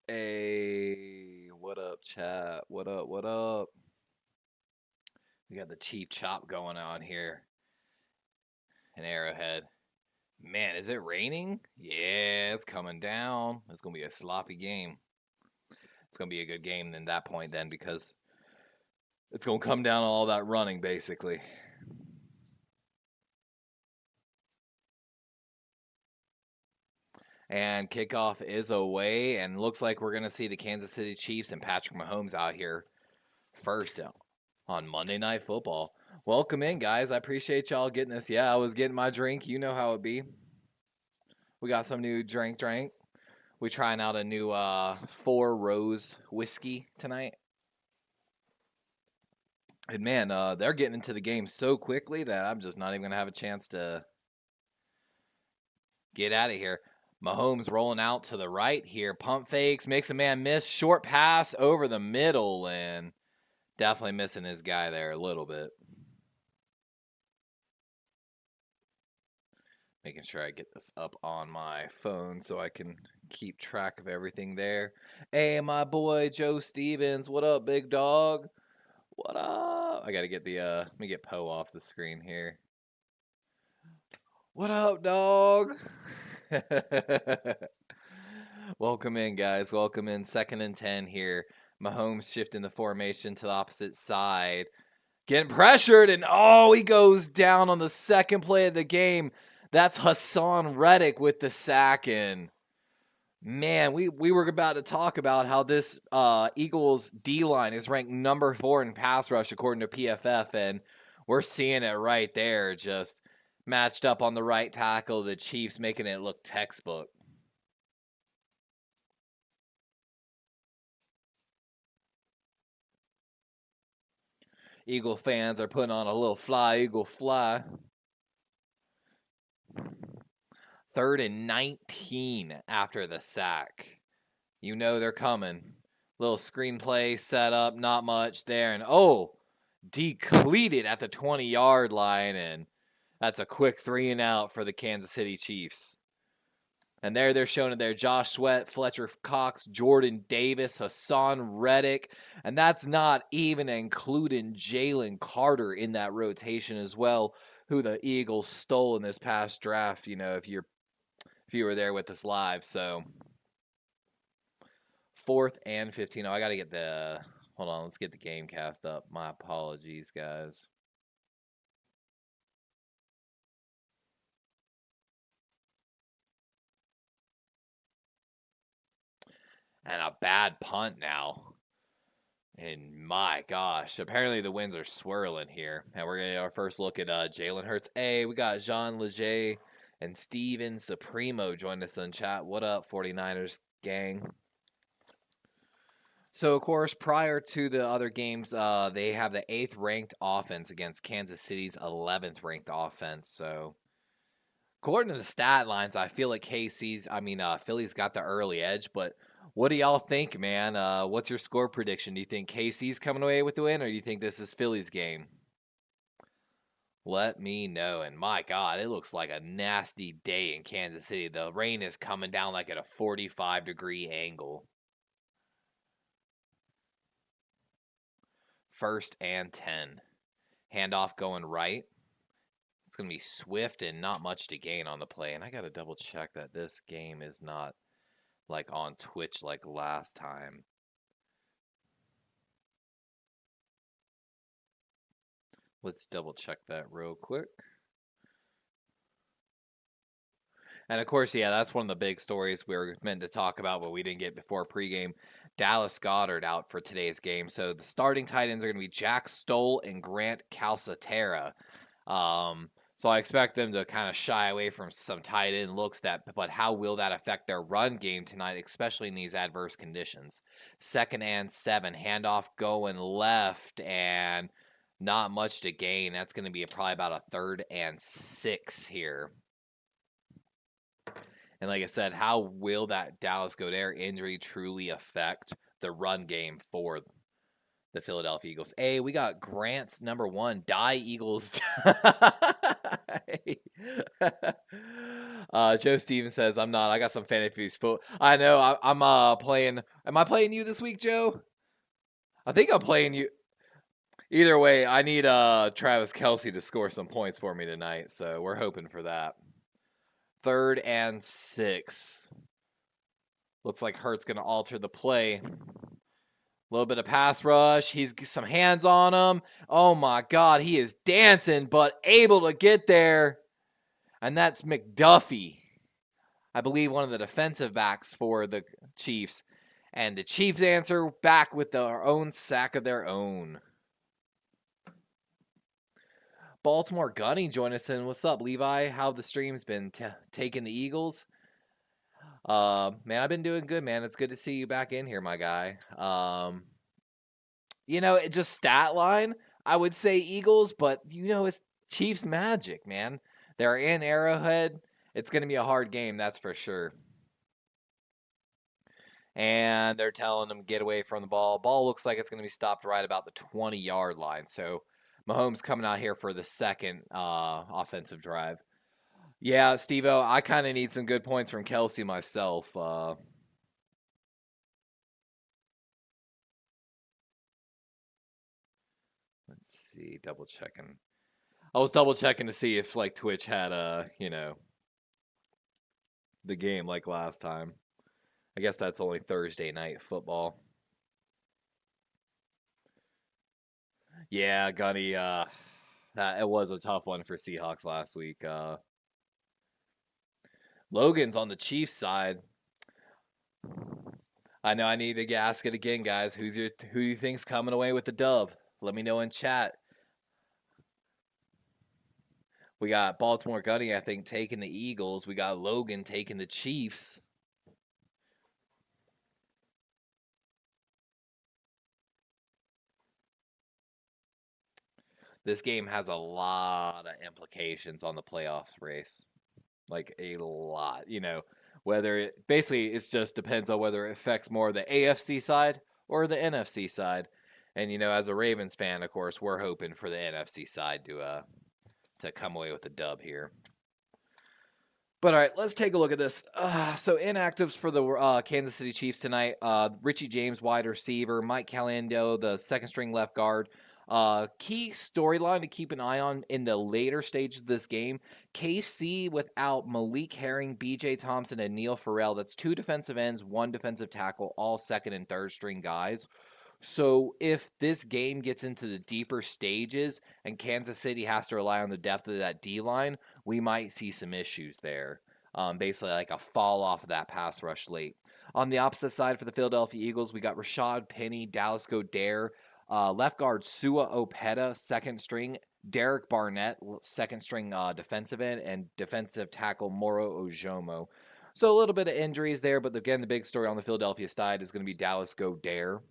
Hey, what up, chat? What up? What up? We got the Chief Chop going on here in Arrowhead. Man, is it raining? Yeah, it's coming down. It's going to be a sloppy game. It's going to be a good game at that point then because it's going to come down to all that running basically. And kickoff is away, and looks like we're going to see the Kansas City Chiefs and Patrick Mahomes out here first on Monday Night Football. Welcome in, guys. I appreciate y'all getting this. Yeah, I was getting my drink. You know how it be. We got some new drink. We trying out a new 4 Rose whiskey tonight. And man, they're getting into the game so quickly that I'm just not even going to have a chance to get out of here. Mahomes rolling out to the right here. Pump fakes, makes a man miss. Short pass over the middle, and definitely missing his guy there a little bit. Making sure I get this up on my phone so I can keep track of everything there. Hey, my boy Joe Stevens. What up, big dog? What up? I got to get the, let me get Poe off the screen here. What up, dog? Welcome in, guys. Welcome in. 2nd and 10 here. Mahomes shifting the formation to the opposite side. Getting pressured, and oh, he goes down on the second play of the game. That's Hassan Reddick with the sack. And man, we were about to talk about how this Eagles D-line is ranked number 4 in pass rush according to PFF, and we're seeing it right there, just matched up on the right tackle. The Chiefs making it look textbook. Eagle fans are putting on a little fly, Eagle fly. 3rd and 19 after the sack. You know they're coming. Little screenplay set up, not much there. And oh, depleted at the 20-yard line. And that's a quick 3 and out for the Kansas City Chiefs. And there they're showing it there. Josh Sweat, Fletcher Cox, Jordan Davis, Hassan Reddick. And that's not even including Jalen Carter in that rotation as well, who the Eagles stole in this past draft, you know, if you were there with us live. So 4th and 15. Oh, I got to get the, hold on, let's get the game cast up. My apologies, guys. And a bad punt now. And my gosh, apparently the winds are swirling here. And we're going to get our first look at Jalen Hurts. Hey, we got Jean Leger and Steven Supremo joined us in chat. What up, 49ers gang? So, of course, prior to the other games, they have the 8th ranked offense against Kansas City's 11th ranked offense. So, according to the stat lines, I feel like Philly's got the early edge, but what do y'all think, man? What's your score prediction? Do you think KC's coming away with the win, or do you think this is Philly's game? Let me know. And my God, it looks like a nasty day in Kansas City. The rain is coming down like at a 45-degree angle. 1st and 10. Handoff going right. It's going to be swift and not much to gain on the play. And I got to double check that this game is not like on Twitch like last time. Let's double check that real quick. And of course, yeah, that's one of the big stories we were meant to talk about, but we didn't get before pregame. Dallas Goedert out for today's game. So the starting tight ends are going to be Jack Stoll and Grant Calcaterra. So I expect them to kind of shy away from some tight end looks, but how will that affect their run game tonight, especially in these adverse conditions? 2nd and 7, handoff going left, and not much to gain. That's going to be probably about a 3rd and 6 here. And like I said, how will that Dallas Goedert injury truly affect the run game for the Philadelphia Eagles? Hey, we got Grant's number 1, Die Eagles. Joe Stevens says, I'm not. I got some fantasy football. I know. I'm playing. Am I playing you this week, Joe? I think I'm playing you. Either way, I need Travis Kelce to score some points for me tonight, so we're hoping for that. 3rd and 6. Looks like Hurt's going to alter the play. A little bit of pass rush. He's some hands on him. Oh my God, he is dancing, but able to get there. And that's McDuffie, I believe one of the defensive backs for the Chiefs. And the Chiefs answer back with their own sack of their own. Baltimore Gunny join us in. What's up, Levi? How the stream's been taking the Eagles? Man, I've been doing good, man. It's good to see you back in here, my guy. It just stat line, I would say Eagles, but it's Chiefs magic, man. They're in Arrowhead. It's going to be a hard game, that's for sure. And they're telling them get away from the ball. Ball looks like it's going to be stopped right about the 20-yard line. So Mahomes coming out here for the second offensive drive. Yeah, Steve-O, I kind of need some good points from Kelce myself. Let's see, double checking. I was double checking to see if Twitch had the game like last time. I guess that's only Thursday night football. Yeah, Gunny, it was a tough one for Seahawks last week. Logan's on the Chiefs side. I know I need to ask it again, guys. Who do you think's coming away with the dub? Let me know in chat. We got Baltimore Gunny, I think, taking the Eagles. We got Logan taking the Chiefs. This game has a lot of implications on the playoffs race. Like a lot, whether it just depends on whether it affects more the AFC side or the NFC side. And, as a Ravens fan, of course, we're hoping for the NFC side to come away with the dub here. But all right, let's take a look at this. So inactives for the Kansas City Chiefs tonight. Richie James, wide receiver. Mike Caliendo, the second string left guard. Key storyline to keep an eye on in the later stages of this game. KC without Malik Herring, BJ Thompson, and Neil Farrell. That's 2 defensive ends, 1 defensive tackle, all second and third string guys. So if this game gets into the deeper stages and Kansas City has to rely on the depth of that D-line, we might see some issues there. Basically like a fall off of that pass rush late. On the opposite side for the Philadelphia Eagles, we got Rashad Penny, Dallas Goedert, left guard Sua Opeta, second string, Derek Barnett, second string defensive end, and defensive tackle Moro Ojomo. So a little bit of injuries there, but again, the big story on the Philadelphia side is going to be Dallas Goedert.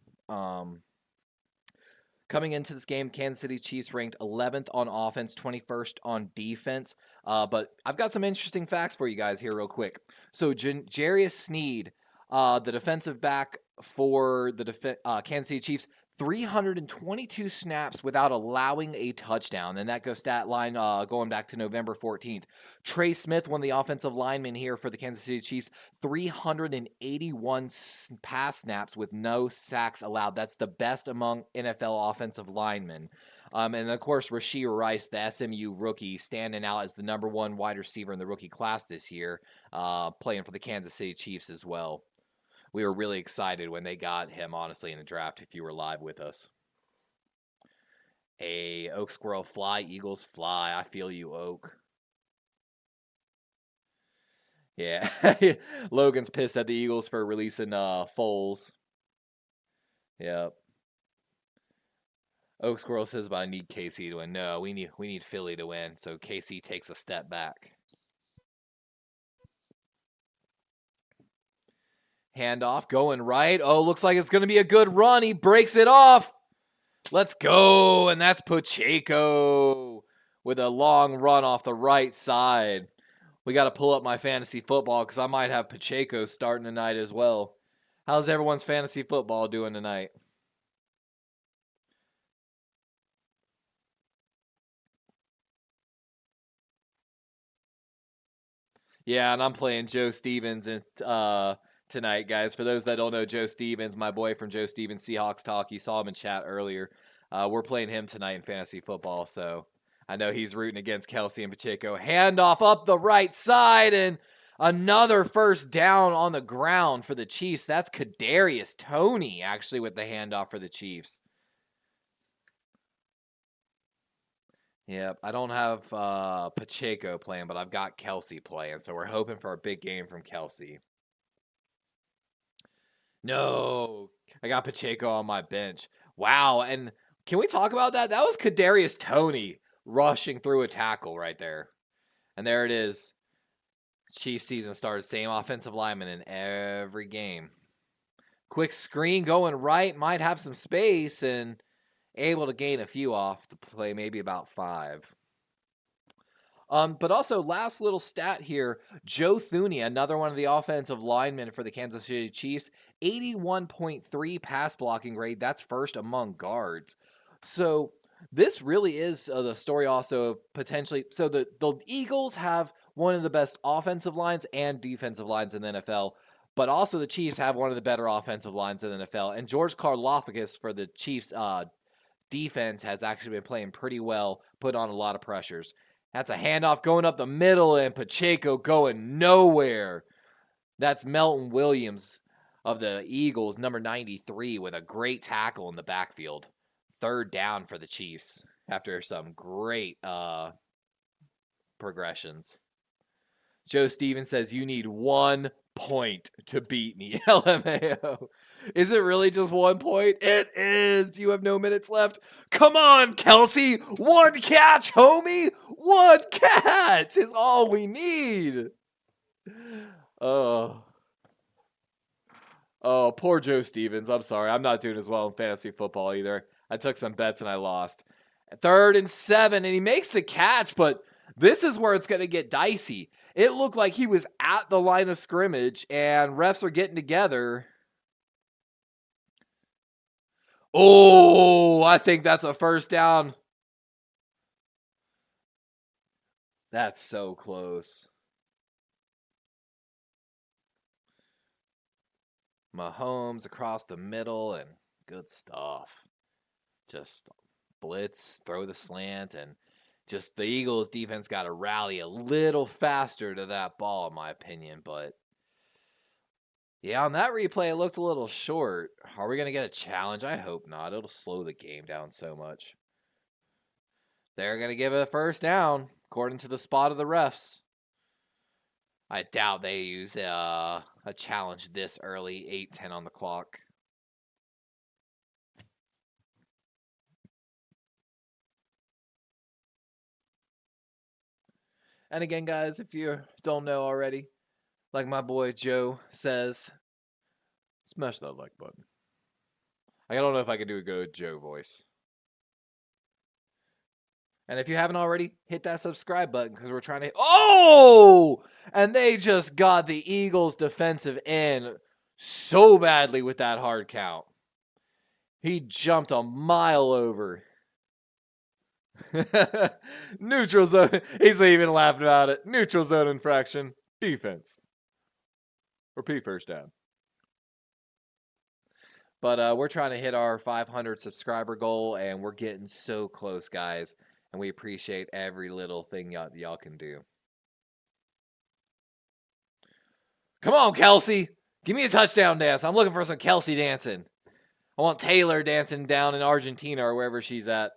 Coming into this game, Kansas City Chiefs ranked 11th on offense, 21st on defense. But I've got some interesting facts for you guys here real quick. So Jarius Sneed, the defensive back for the Kansas City Chiefs, 322 snaps without allowing a touchdown. And that goes stat line going back to November 14th. Trey Smith, one of the offensive linemen here for the Kansas City Chiefs, 381 pass snaps with no sacks allowed. That's the best among NFL offensive linemen. And of course, Rashee Rice, the SMU rookie, standing out as the number 1 wide receiver in the rookie class this year, playing for the Kansas City Chiefs as well. We were really excited when they got him, honestly, in the draft, if you were live with us. Hey, Oak Squirrel, fly, Eagles, fly. I feel you, Oak. Yeah. Logan's pissed at the Eagles for releasing Foles. Yep. Oak Squirrel says, but I need KC to win. No, we need Philly to win, so KC takes a step back. Handoff going right. Oh, looks like it's going to be a good run. He breaks it off. Let's go. And that's Pacheco with a long run off the right side. We got to pull up my fantasy football because I might have Pacheco starting tonight as well. How's everyone's fantasy football doing tonight? Yeah, and I'm playing Joe Stevens tonight, guys. For those that don't know Joe Stevens, my boy from Joe Stevens Seahawks Talk, you saw him in chat earlier. We're playing him tonight in fantasy football, so I know he's rooting against Kelsey and Pacheco. Handoff up the right side, and another first down on the ground for the Chiefs. That's Kadarius Toney, actually, with the handoff for the Chiefs. Yep, I don't have Pacheco playing, but I've got Kelsey playing, so we're hoping for a big game from Kelsey. No, I got Pacheco on my bench. Wow, and can we talk about that? That was Kadarius Toney rushing through a tackle right there. And there it is. Chiefs season started, same offensive lineman in every game. Quick screen going right, might have some space, and able to gain a few off the play, maybe about 5. But also, last little stat here, Joe Thuney, another one of the offensive linemen for the Kansas City Chiefs, 81.3 pass blocking grade. That's first among guards. So this really is the story also of potentially. So the Eagles have one of the best offensive lines and defensive lines in the NFL, but also the Chiefs have one of the better offensive lines in the NFL. And George Karlaftis for the Chiefs defense has actually been playing pretty well, put on a lot of pressures. That's a handoff going up the middle, and Pacheco going nowhere. That's Melton Williams of the Eagles, number 93, with a great tackle in the backfield. Third down for the Chiefs after some great progressions. Joe Stevens says, you need 1 point to beat me, LMAO. Is it really just 1 point? It is. Do you have no minutes left? Come on, Kelsey. 1 catch, homie. 1 catch is all we need. Oh, poor Joe Stevens. I'm sorry. I'm not doing as well in fantasy football either. I took some bets and I lost. 3rd and 7, and he makes the catch, but this is where it's going to get dicey. It looked like he was at the line of scrimmage, and refs are getting together. Oh, I think that's a first down. That's so close. Mahomes across the middle, and good stuff. Just blitz, throw the slant, and just the Eagles defense got to rally a little faster to that ball, in my opinion. But yeah, on that replay, it looked a little short. Are we going to get a challenge? I hope not. It'll slow the game down so much. They're going to give it a first down, according to the spot of the refs. I doubt they use a challenge this early, 8:10 on the clock. And again, guys, if you don't know already, like my boy Joe says, smash that like button. I don't know if I can do a good Joe voice. And if you haven't already, hit that subscribe button because we're trying to... Oh! And they just got the Eagles defensive end so badly with that hard count. He jumped a mile over. Neutral zone. He's even laughing about it. Neutral zone infraction. Defense. Repeat first down. But we're trying to hit our 500 subscriber goal, and we're getting so close, guys. And we appreciate every little thing y'all can do. Come on, Kelsey. Give me a touchdown dance. I'm looking for some Kelsey dancing. I want Taylor dancing down in Argentina or wherever she's at.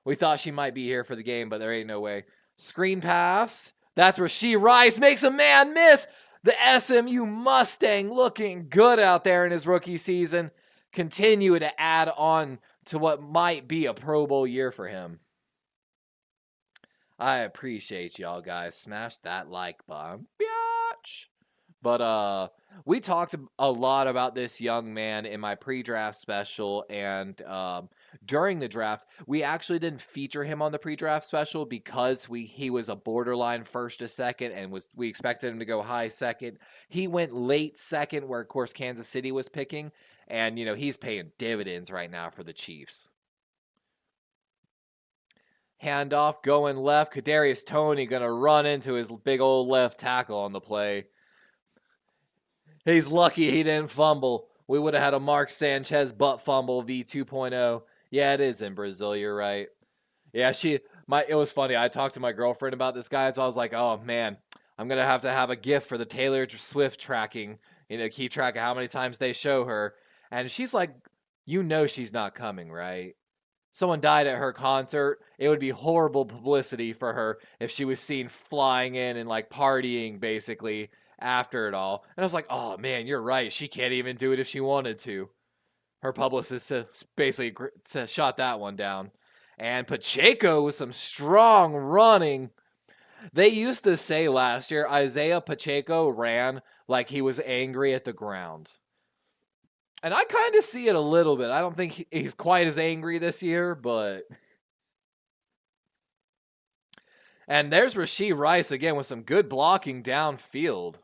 We thought she might be here for the game, but there ain't no way. Screen pass. That's where Rashee Rice makes a man miss. The SMU Mustang looking good out there in his rookie season. Continue to add on to what might be a Pro Bowl year for him. I appreciate y'all, guys. Smash that like button. Biatch. But we talked a lot about this young man in my pre-draft special, and during the draft, we actually didn't feature him on the pre-draft special because he was a borderline first to second, and we expected him to go high second. He went late second, where of course Kansas City was picking, and he's paying dividends right now for the Chiefs. Handoff going left. Kadarius Toney going to run into his big old left tackle on the play. He's lucky he didn't fumble. We would have had a Mark Sanchez butt fumble v 2.0. Yeah, it is in Brazil. You're right. Yeah, it was funny. I talked to my girlfriend about this guy, so I was like, oh man, I'm going to have a gift for the Taylor Swift tracking, keep track of how many times they show her. And she's like, she's not coming, right? Someone died at her concert. It would be horrible publicity for her if she was seen flying in and like partying basically after it all. And I was like, oh man, you're right. She can't even do it if she wanted to. Her publicist basically shot that one down. And Pacheco with some strong running. They used to say last year Isaiah Pacheco ran like he was angry at the ground. And I kind of see it a little bit. I don't think he's quite as angry this year, but... And there's Rashee Rice again with some good blocking downfield.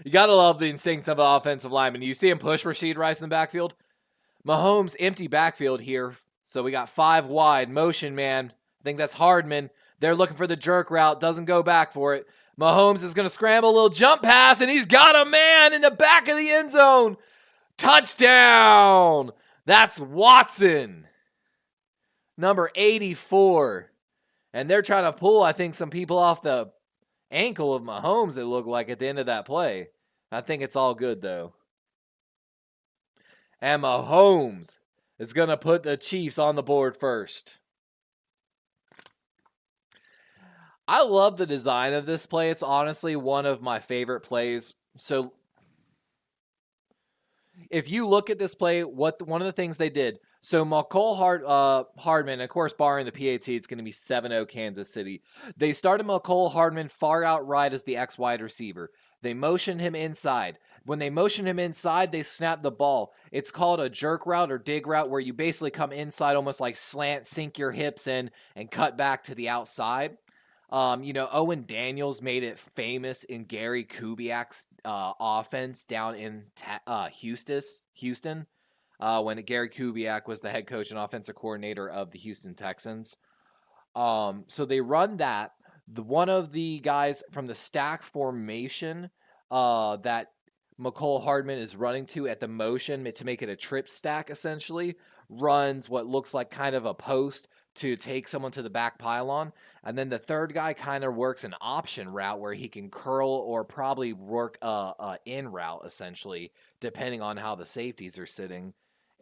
You got to love the instincts of the offensive lineman. You see him push Rashee Rice in the backfield. Mahomes, empty backfield here. So we got 5 wide. Motion man. I think that's Hardman. They're looking for the jerk route. Doesn't go back for it. Mahomes is going to scramble a little jump pass, and he's got a man in the back of the end zone. Touchdown. That's Watson. Number 84. And they're trying to pull, I think, some people off the ankle of Mahomes, it looked like, at the end of that play. I think it's all good, though. And Mahomes is going to put the Chiefs on the board first. I love the design of this play. It's honestly one of my favorite plays. So if you look at this play, one of the things they did, so McCole Hardman, of course, barring the PAT, it's going to be 7-0 Kansas City. They started McCole Hardman far out right as the X wide receiver. They motioned him inside. When they motioned him inside, they snapped the ball. It's called a jerk route or dig route, where you basically come inside, almost like slant, sink your hips in, and cut back to the outside. Owen Daniels made it famous in Gary Kubiak's offense down in Houston, when Gary Kubiak was the head coach and offensive coordinator of the Houston Texans. So they run that. One of the guys from the stack formation that McCole Hardman is running to at the motion to make it a trip stack, essentially, runs what looks like kind of a post to take someone to the back pylon. And then the third guy kind of works an option route where he can curl or probably work a in route, essentially, depending on how the safeties are sitting.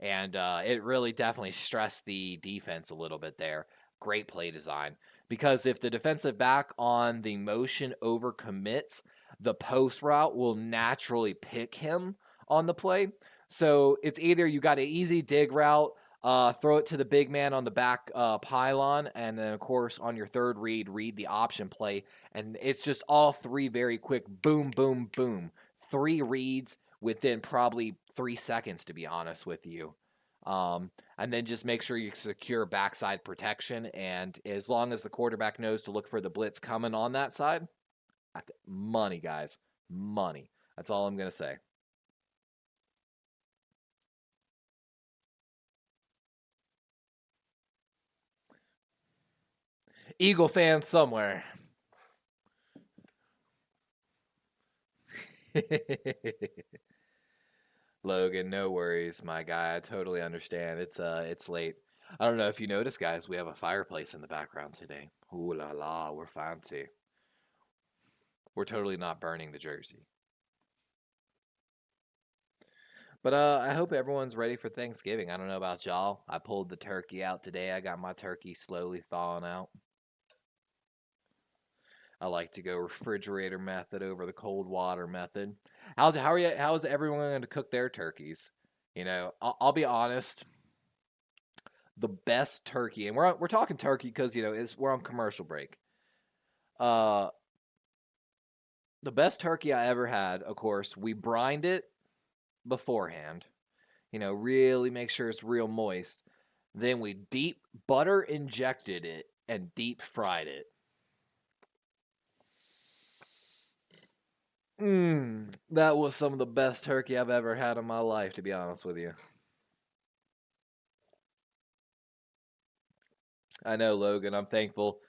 And it really definitely stressed the defense a little bit there. Great play design. Because if the defensive back on the motion overcommits, the post route will naturally pick him on the play. So it's either you got an easy dig route, throw it to the big man on the back pylon, and then, of course, on your third read the option play. And it's just all 3 very quick, boom, boom, boom. 3 reads within probably 3 seconds, to be honest with you. And then just make sure you secure backside protection. And as long as the quarterback knows to look for the blitz coming on that side, money, guys. Money. That's all I'm going to say. Eagle fans somewhere. Logan, no worries, my guy. I totally understand. It's late. I don't know if you noticed, guys, we have a fireplace in the background today. Ooh la la, we're fancy. We're totally not burning the jersey. But I hope everyone's ready for Thanksgiving. I don't know about y'all. I pulled the turkey out today. I got my turkey slowly thawing out. I like to go refrigerator method over the cold water method. How is everyone going to cook their turkeys? I'll be honest. The best turkey, and we're talking turkey because we're on commercial break. The best turkey I ever had, of course, we brined it beforehand. Really make sure it's real moist. Then we deep butter injected it and deep fried it. That was some of the best turkey I've ever had in my life, to be honest with you. I know, Logan. I'm thankful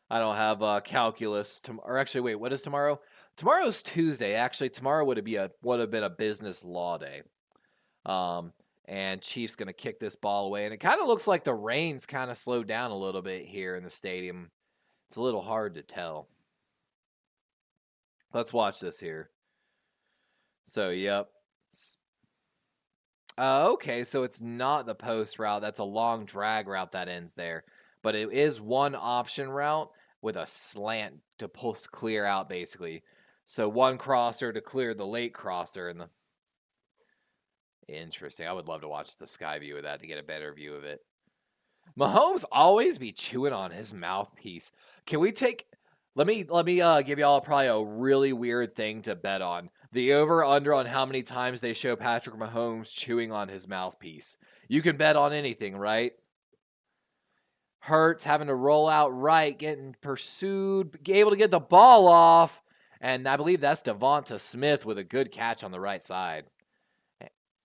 I don't have calculus or actually, wait, what is tomorrow? Tomorrow's Tuesday. Actually, tomorrow would have been a business law day. Um, and Chiefs gonna kick this ball away, and it kind of looks like the rain's kind of slowed down a little bit here in the stadium. It's a little hard to tell. Let's watch this here. So, yep. Okay, so it's not the post route. That's a long drag route that ends there. But it is one option route with a slant to post clear out, basically. So one crosser to clear the late crosser. And the Interesting. I would love to watch the sky view of that to get a better view of it. Mahomes always be chewing on his mouthpiece. Can we take... Let me give y'all probably a really weird thing to bet on. The over-under on how many times they show Patrick Mahomes chewing on his mouthpiece. You can bet on anything, right? Hurts having to roll out right, getting pursued, able to get the ball off. And I believe that's Devonta Smith with a good catch on the right side.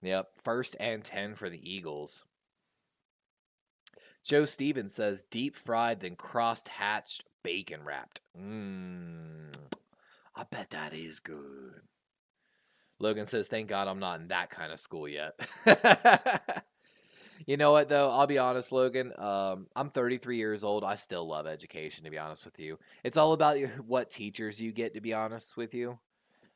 Yep, 1st and 10 for the Eagles. Joe Stevens says deep fried, then crossed hatched, bacon wrapped. I bet that is good. Logan says, thank God I'm not in that kind of school yet. You know what, though? I'll be honest, Logan. I'm 33 years old. I still love education, to be honest with you. It's all about what teachers you get, to be honest with you.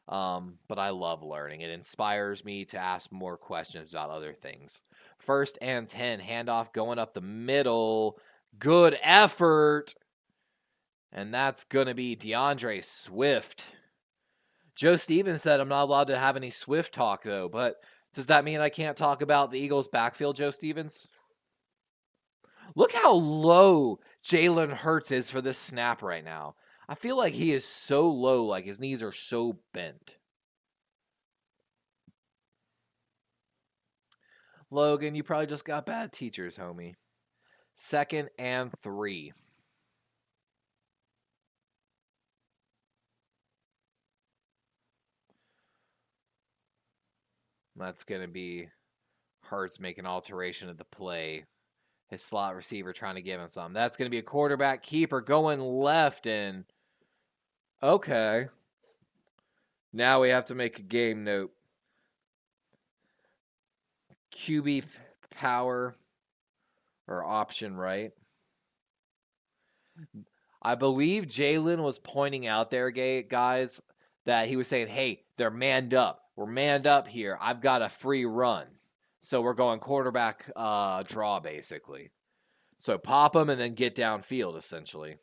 But I love learning. It inspires me to ask more questions about other things. 1st and 10, handoff going up the middle. Good effort. And that's going to be DeAndre Swift. Joe Stevens said I'm not allowed to have any Swift talk, though. But does that mean I can't talk about the Eagles' backfield, Joe Stevens? Look how low Jalen Hurts is for this snap right now. I feel like he is so low, like his knees are so bent. Logan, you probably just got bad teachers, homie. 2nd and 3. That's going to be Hurts making alteration of the play. His slot receiver trying to give him something. That's going to be a quarterback keeper going left. And okay. Now we have to make a game note. QB power or option right. I believe Jalen was pointing out there, guys, that he was saying, hey, they're manned up. We're manned up here. I've got a free run. So we're going quarterback draw, basically. So pop them and then get downfield, essentially.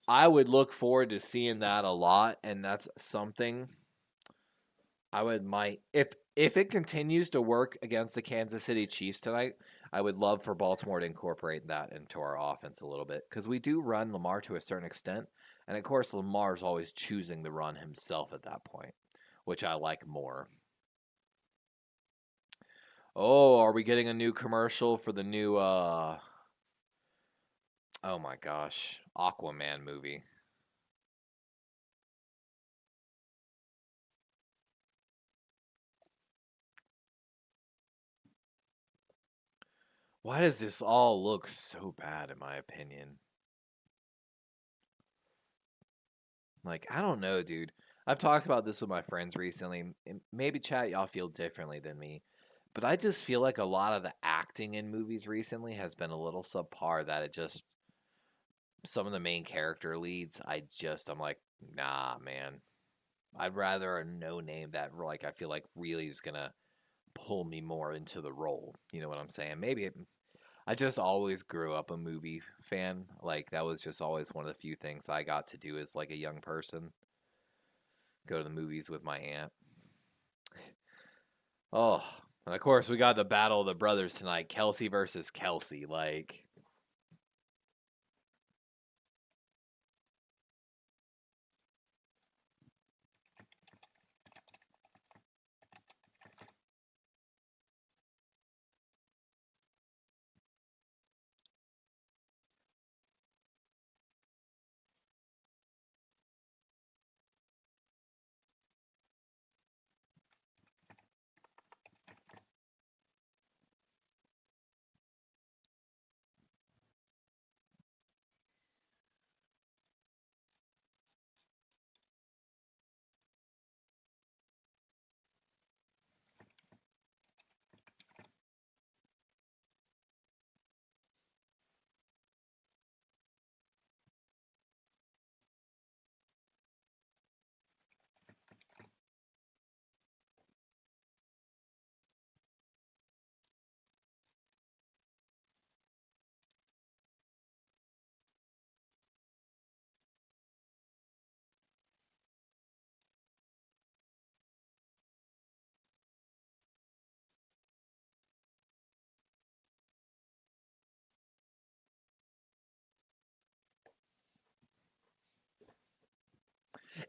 I would look forward to seeing that a lot, and that's something if it continues to work against the Kansas City Chiefs tonight, I would love for Baltimore to incorporate that into our offense a little bit, because we do run Lamar to a certain extent, and of course Lamar's always choosing the run himself at that point, which I like more. Oh, are we getting a new commercial for the new oh my gosh, Aquaman movie? Why does this all look so bad, in my opinion? Like, I don't know, dude. I've talked about this with my friends recently. And maybe, chat, y'all feel differently than me. But I just feel like a lot of the acting in movies recently has been a little subpar, that it just... Some of the main character leads, I'm like, nah, man. I'd rather a no-name that, like, I feel like really is going to pull me more into the role. You know what I'm saying? I just always grew up a movie fan. Like, that was just always one of the few things I got to do as, like, a young person. Go to the movies with my aunt. Oh, and of course, we got the battle of the brothers tonight. Kelsey versus Kelsey. Like,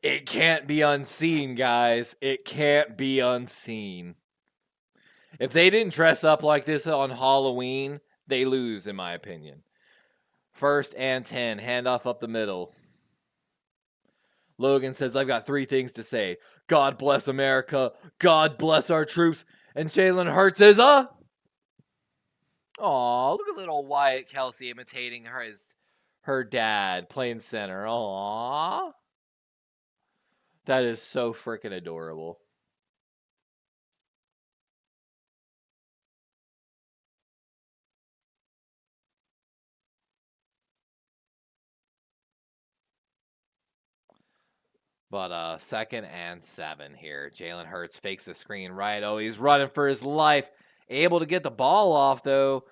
It can't be unseen, guys. It can't be unseen. If they didn't dress up like this on Halloween, they lose, in my opinion. 1st and 10. Handoff up the middle. Logan says, I've got 3 things to say. God bless America. God bless our troops. And Jalen Hurts is a... Aw, look at little Wyatt Kelsey imitating her dad playing center. Aw. That is so freaking adorable. But 2nd and 7 here. Jalen Hurts fakes the screen right. Oh, he's running for his life. Able to get the ball off, though.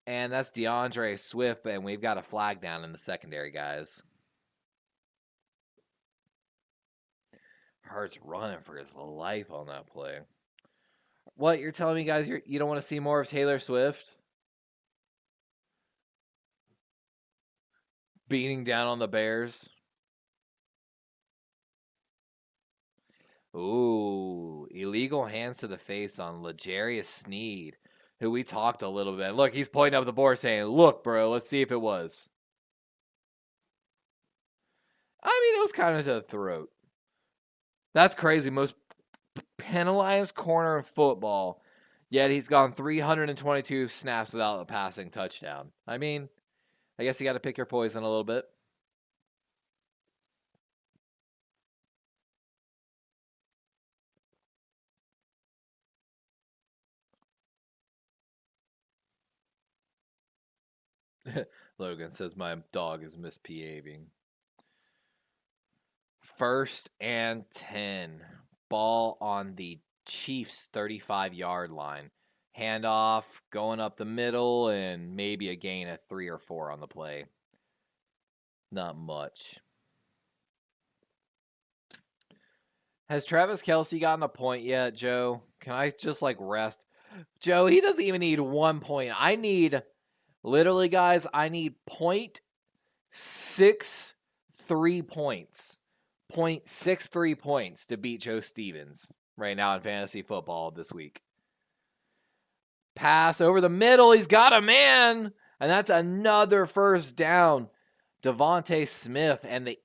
And that's DeAndre Swift, and we've got a flag down in the secondary, guys. Hurts running for his life on that play. What, you're telling me, guys, you don't want to see more of Taylor Swift? Beating down on the Bears? Ooh, illegal hands to the face on L'Jarius Sneed, who we talked a little bit. Look, he's pointing up the board saying, look, bro, let's see if it was. I mean, it was kind of to the throat. That's crazy. Most penalized corner in football, yet he's gone 322 snaps without a passing touchdown. I mean, I guess you got to pick your poison a little bit. Logan says my dog is misbehaving. 1st and 10. Ball on the Chiefs' 35-yard line. Handoff, going up the middle, and maybe a gain of 3 or 4 on the play. Not much. Has Travis Kelce gotten a point yet, Joe? Can I just, rest? Joe, he doesn't even need 1 point. I need... Literally, guys, I need 0.63 points. 0.63 points to beat Joe Stevens right now in fantasy football this week. Pass over the middle. He's got a man. And that's another 1st down. Devontae Smith. And the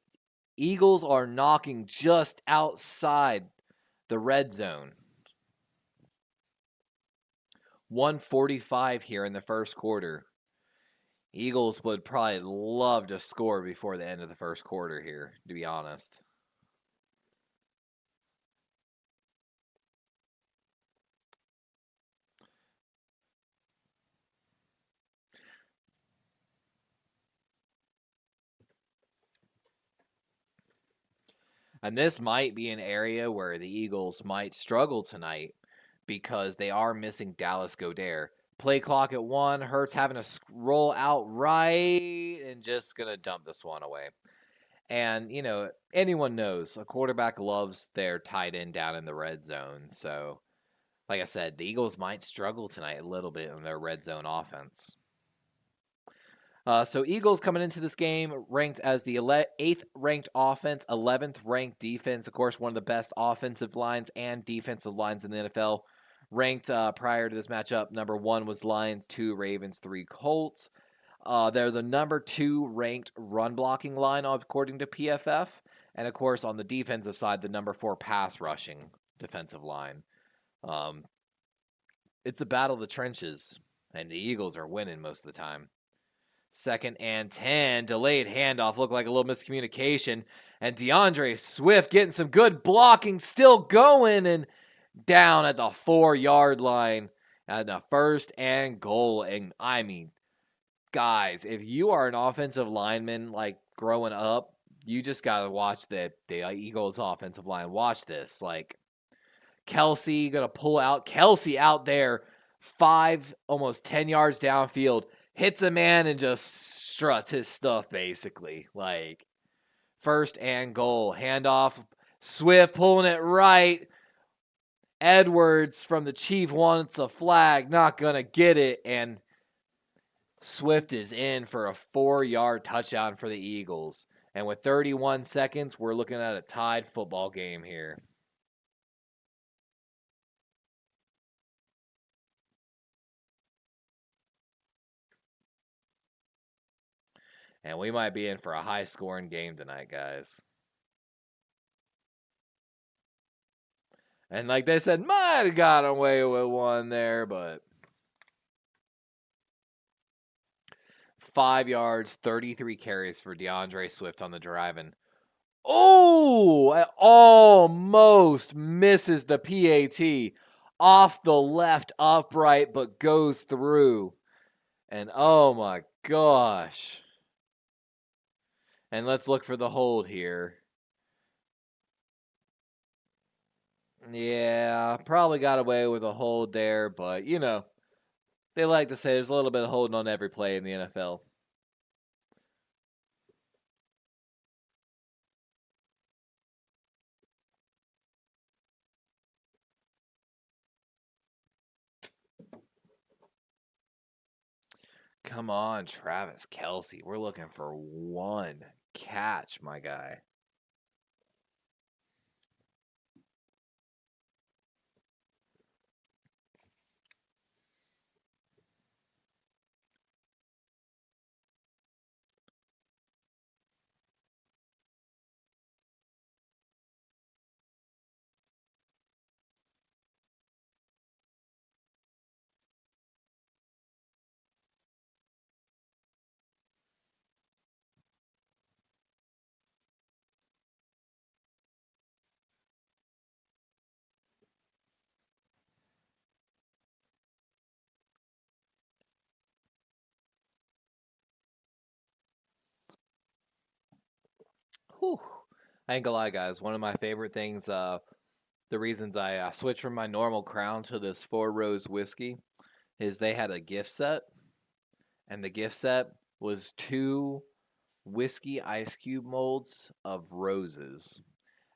Eagles are knocking just outside the red zone. 1:45 here in the 1st quarter. Eagles would probably love to score before the end of the 1st quarter here, to be honest. And this might be an area where the Eagles might struggle tonight because they are missing Dallas Goedert. Play clock at 1. Hurts having to roll out right and just going to dump this one away. And, anyone knows a quarterback loves their tight end down in the red zone. So, like I said, the Eagles might struggle tonight a little bit in their red zone offense. So Eagles coming into this game ranked as the 8th ranked offense, 11th ranked defense. Of course, one of the best offensive lines and defensive lines in the NFL. Ranked prior to this matchup, number 1 was Lions, 2 Ravens, 3 Colts. They're the number 2 ranked run blocking line according to PFF. And of course, on the defensive side, the number 4 pass rushing defensive line. It's a battle of the trenches, and the Eagles are winning most of the time. 2nd and 10, delayed handoff, looked like a little miscommunication. And DeAndre Swift getting some good blocking, still going, and down at the 4-yard line at the 1st and goal. And I mean, guys, if you are an offensive lineman growing up, you just got to watch the Eagles offensive line. Watch this. Kelsey going to pull out. Kelsey out there, 5, almost 10 yards downfield, hits a man and just struts his stuff basically. 1st and goal. Handoff. Swift pulling it right. Edwards from the Chief wants a flag, not going to get it, and Swift is in for a 4-yard touchdown for the Eagles. And with 31 seconds, we're looking at a tied football game here. And we might be in for a high-scoring game tonight, guys. And like they said, might have got away with one there, but 5 yards, 33 carries for DeAndre Swift on the drive. And oh, almost misses the PAT off the left upright, but goes through. And oh my gosh. And let's look for the hold here. Yeah, probably got away with a hold there, but you know, they like to say there's a little bit of holding on every play in the NFL. Come on, Travis Kelce. We're looking for one catch, my guy. Whew. I ain't gonna lie, guys. One of my favorite things, the reasons I switched from my normal Crown to this Four Rose whiskey is they had a gift set, and the gift set was 2 whiskey ice cube molds of roses.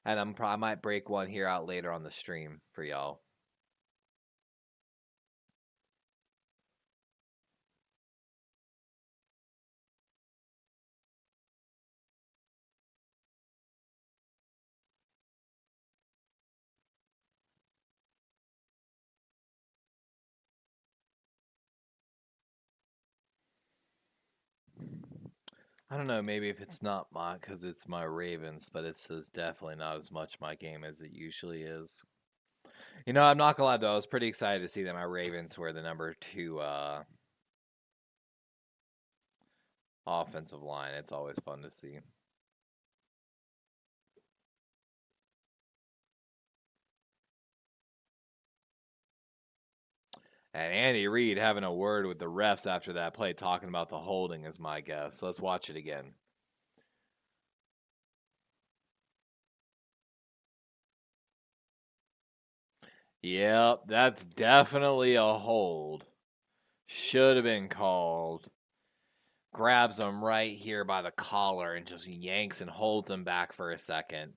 And I might break one here out later on the stream for y'all. I don't know, maybe if it's not mine because it's my Ravens, but it's definitely not as much my game as it usually is. You know, I'm not gonna lie though, I was pretty excited to see that my Ravens were the number 2 offensive line. It's always fun to see. And Andy Reid having a word with the refs after that play, talking about the holding is my guess. So let's watch it again. Yep, that's definitely a hold. Should have been called. Grabs him right here by the collar and just yanks and holds him back for a second.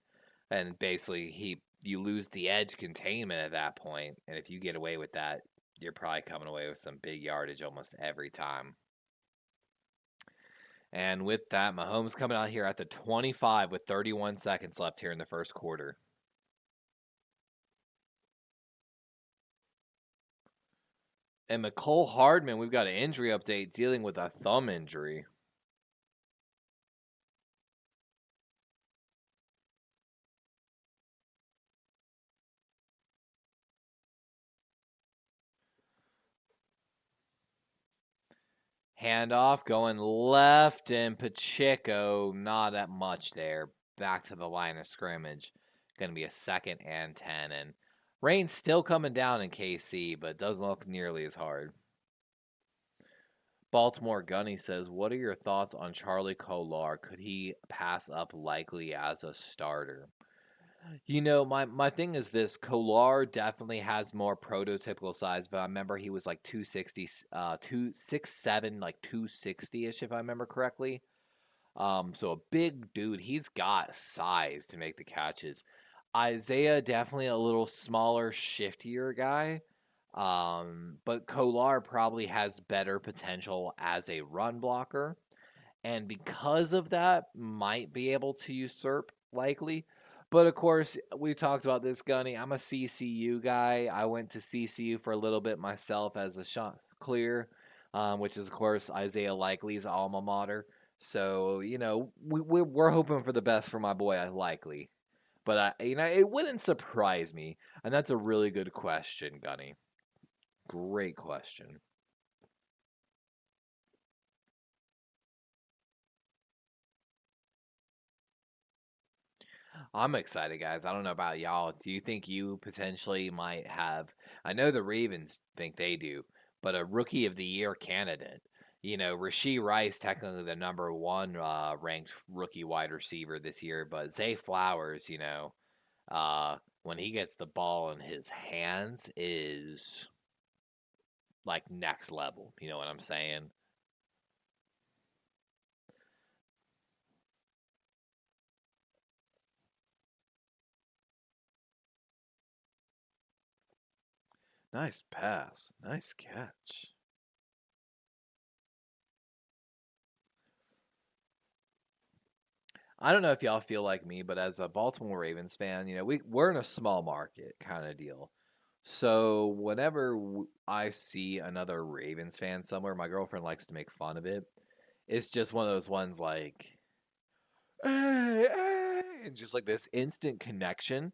And basically, you lose the edge containment at that point. And if you get away with that, you're probably coming away with some big yardage almost every time. And with that, Mahomes coming out here at the 25 with 31 seconds left here in the first quarter. And McCole Hardman, we've got an injury update dealing with a thumb injury. Handoff going left, and Pacheco, not that much there. Back to the line of scrimmage. Going to be a 2nd and 10. And rain's still coming down in KC, but doesn't look nearly as hard. Baltimore Gunny says, what are your thoughts on Charlie Kolar? Could he pass up likely as a starter? You know, my thing is this. Kolar definitely has more prototypical size, but I remember he was like 260, 267, like 260-ish, if I remember correctly. So a big dude. He's got size to make the catches. Isaiah, definitely a little smaller, shiftier guy. But Kolar probably has better potential as a run blocker. and because of that, might be able to usurp likely. But of course, we talked about this, Gunny. I'm a CCU guy. I went to CCU for a little bit myself as a shot clear, which is of course Isaiah Likely's alma mater. So we're hoping for the best for my boy Likely. But it wouldn't surprise me, and that's a really good question, Gunny. Great question. I'm excited, guys. I don't know about y'all. Do you think you potentially might have? I know the Ravens think they do, but a Rookie of the Year candidate. Rashee Rice, technically the number one ranked rookie wide receiver this year, but Zay Flowers, when he gets the ball in his hands, is like next level. You know what I'm saying? Nice pass. Nice catch. I don't know if y'all feel like me, but as a Baltimore Ravens fan, we're in a small market kind of deal. So whenever I see another Ravens fan somewhere, my girlfriend likes to make fun of it. It's just one of those ones like, hey, hey, and just like this instant connection.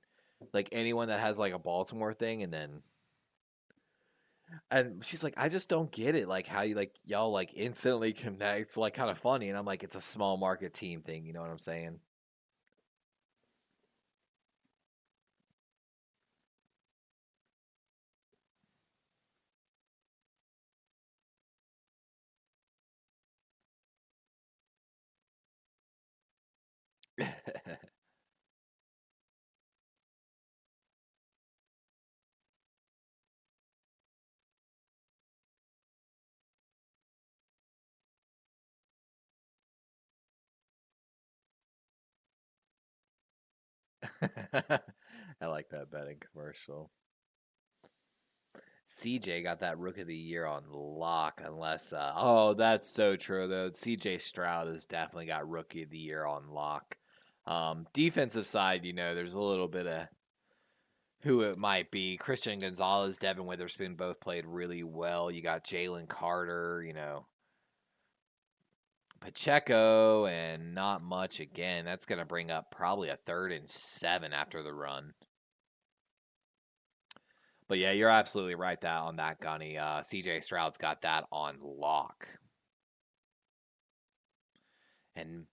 Like anyone that has like a Baltimore thing, and she's like, I just don't get it. Like how you like y'all like instantly connect. It's like kind of funny, and I'm like, it's a small market team thing. You know what I'm saying? I like that betting commercial. CJ got that Rook of the Year on lock, unless oh, that's so true though. CJ Stroud has definitely got Rookie of the Year on lock. Defensive side, there's a little bit of who it might be. Christian Gonzalez, Devin Witherspoon both played really well. You got Jalen Carter, Pacheco, and not much again. That's going to bring up probably a 3rd and 7 after the run. But yeah, you're absolutely right on that, Gunny. CJ Stroud's got that on lock. And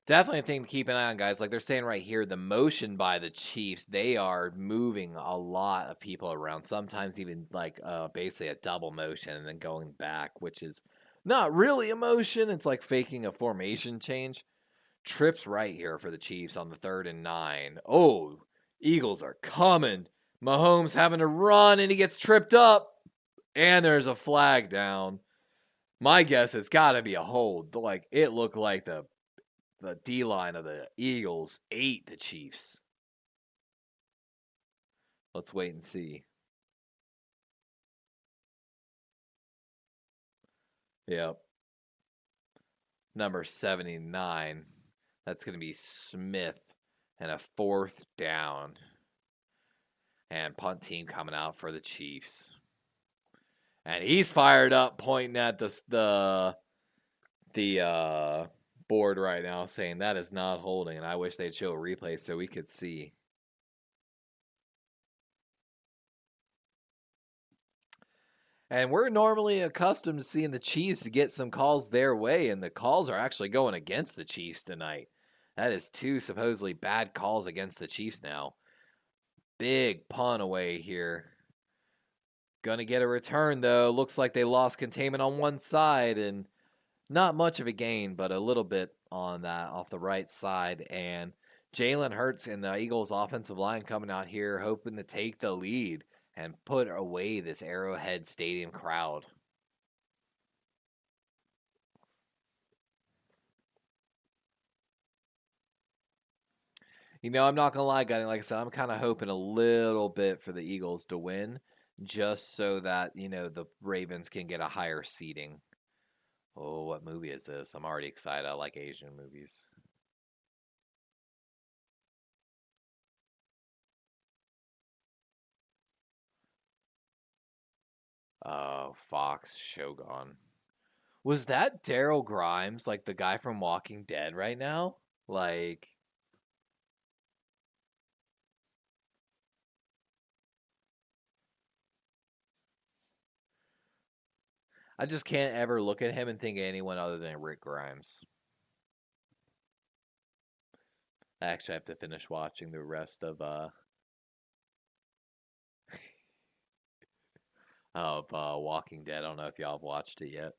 definitely a thing to keep an eye on, guys. Like they're saying right here, the motion by the Chiefs, they are moving a lot of people around, sometimes even like basically a double motion and then going back, which is not really a motion. It's like faking a formation change. Trips right here for the Chiefs on the 3rd and 9. Oh, Eagles are coming. Mahomes having to run and he gets tripped up. And there's a flag down. My guess it's got to be a hold. Like it looked like the D line of the Eagles ate the Chiefs. Let's wait and see. Yep. Number 79. That's going to be Smith and a 4th down. And punt team coming out for the Chiefs. And he's fired up, pointing at the board right now, saying that is not holding. And I wish they'd show a replay so we could see. And we're normally accustomed to seeing the Chiefs get some calls their way, and the calls are actually going against the Chiefs tonight. That is 2 supposedly bad calls against the Chiefs now. Big punt away here. Gonna get a return, though. Looks like they lost containment on one side, and not much of a gain, but a little bit on that off the right side. And Jalen Hurts and the Eagles offensive line coming out here hoping to take the lead and put away this Arrowhead Stadium crowd. I'm not going to lie, guys. Like I said, I'm kind of hoping a little bit for the Eagles to win just so that, the Ravens can get a higher seeding. Oh, what movie is this? I'm already excited. I like Asian movies. Fox Shogun. Was that Daryl Grimes, like the guy from Walking Dead right now? Like, I just can't ever look at him and think of anyone other than Rick Grimes. I actually have to finish watching the rest of Walking Dead. I don't know if y'all have watched it yet.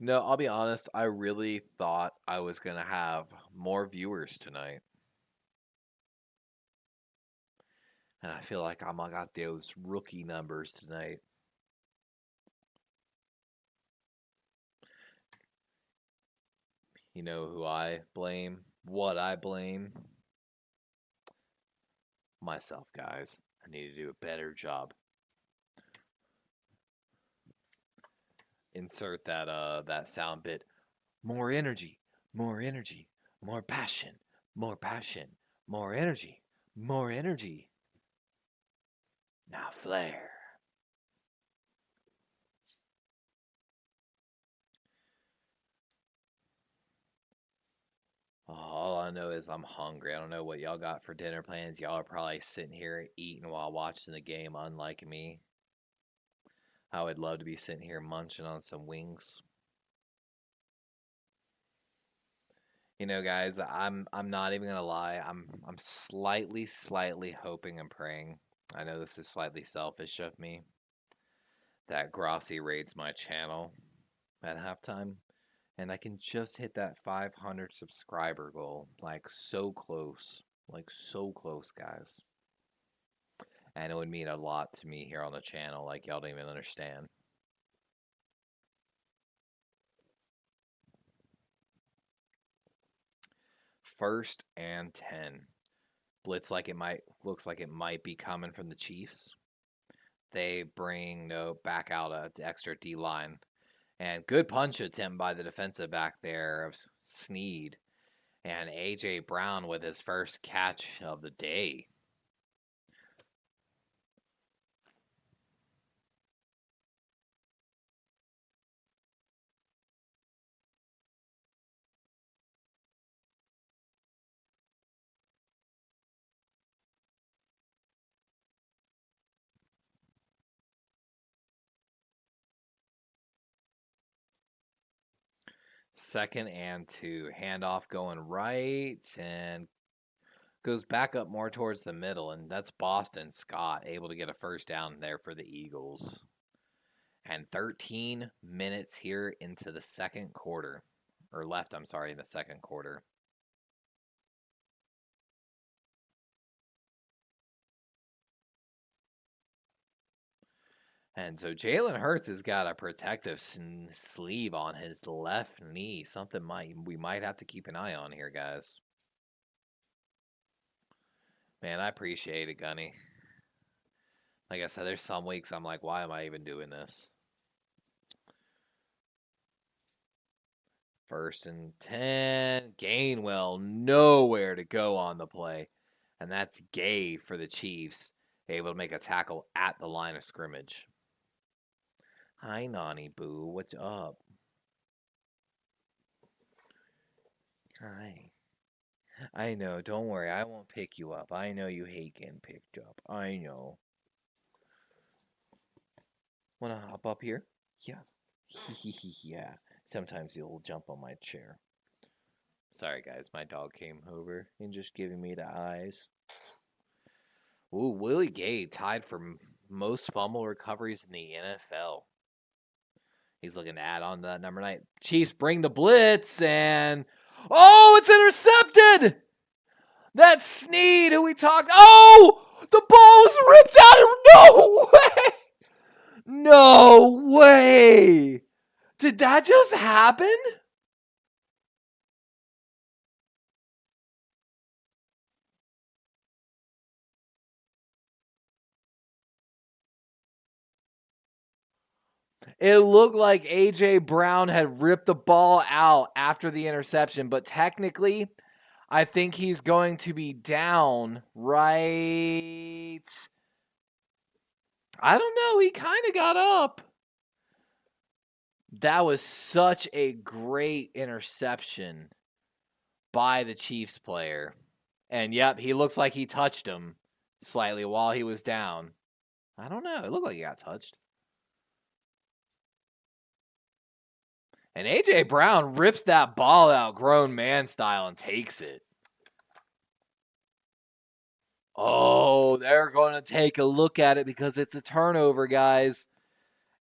No, I'll be honest, I really thought I was gonna have more viewers tonight. And I feel like I got those rookie numbers tonight. You know who I blame? What I blame? Myself, guys. I need to do a better job. Insert that sound bit. More energy, more energy, more passion, more passion, more energy, more energy. Now flare. All I know is I'm hungry. I don't know what y'all got for dinner plans. Y'all are probably sitting here eating while watching the game, unlike me. I would love to be sitting here munching on some wings. You know, guys, I'm not even gonna lie. I'm slightly hoping and praying. I know this is slightly selfish of me that Grossi raids my channel at halftime, and I can just hit that 500 subscriber goal. Like so close, guys. And it would mean a lot to me here on the channel. Like y'all don't even understand. First and 10. Blitz looks like it might be coming from the Chiefs. They bring no back out a extra D line. And good punch attempt by the defensive back there of Sneed. And A.J. Brown with his first catch of the day. Second and 2. Handoff going right and goes back up more towards the middle. And that's Boston Scott able to get a first down there for the Eagles. And 13 minutes here into the second quarter. Or left, I'm sorry, in the second quarter. And so Jalen Hurts has got a protective sleeve on his left knee. Something we might have to keep an eye on here, guys. Man, I appreciate it, Gunny. Like I said, there's some weeks I'm like, why am I even doing this? First and 10. Gainwell nowhere to go on the play. And that's Gay for the Chiefs, able to make a tackle at the line of scrimmage. Hi, Nani Boo. What's up? Hi. I know. Don't worry. I won't pick you up. I know you hate getting picked up. I know. Wanna hop up here? Yeah. Yeah. Sometimes you'll jump on my chair. Sorry, guys. My dog came over and just giving me the eyes. Ooh, Willie Gay tied for most fumble recoveries in the NFL. He's looking to add on to that number 9. Chiefs bring the blitz and... Oh, it's intercepted! That's Sneed who we talked... Oh! The ball was ripped out of... No way! No way! Did that just happen? It looked like A.J. Brown had ripped the ball out after the interception, but technically, I think he's going to be down right. I don't know. He kind of got up. That was such a great interception by the Chiefs player. And yep, he looks like he touched him slightly while he was down. I don't know. It looked like he got touched. And A.J. Brown rips that ball out grown man style and takes it. Oh, they're going to take a look at it because it's a turnover, guys.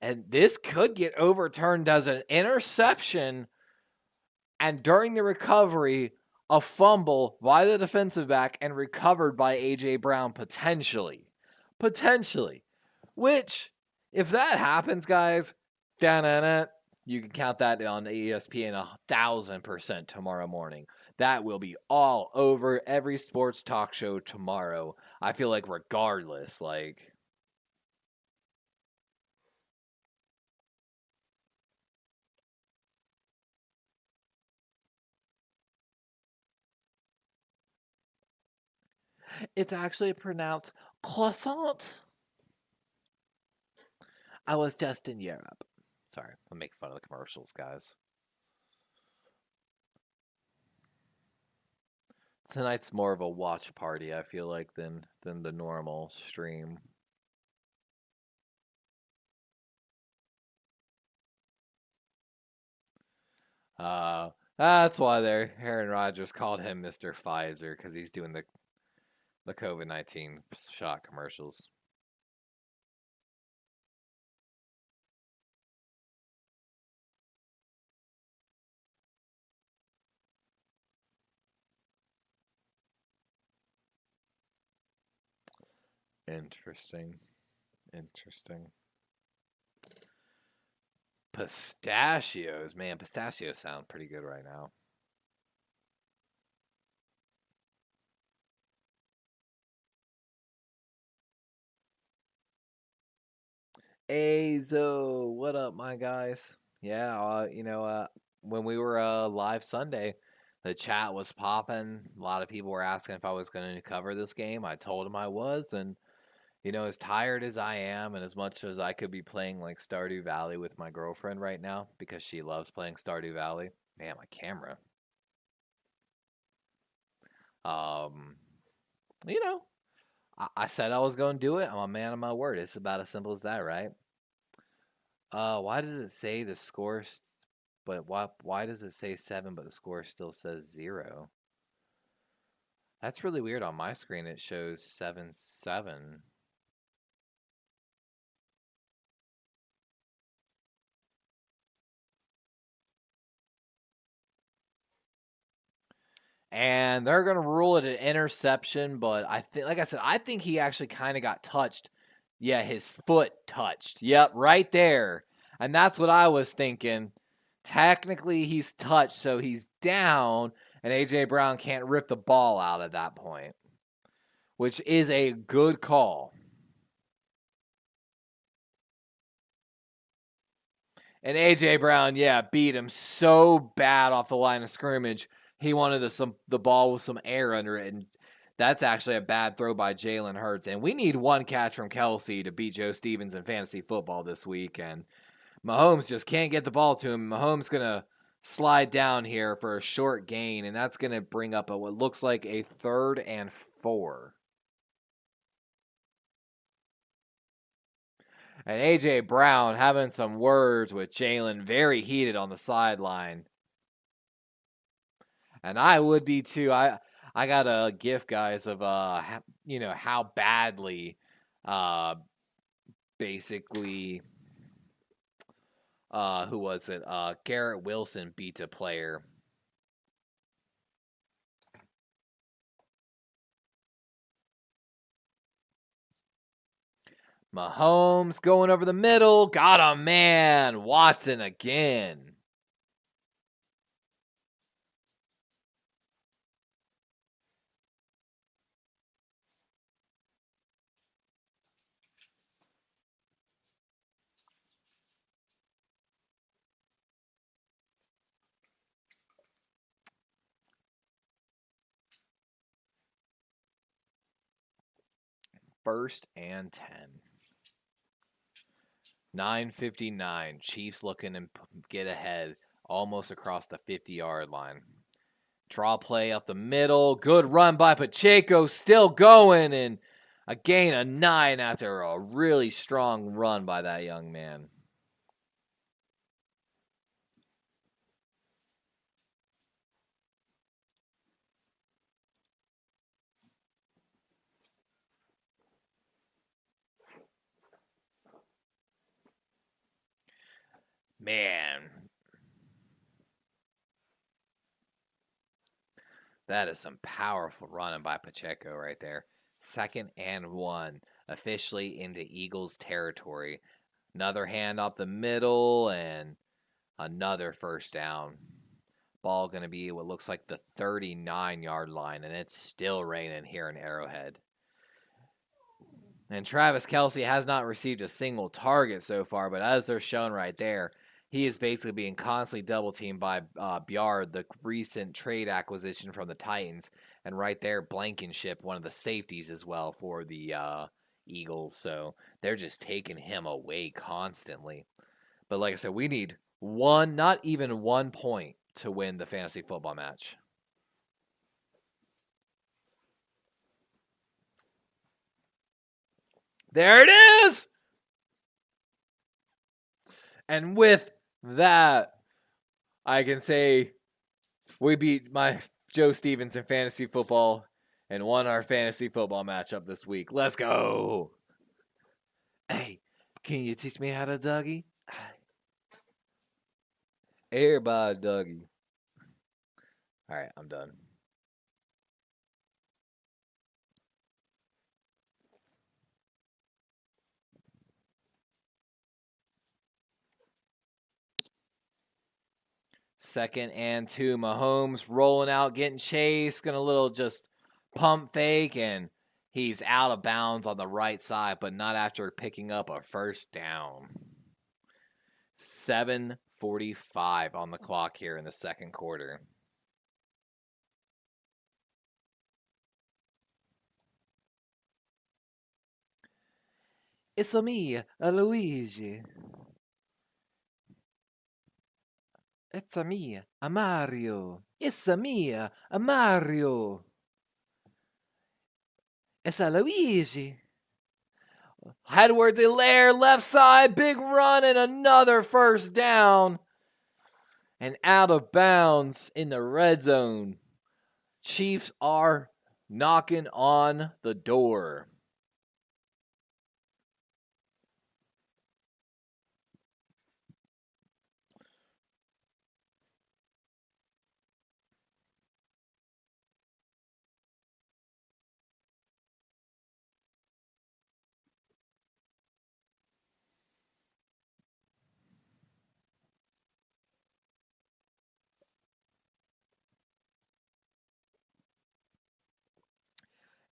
And this could get overturned as an interception. And during the recovery, a fumble by the defensive back and recovered by A.J. Brown potentially. Potentially. Which, if that happens, guys, you can count that on ESPN 1,000% tomorrow morning. That will be all over every sports talk show tomorrow. I feel like regardless, like... It's actually pronounced croissant. I was just in Europe. Sorry, I'm making fun of the commercials, guys. Tonight's more of a watch party, I feel like, than the normal stream. That's why Aaron Rodgers called him Mr. Pfizer, because he's doing the COVID-19 shot commercials. Interesting. Pistachios. Man, pistachios sound pretty good right now. Azo, what up, my guys? Yeah, when we were live Sunday, the chat was popping. A lot of people were asking if I was going to cover this game. I told them I was, and as tired as I am, and as much as I could be playing like Stardew Valley with my girlfriend right now because she loves playing Stardew Valley. Man, my camera. I said I was going to do it. I'm a man of my word. It's about as simple as that, right? Why does it say the score? But why does it say 7, but the score still says 0? That's really weird. On my screen, it shows 7-7. And they're going to rule it an interception, but like I said, I think he actually kind of got touched. Yeah, his foot touched. Yep, right there. And that's what I was thinking. Technically, he's touched, so he's down, and A.J. Brown can't rip the ball out at that point, which is a good call. And A.J. Brown, yeah, beat him so bad off the line of scrimmage. He wanted the ball with some air under it, and that's actually a bad throw by Jalen Hurts. And we need one catch from Kelsey to beat Joe Stevens in fantasy football this week. And Mahomes just can't get the ball to him. Mahomes going to slide down here for a short gain, and that's going to bring up what looks like a 3rd and 4. And A.J. Brown having some words with Jalen, very heated on the sideline. And I would be too. I got a GIF, guys, of how badly basically who was it? Garrett Wilson beat a player. Mahomes going over the middle. Got a man. Watson again. First and 10. 9:59. Chiefs looking to get ahead almost across the 50-yard line. Draw play up the middle. Good run by Pacheco. Still going. And a gain of 9 after a really strong run by that young man. Man. That is some powerful running by Pacheco right there. 2nd and 1. Officially into Eagles territory. Another hand up the middle and another first down. Ball going to be what looks like the 39-yard line, and it's still raining here in Arrowhead. And Travis Kelce has not received a single target so far, but as they're shown right there, he is basically being constantly double-teamed by Byard, the recent trade acquisition from the Titans. And right there, Blankenship, one of the safeties as well for the Eagles. So they're just taking him away constantly. But like I said, we need not even 1 point to win the fantasy football match. There it is! And with that, I can say we beat my Joe Stevens in fantasy football and won our fantasy football matchup this week. Let's go! Hey, can you teach me how to Dougie? Everybody Dougie. All right, I'm done. Second and 2. Mahomes rolling out, getting chased, gonna little just pump fake, and he's out of bounds on the right side, but not after picking up a first down. 7:45 on the clock here in the second quarter. It's me, Luigi. It's me, Mario. It's me, Mario. It's Luigi. Edwards-Helaire, left side, big run, and another first down. And out of bounds in the red zone. Chiefs are knocking on the door.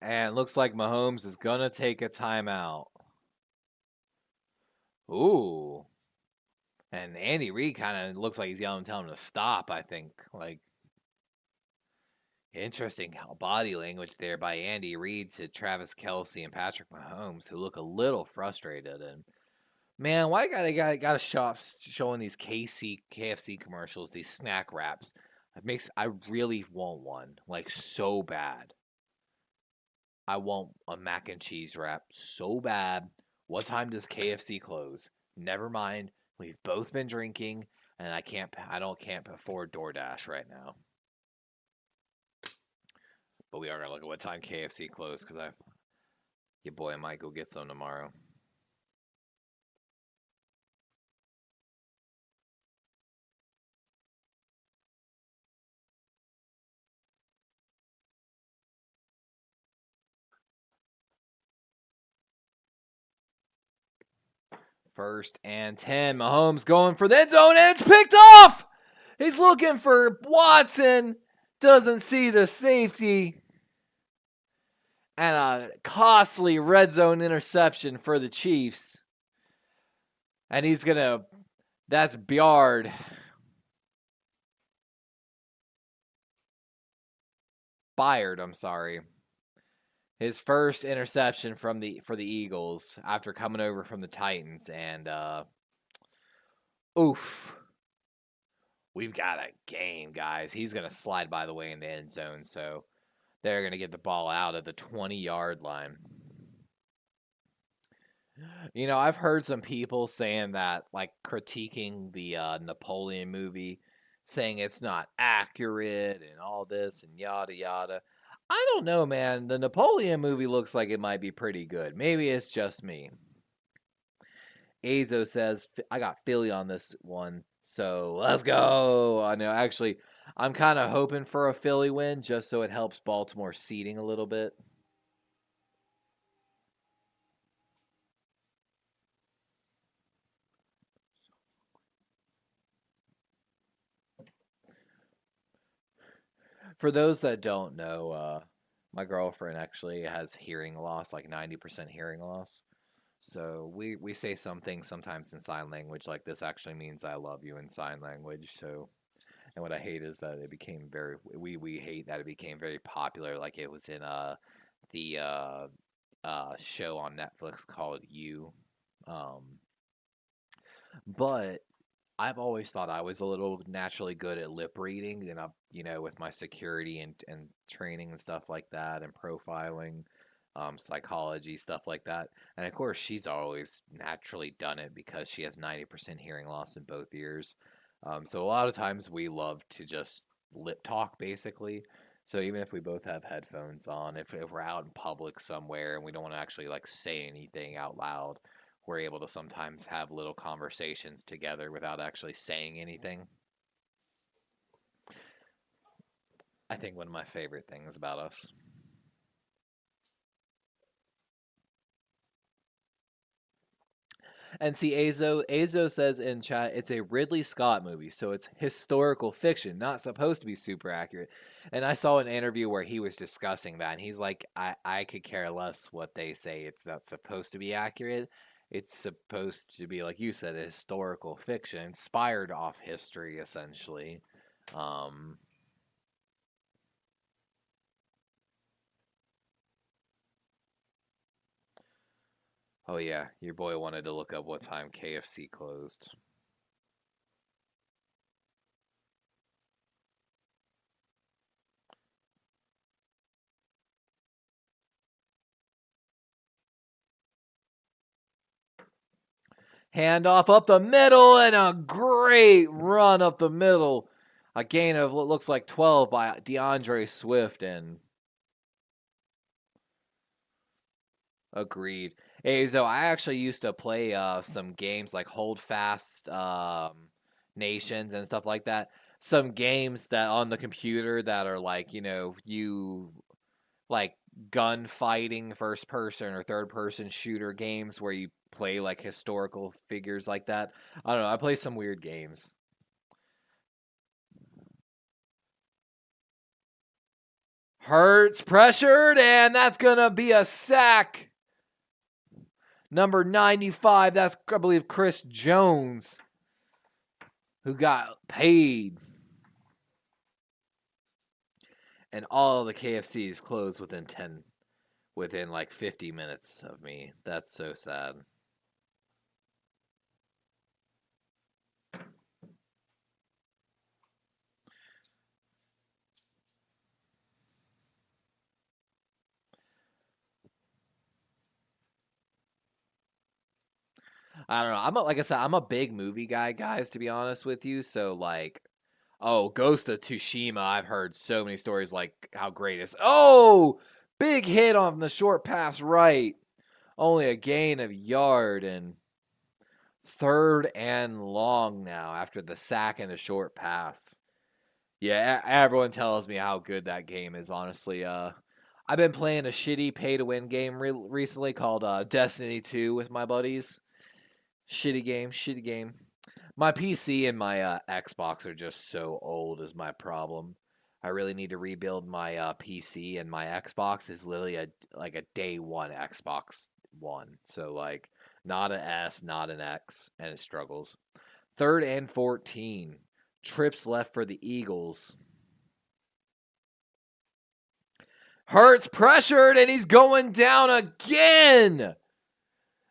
And looks like Mahomes is going to take a timeout. Ooh. And Andy Reid kind of looks like he's yelling, telling him to stop, I think. Like, interesting body language there by Andy Reid to Travis Kelce and Patrick Mahomes, who look a little frustrated. And, man, why they got to shop showing these KFC commercials, these snack wraps? I really want one, like, so bad. I want a mac and cheese wrap so bad. What time does KFC close? Never mind. We've both been drinking, and I can't afford DoorDash right now. But we are gonna look at what time KFC closed because your boy might go get some tomorrow. First and 10. Mahomes going for the end zone, and it's picked off! He's looking for Watson. Doesn't see the safety. And a costly red zone interception for the Chiefs. And that's Byard. Byard, I'm sorry. His first interception for the Eagles after coming over from the Titans, and oof, we've got a game, guys. He's gonna slide by the way in the end zone, so they're gonna get the ball out of the 20-yard line. You know, I've heard some people saying that, like, critiquing the Napoleon movie, saying it's not accurate and all this and yada yada. I don't know, man. The Napoleon movie looks like it might be pretty good. Maybe it's just me. Azo says, I got Philly on this one, so let's go. I know, actually, I'm kind of hoping for a Philly win just so it helps Baltimore seeding a little bit. For those that don't know, my girlfriend actually has hearing loss, like 90% hearing loss. So we say some things sometimes in sign language, like this actually means I love you in sign language. So, and what I hate is that it became we hate that it became very popular, like it was in the show on Netflix called You. Um, but I've always thought I was a little naturally good at lip reading, and with my security and training and stuff like that, and profiling, psychology, stuff like that. And of course, she's always naturally done it because she has 90% hearing loss in both ears. So a lot of times we love to just lip talk, basically. So even if we both have headphones on, if we're out in public somewhere and we don't want to actually like say anything out loud, we're able to sometimes have little conversations together without actually saying anything. I think one of my favorite things about us. And see, Azo says in chat, it's a Ridley Scott movie, so it's historical fiction, not supposed to be super accurate. And I saw an interview where he was discussing that, and he's like, I could care less what they say. It's not supposed to be accurate. It's supposed to be, like you said, a historical fiction, inspired off history, essentially. Um, oh yeah, your boy wanted to look up what time KFC closed. Handoff up the middle and a great run up the middle. A gain of what looks like 12 by DeAndre Swift, and agreed. Hey, so I actually used to play some games like Hold Fast Nations and stuff like that. Some games that on the computer that are like, you like gunfighting first person or third person shooter games where you play like historical figures like that. I don't know. I play some weird games. Hurts pressured, and that's going to be a sack. Number 95, that's, I believe, Chris Jones, who got paid. And all the KFCs closed within like 50 minutes of me. That's so sad. I don't know. Like I said, I'm a big movie guy, guys, to be honest with you. So like, oh, Ghost of Tsushima, I've heard so many stories like how great it is. Oh, big hit on the short pass right. Only a gain of yard, and third and long now after the sack and the short pass. Yeah, everyone tells me how good that game is, honestly. I've been playing a shitty pay-to-win game recently called Destiny 2 with my buddies. Shitty game, shitty game. My PC and my Xbox are just so old is my problem. I really need to rebuild my PC, and my Xbox is literally a day one Xbox One. So like not an S, not an X, and it struggles. Third and 14. Trips left for the Eagles. Hurts pressured, and he's going down again.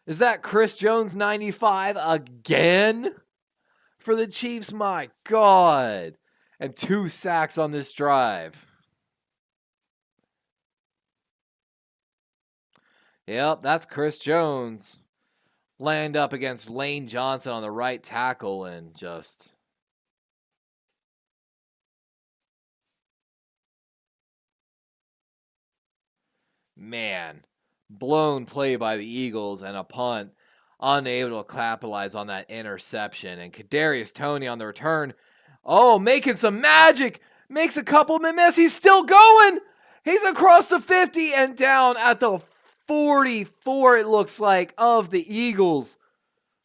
Is that Chris Jones 95 again for the Chiefs? My God. And 2 sacks on this drive. Yep, that's Chris Jones. Land up against Lane Johnson on the right tackle and just... Man, blown play by the Eagles and a punt. Unable to capitalize on that interception. And Kadarius Toney on the return. Oh, making some magic. Makes a couple miss. He's still going. He's across the 50 and down at the 44, it looks like, of the Eagles.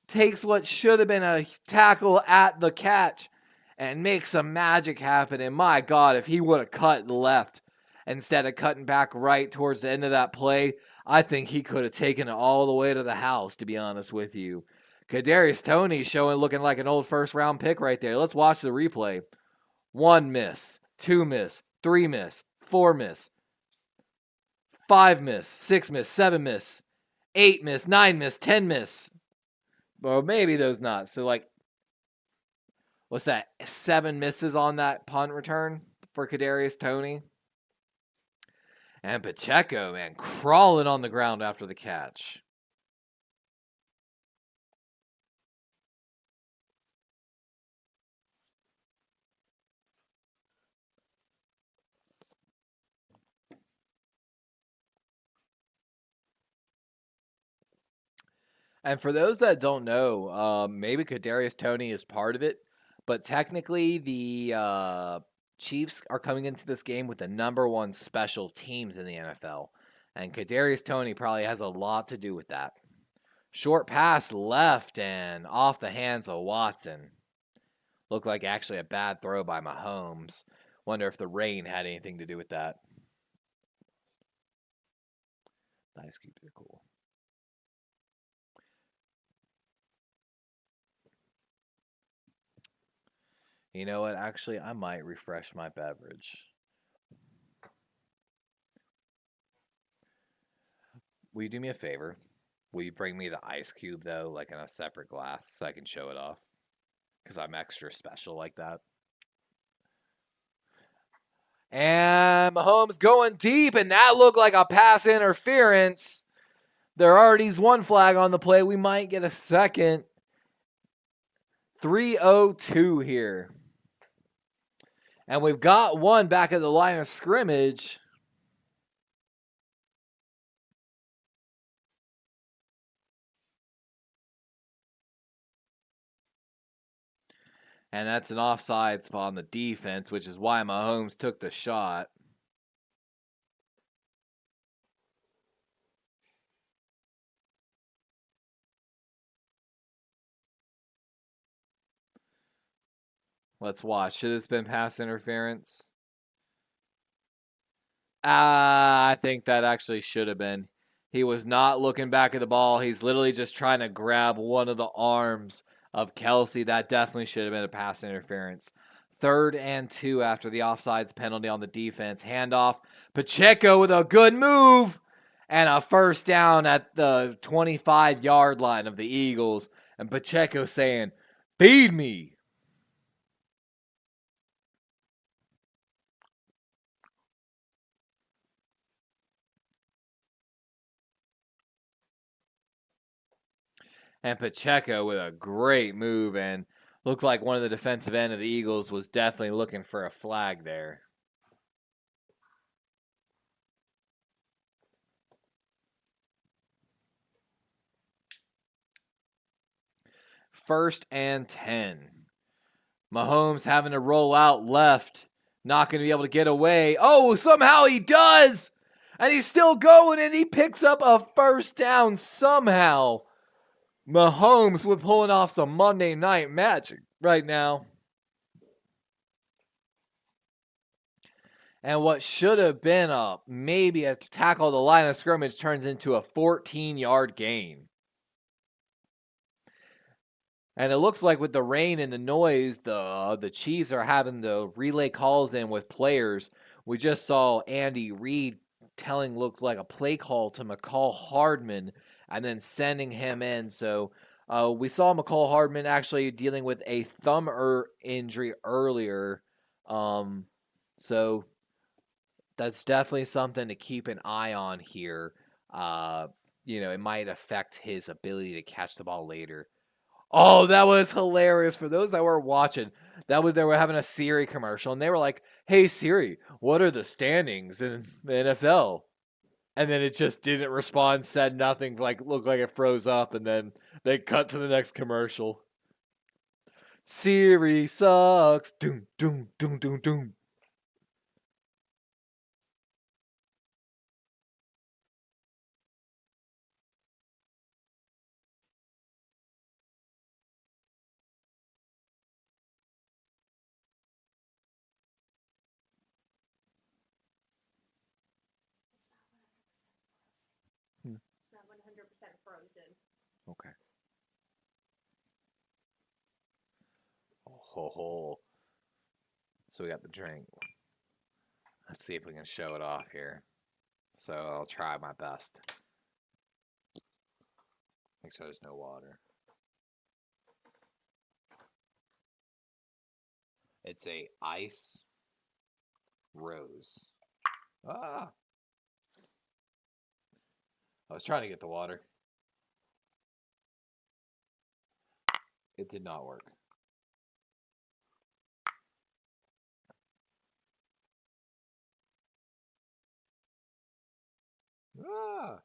Takes what should have been a tackle at the catch and makes some magic happen. And my God, if he would have cut left instead of cutting back right towards the end of that play, I think he could have taken it all the way to the house, to be honest with you. Kadarius Toney looking like an old first-round pick right there. Let's watch the replay. 1 miss, 2 miss, 3 miss, 4 miss, 5 miss, 6 miss, 7 miss, 8 miss, 9 miss, 10 miss. Well, maybe those not. So, like, what's that? 7 misses on that punt return for Kadarius Toney. And Pacheco, man, crawling on the ground after the catch. And for those that don't know, maybe Kadarius Toney is part of it, but technically the Chiefs are coming into this game with the #1 special teams in the NFL, and Kadarius Toney probably has a lot to do with that. Short pass left and off the hands of Watson. Looked like actually a bad throw by Mahomes. Wonder if the rain had anything to do with that. Ice cubes are cool. You know what? Actually, I might refresh my beverage. Will you do me a favor? Will you bring me the ice cube, though, like in a separate glass so I can show it off? Because I'm extra special like that. And Mahomes going deep, and that looked like a pass interference. There already is 1 flag on the play. We might get a second. 3:02 here. And we've got 1 back at the line of scrimmage. And that's an offside spot on the defense, which is why Mahomes took the shot. Let's watch. Should this have been pass interference? I think that actually should have been. He was not looking back at the ball. He's literally just trying to grab one of the arms of Kelsey. That definitely should have been a pass interference. 3rd and 2 after the offsides penalty on the defense. Handoff. Pacheco with a good move. And a first down at the 25-yard line of the Eagles. And Pacheco saying, "Feed me." And Pacheco with a great move, and looked like one of the defensive end of the Eagles was definitely looking for a flag there. First and 10. Mahomes having to roll out left. Not going to be able to get away. Oh, somehow he does! And he's still going, and he picks up a first down somehow. Mahomes with pulling off some Monday night magic right now. And what should have been maybe a tackle at the line of scrimmage turns into a 14-yard gain. And it looks like with the rain and the noise, the Chiefs are having the relay calls in with players. We just saw Andy Reid telling looked like a play call to McCall Hardman and then sending him in. So we saw McCall Hardman actually dealing with a thumb injury earlier. So that's definitely something to keep an eye on here. It might affect his ability to catch the ball later. Oh, that was hilarious. For those that were watching, they were having a Siri commercial, and they were like, "Hey Siri, what are the standings in the NFL?" And then it just didn't respond, said nothing, looked like it froze up, and then they cut to the next commercial. Siri sucks. Doom, doom, doom, doom, doom. It's not 100% frozen. Okay. Oh. So we got the drink. Let's see if we can show it off here. So I'll try my best. Make sure there's no water. It's a ice rose. Ah! I was trying to get the water. It did not work. Ah!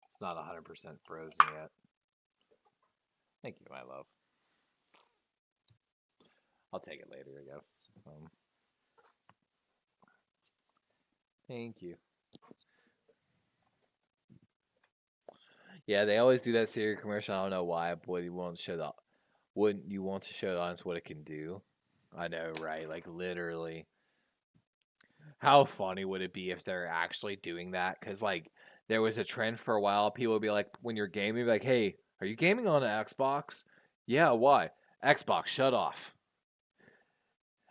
It's not 100% frozen yet. Thank you, my love. I'll take it later, I guess. Thank you. Yeah, they always do that Siri commercial. I don't know why, but you won't show the. Wouldn't you want to show the audience what it can do? I know, right? Like literally. How funny would it be if they're actually doing that? Because there was a trend for a while. People would be like, when you're gaming, be like, "Hey, are you gaming on an Xbox?" Yeah, why? Xbox, shut off.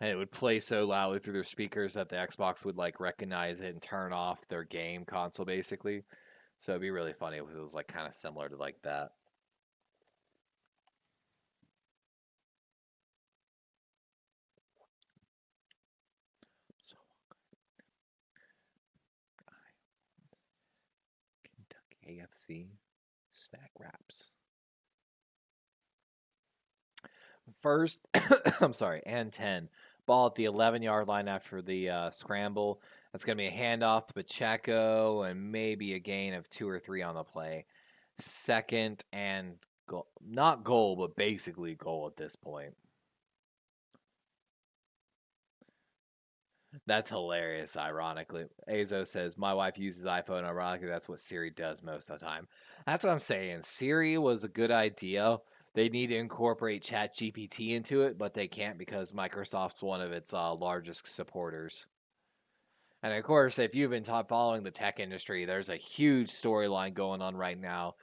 And it would play so loudly through their speakers that the Xbox would recognize it and turn off their game console, basically. So it'd be really funny if it was kind of similar to that. So Kentucky AFC snack wraps. First, I'm sorry, and 10. Ball at the 11-yard line after the scramble. That's going to be a handoff to Pacheco and maybe a gain of 2 or 3 on the play. Second and goal. Not goal, but basically goal at this point. That's hilarious, ironically. Azo says, my wife uses iPhone. Ironically, that's what Siri does most of the time. That's what I'm saying. Siri was a good idea. They need to incorporate ChatGPT into it, but they can't because Microsoft's one of its largest supporters. And of course, if you've been following the tech industry, there's a huge storyline going on right now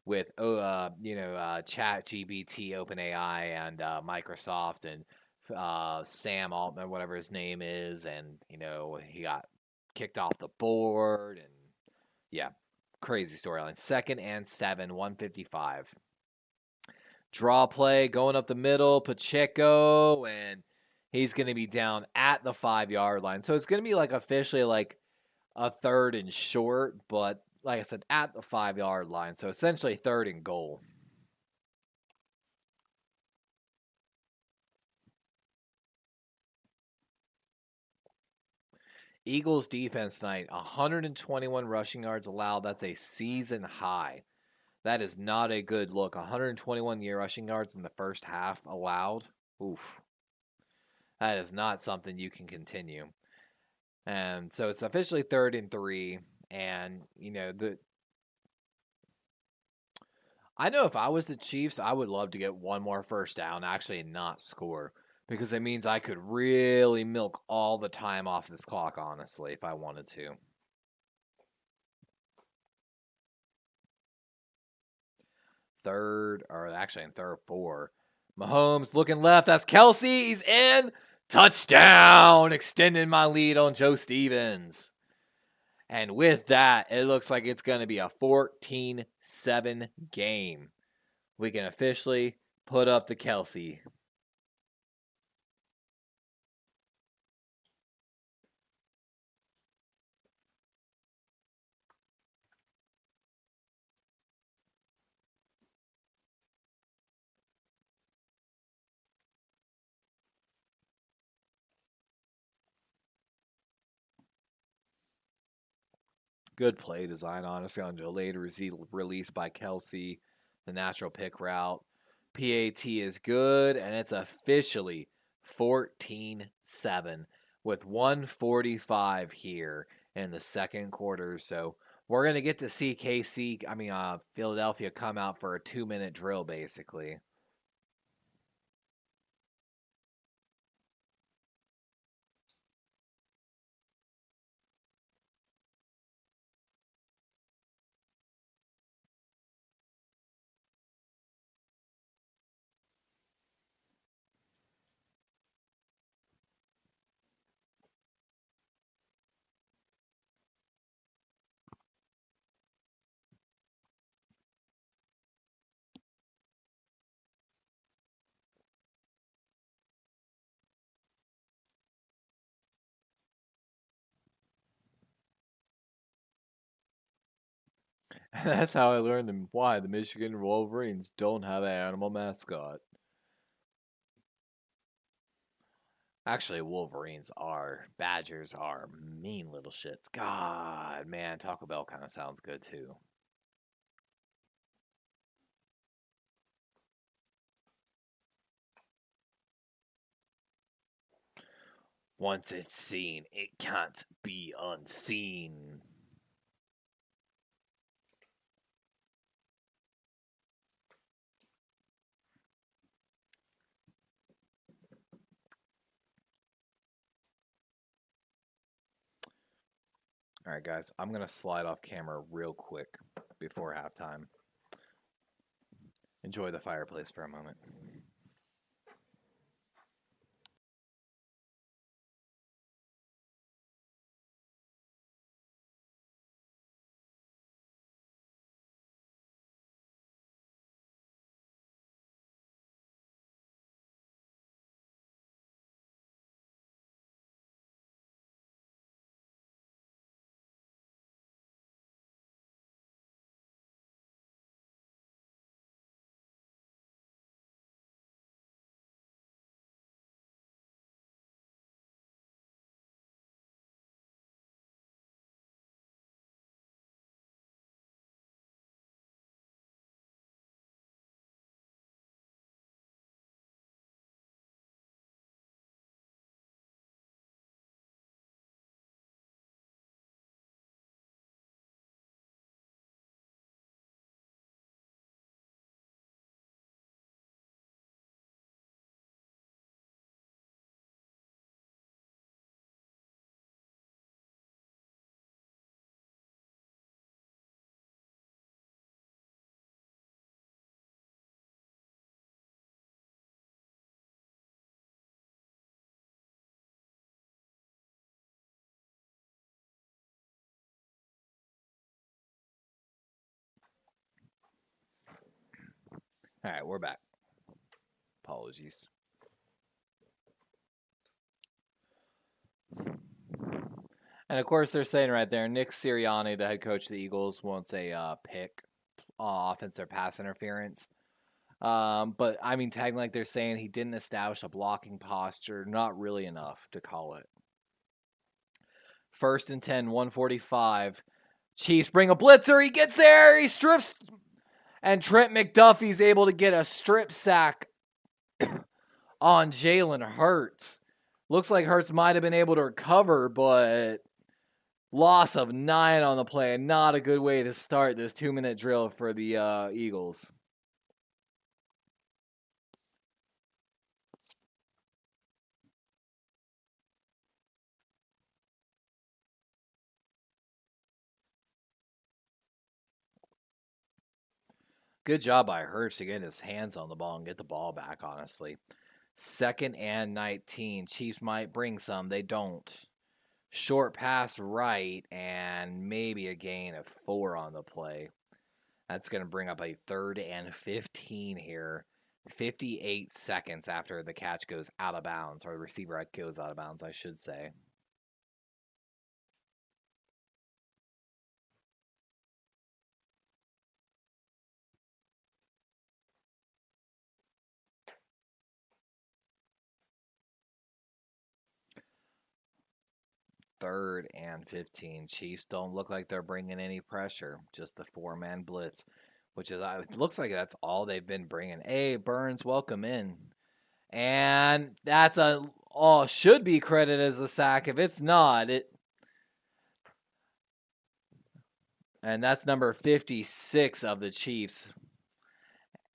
with ChatGPT, OpenAI, and Microsoft, and Sam Altman, whatever his name is, and he got kicked off the board, and yeah, crazy storyline. 2nd and 7, 155. Draw play going up the middle, Pacheco, and he's going to be down at the 5-yard line. So it's going to be officially a 3rd and short, but like I said, at the 5-yard line. So essentially 3rd and goal. Eagles defense tonight, 121 rushing yards allowed. That's a season high. That is not a good look. 121 rushing yards in the first half allowed. Oof. That is not something you can continue. And so it's officially 3rd and 3. And, I know if I was the Chiefs, I would love to get one more first down, actually, and not score. Because it means I could really milk all the time off this clock, honestly, if I wanted to. Third, 4. Mahomes looking left. That's Kelsey. He's in. Touchdown. Extending my lead on Joe Stevens. And with that, it looks like it's going to be a 14-7 game. We can officially put up the Kelsey. Good play design, honestly, on delayed release by Kelsey. The natural pick route. PAT is good, and it's officially 14-7 with 1:45 here in the second quarter. So we're going to get to see Philadelphia come out for a 2-minute drill, basically. That's how I learned why the Michigan Wolverines don't have an animal mascot. Actually, Wolverines are. Badgers are mean little shits. God, man, Taco Bell kind of sounds good too. Once it's seen, it can't be unseen. All right, guys, I'm going to slide off camera real quick before halftime. Enjoy the fireplace for a moment. All right, we're back. Apologies. And of course, they're saying right there, Nick Sirianni, the head coach of the Eagles, wants a pick, offense or pass interference. But I mean, tagging like they're saying he didn't establish a blocking posture, not really enough to call it. 1st and 10, 1:45. Chiefs bring a blitzer. He gets there. He strips. And Trent McDuffie's able to get a strip sack on Jalen Hurts. Looks like Hurts might have been able to recover, but loss of 9 on the play. Not a good way to start this 2-minute drill for the Eagles. Good job by Hurts to get his hands on the ball and get the ball back, honestly. 2nd and 19. Chiefs might bring some. They don't. Short pass right, and maybe a gain of 4 on the play. That's going to bring up a 3rd and 15 here. 58 seconds after the catch goes out of bounds, or the receiver goes out of bounds, I should say. Third and 15. Chiefs don't look like they're bringing any pressure. Just the 4-man blitz, which is, it looks like that's all they've been bringing. Hey, Burns, welcome in. And that's should be credited as a sack. If it's not, and that's number 56 of the Chiefs.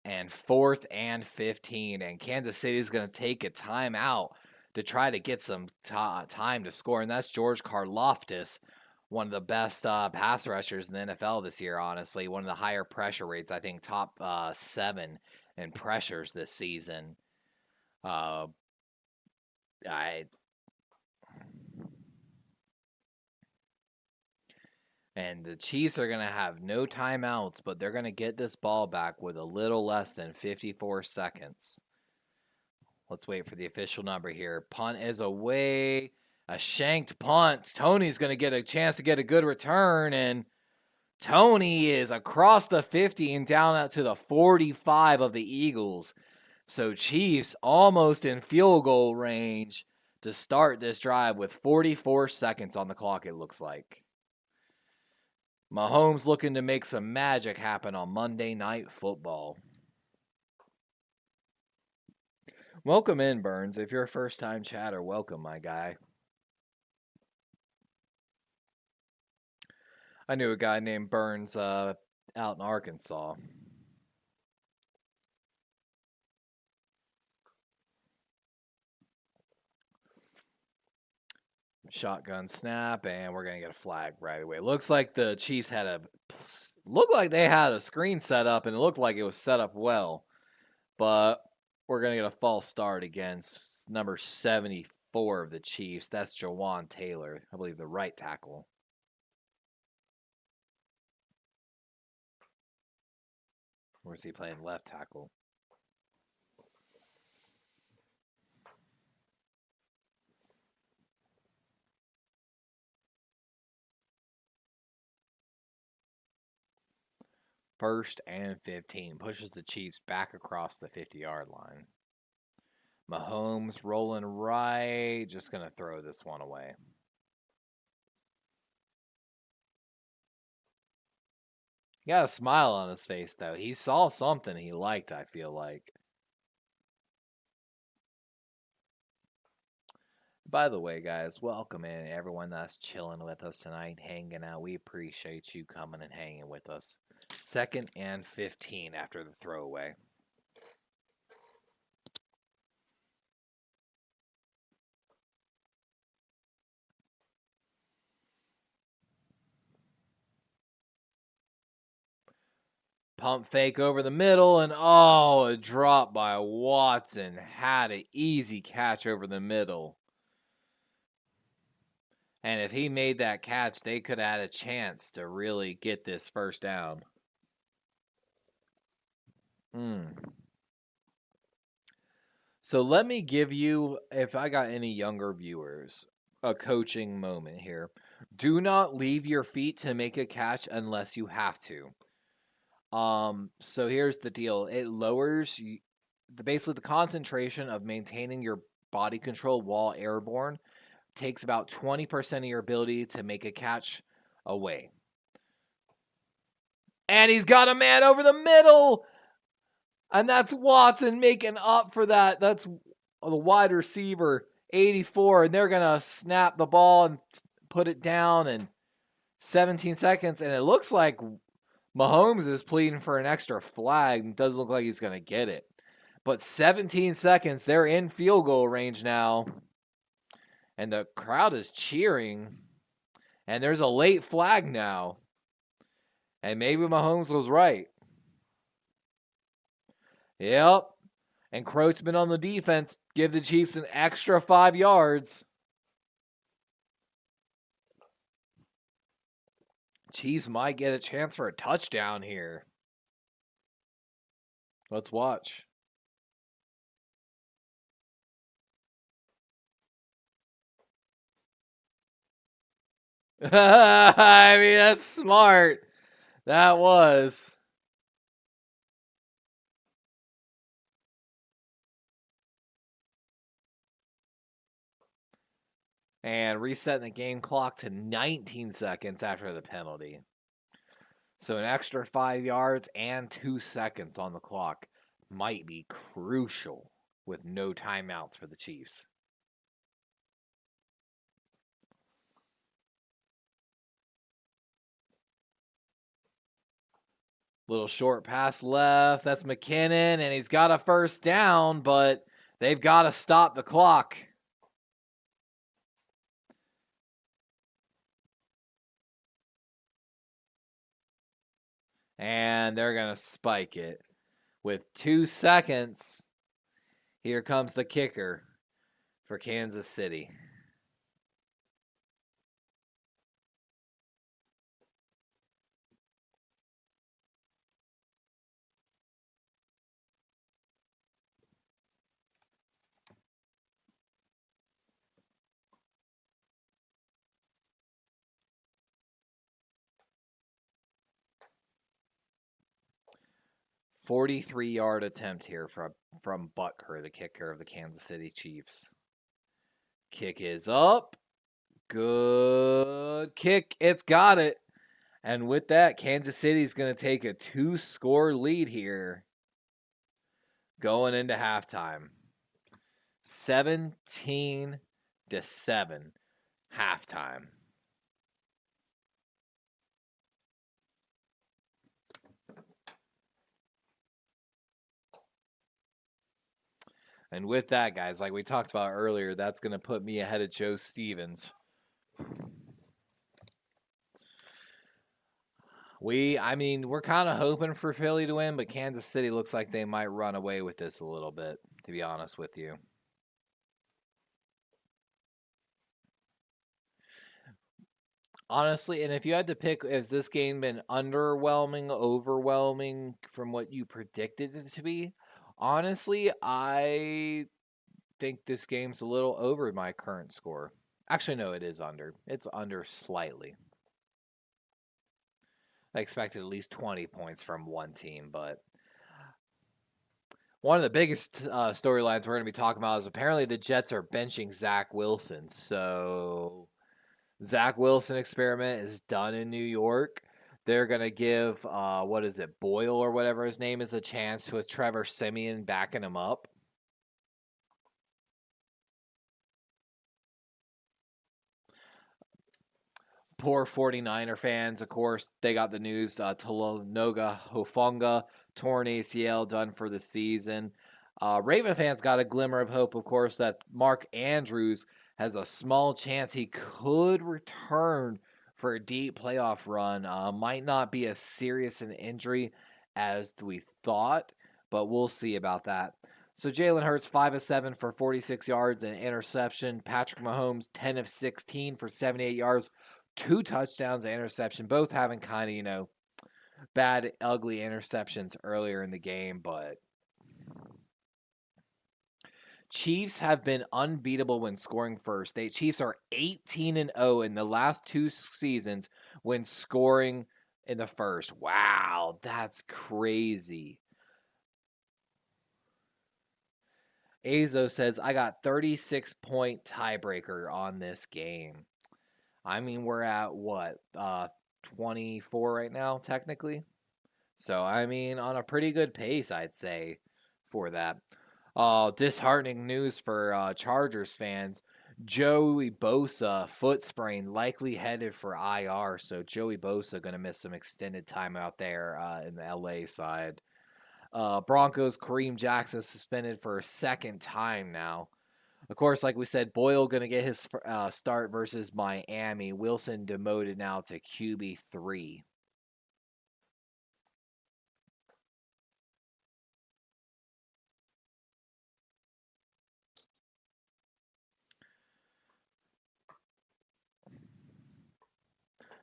And 4th and 15. And Kansas City is going to take a timeout to try to get some time to score. And that's George Karlaftis, one of the best pass rushers in the NFL this year, honestly. One of the higher pressure rates, I think top 7 in pressures this season. And the Chiefs are going to have no timeouts, but they're going to get this ball back with a little less than 54 seconds. Let's wait for the official number here. Punt is away. A shanked punt. Tony's going to get a chance to get a good return, and Tony is across the 50 and down out to the 45 of the Eagles. So Chiefs almost in field goal range to start this drive with 44 seconds on the clock, it looks like. Mahomes looking to make some magic happen on Monday Night Football. Welcome in, Burns. If you're a first-time chatter, welcome, my guy. I knew a guy named Burns out in Arkansas. Shotgun snap, and we're going to get a flag right away. Looks like the Chiefs had they had a screen set up, and it looked like it was set up well. But we're going to get a false start against number 74 of the Chiefs. That's Jawan Taylor, I believe the right tackle. Where's he playing left tackle? First and 15. Pushes the Chiefs back across the 50-yard line. Mahomes rolling right. Just going to throw this one away. He got a smile on his face, though. He saw something he liked, I feel like. By the way, guys, welcome in everyone that's chilling with us tonight, hanging out. We appreciate you coming and hanging with us. 2nd and 15 after the throwaway. Pump fake over the middle, and a drop by Watson. Had an easy catch over the middle. And if he made that catch, they could have had a chance to really get this first down. So let me give you, if I got any younger viewers, a coaching moment here. Do not leave your feet to make a catch unless you have to. So here's the deal. It lowers basically the concentration of maintaining your body control while airborne. Takes about 20% of your ability to make a catch away. And he's got a man over the middle. And that's Watson making up for that. That's the wide receiver, 84. And they're going to snap the ball and put it down in 17 seconds. And it looks like Mahomes is pleading for an extra flag. It doesn't look like he's going to get it. But 17 seconds, they're in field goal range now. And the crowd is cheering. And there's a late flag now. And maybe Mahomes was right. Yep. Encroachment on the defense. Give the Chiefs an extra 5 yards. Chiefs might get a chance for a touchdown here. Let's watch. I mean, that's smart. That was. And resetting the game clock to 19 seconds after the penalty. So an extra 5 yards and 2 seconds on the clock might be crucial with no timeouts for the Chiefs. Little short pass left. That's McKinnon, and he's got a first down, but they've got to stop the clock. And they're going to spike it. With 2 seconds, here comes the kicker for Kansas City. "43-yard attempt here from Butker, the kicker of the Kansas City Chiefs. Kick is up. Good kick. It's got it. And with that, Kansas City's going to take a 2-score lead here going into halftime. 17-7 halftime. And with that, guys, like we talked about earlier, that's going to put me ahead of Joe Stevens. We're kind of hoping for Philly to win, but Kansas City looks like they might run away with this a little bit, to be honest with you. Honestly, and if you had to pick, has this game been underwhelming, overwhelming from what you predicted it to be? Honestly, I think this game's a little over my current score. Actually, no, it is under. It's under slightly. I expected at least 20 points from one team, but one of the biggest storylines we're going to be talking about is apparently the Jets are benching Zach Wilson. So Zach Wilson experiment is done in New York. They're going to give, Boyle or whatever his name is, a chance with Trevor Siemian backing him up. Poor 49er fans, of course, they got the news. Talanoga Hufanga, torn ACL, done for the season. Raven fans got a glimmer of hope, of course, that Mark Andrews has a small chance he could return for a deep playoff run. Might not be as serious an injury as we thought, but we'll see about that. So Jalen Hurts, 5 of 7 for 46 yards and an interception. Patrick Mahomes, 10 of 16 for 78 yards. 2 touchdowns and interception, both having kind of, bad, ugly interceptions earlier in the game, but Chiefs have been unbeatable when scoring first. Chiefs are 18-0 in the last 2 seasons when scoring in the first. Wow, that's crazy. Azo says, I got 36-point tiebreaker on this game. We're at what? 24 right now, technically. So, on a pretty good pace, I'd say, for that. Disheartening news for Chargers fans. Joey Bosa, foot sprain, likely headed for IR. So, Joey Bosa going to miss some extended time out there in the LA side. Broncos, Kareem Jackson suspended for a second time now. Of course, like we said, Boyle going to get his start versus Miami. Wilson demoted now to QB3.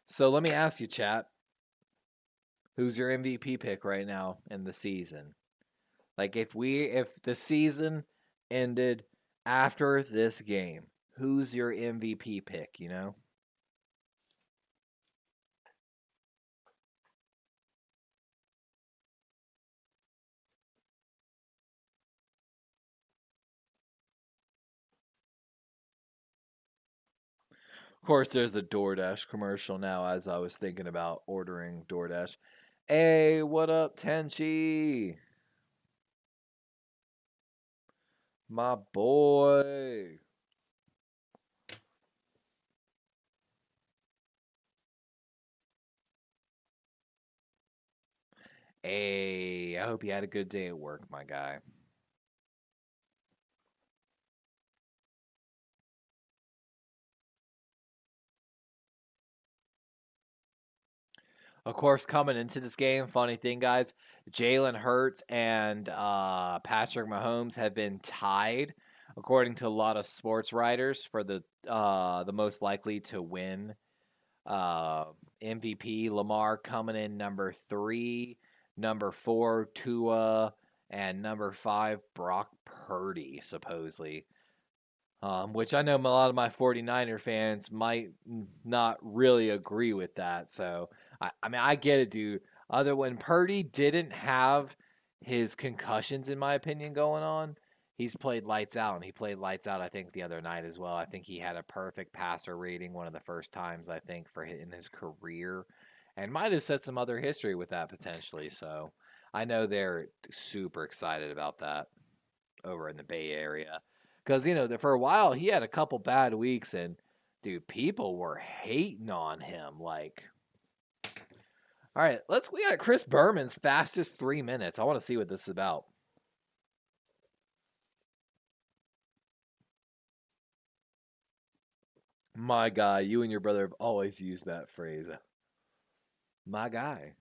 So let me ask you, chat, who's your MVP pick right now in the season? Like if the season ended after this game, who's your MVP pick, you know? Of course, there's the DoorDash commercial now as I was thinking about ordering DoorDash. Hey, what up, Tenchi? My boy. Hey, I hope you had a good day at work, my guy. Of course, coming into this game, funny thing, guys, Jalen Hurts and Patrick Mahomes have been tied, according to a lot of sports writers, for the most likely to win MVP. Lamar coming in number 3, number 4 Tua, and number 5 Brock Purdy, supposedly. Which I know a lot of my 49er fans might not really agree with that. So, I mean, I get it, dude. Other when Purdy didn't have his concussions, in my opinion, going on, he's played lights out. And he played lights out, I think, the other night as well. I think he had a perfect passer rating one of the first times, I think, in his career. And might have set some other history with that potentially. So, I know they're super excited about that over in the Bay Area. Because, for a while, he had a couple bad weeks, and, dude, people were hating on him. Like, all right, we got Chris Berman's fastest 3 minutes. I want to see what this is about. My guy, you and your brother have always used that phrase. My guy.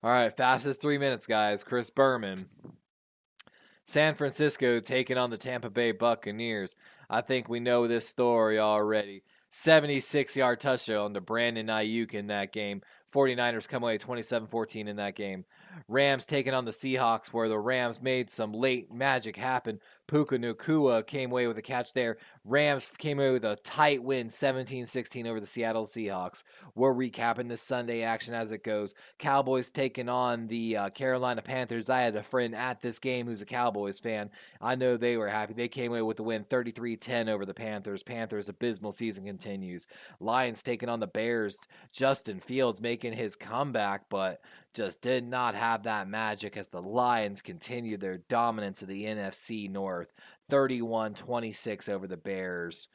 All right, fastest 3 minutes, guys. Chris Berman. San Francisco taking on the Tampa Bay Buccaneers. I think we know this story already. 76-yard touchdown to Brandon Ayuk in that game. 49ers come away 27-14 in that game. Rams taking on the Seahawks, where the Rams made some late magic happen. Puka Nacua came away with a catch there. Rams came away with a tight win, 17-16 over the Seattle Seahawks. We're recapping this Sunday action as it goes. Cowboys taking on the Carolina Panthers. I had a friend at this game who's a Cowboys fan. I know they were happy. They came away with the win, 33-10 over the Panthers. Panthers' abysmal season continues. Lions taking on the Bears. Justin Fields making his comeback, but just did not have that magic as the Lions continued their dominance of the NFC North. 31-26 over the Bears,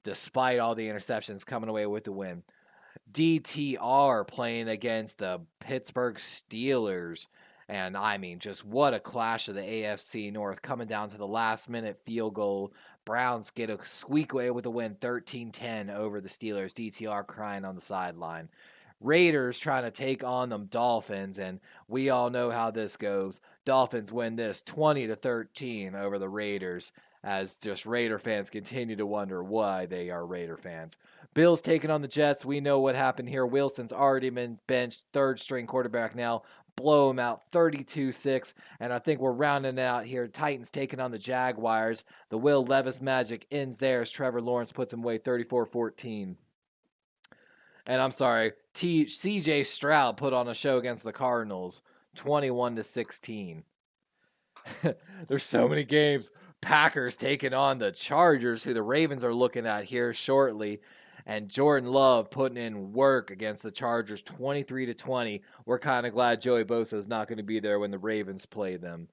despite all the interceptions, coming away with the win. DTR playing against the Pittsburgh Steelers. And I mean, just what a clash of the AFC North, coming down to the last minute field goal. Browns get a squeak away with a win, 13-10 over the Steelers. DTR crying on the sideline. Raiders trying to take on them Dolphins, and we all know how this goes. Dolphins win this 20-13 over the Raiders, as just Raider fans continue to wonder why they are Raider fans. Bills taking on the Jets. We know what happened here. Wilson's already been benched, third string quarterback now. Blow him out 32-6. And I think we're rounding it out here. Titans taking on the Jaguars. The Will Levis magic ends there as Trevor Lawrence puts him away 34-14. And I'm sorry, CJ Stroud put on a show against the Cardinals 21-16. There's so many games. Packers taking on the Chargers, who the Ravens are looking at here shortly. And Jordan Love putting in work against the Chargers 23-20. We're kind of glad Joey Bosa is not going to be there when the Ravens play them.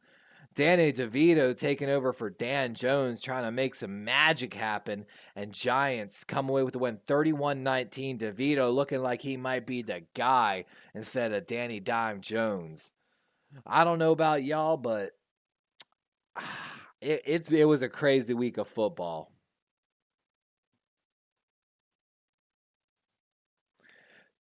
Danny DeVito taking over for Dan Jones, trying to make some magic happen. And Giants come away with the win 31-19. DeVito looking like he might be the guy instead of Danny Dime Jones. I don't know about y'all, but it was a crazy week of football.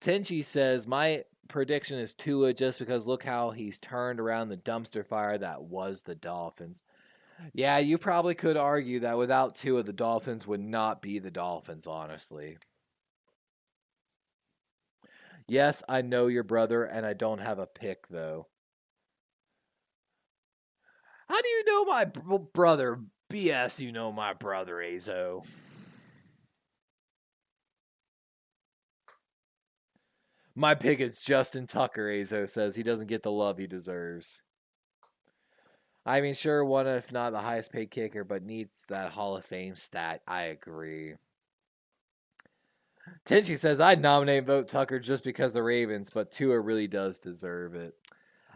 Tenchi says, my prediction is Tua just because look how he's turned around the dumpster fire that was the Dolphins. Yeah, you probably could argue that without Tua, the Dolphins would not be the Dolphins, honestly. Yes, I know your brother, and I don't have a pick, though. How do you know my brother? BS, you know my brother, Azo. My pick is Justin Tucker, Azo says. He doesn't get the love he deserves. I mean, sure, one if not the highest paid kicker, but needs that Hall of Fame stat. I agree. Tenchi says, I'd nominate and vote Tucker just because the Ravens, but Tua really does deserve it.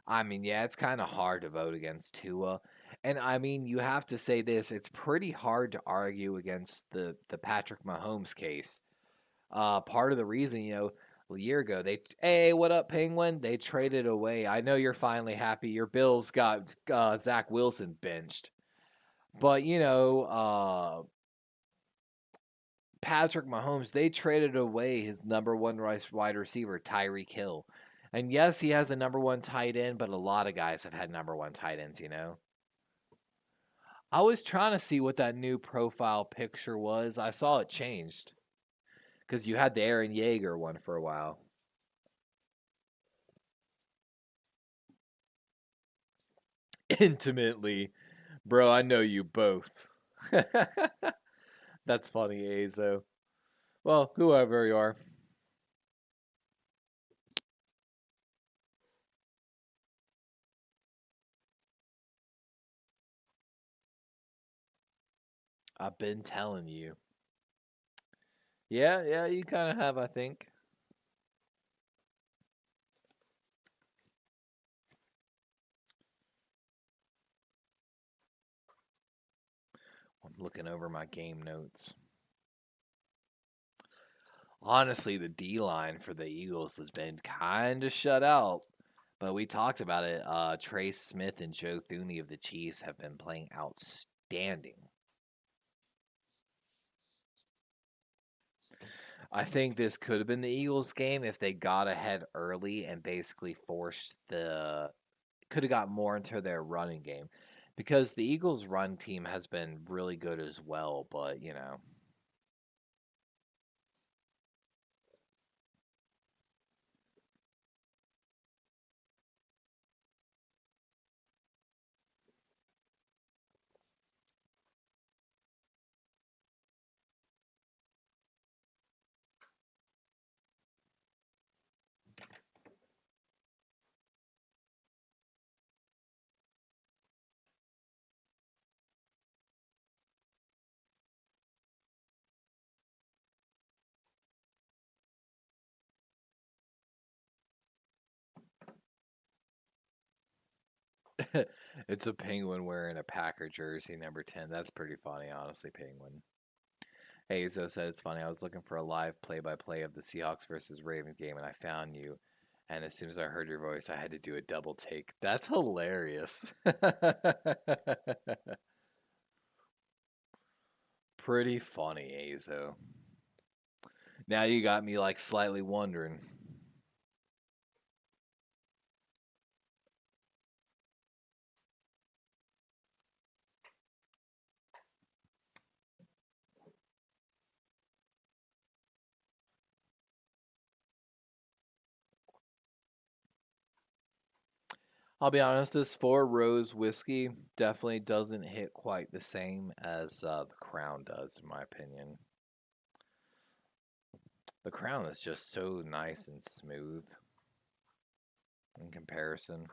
I mean, yeah, it's kind of hard to vote against Tua. And I mean, you have to say this, it's pretty hard to argue against the Patrick Mahomes case. Part of the reason, a year ago, hey, what up, Penguin? They traded away. I know you're finally happy. Your Bills got Zach Wilson benched. But, Patrick Mahomes, they traded away his number one wide receiver, Tyreek Hill. And yes, he has a number one tight end, but a lot of guys have had number one tight ends, I was trying to see what that new profile picture was. I saw it changed because you had the Aaron Yeager one for a while. Intimately. Bro, I know you both. That's funny, Azo. Well, whoever you are. I've been telling you. Yeah, you kind of have, I think. I'm looking over my game notes. Honestly, the D line for the Eagles has been kind of shut out. But we talked about it. Trey Smith and Joe Thuney of the Chiefs have been playing outstanding. I think this could have been the Eagles game if they got ahead early and basically forced could have got more into their running game. Because the Eagles' run team has been really good as well, but it's a Penguin wearing a Packer jersey, number 10. That's pretty funny, honestly, Penguin. Hey, Zo said it's funny. I was looking for a live play-by-play of the Seahawks versus Ravens game, and I found you. And as soon as I heard your voice, I had to do a double take. That's hilarious. Pretty funny, Azo. Now you got me like slightly wondering. I'll be honest, this Four Rose whiskey definitely doesn't hit quite the same as the Crown does, in my opinion. The Crown is just so nice and smooth in comparison.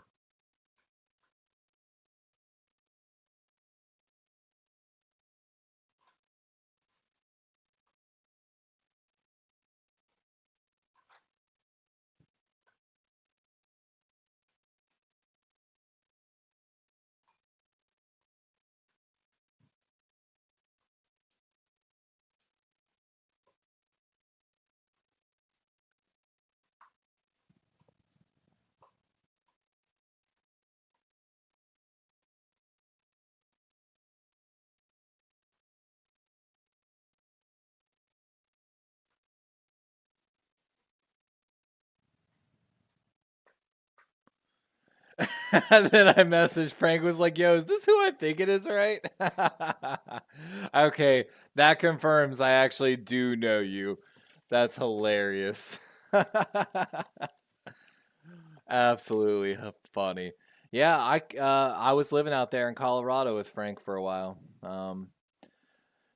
And then I messaged Frank, was like, yo, is this who I think it is, right? Okay, that confirms I actually do know you. That's hilarious. Absolutely funny. Yeah, I was living out there in Colorado with Frank for a while.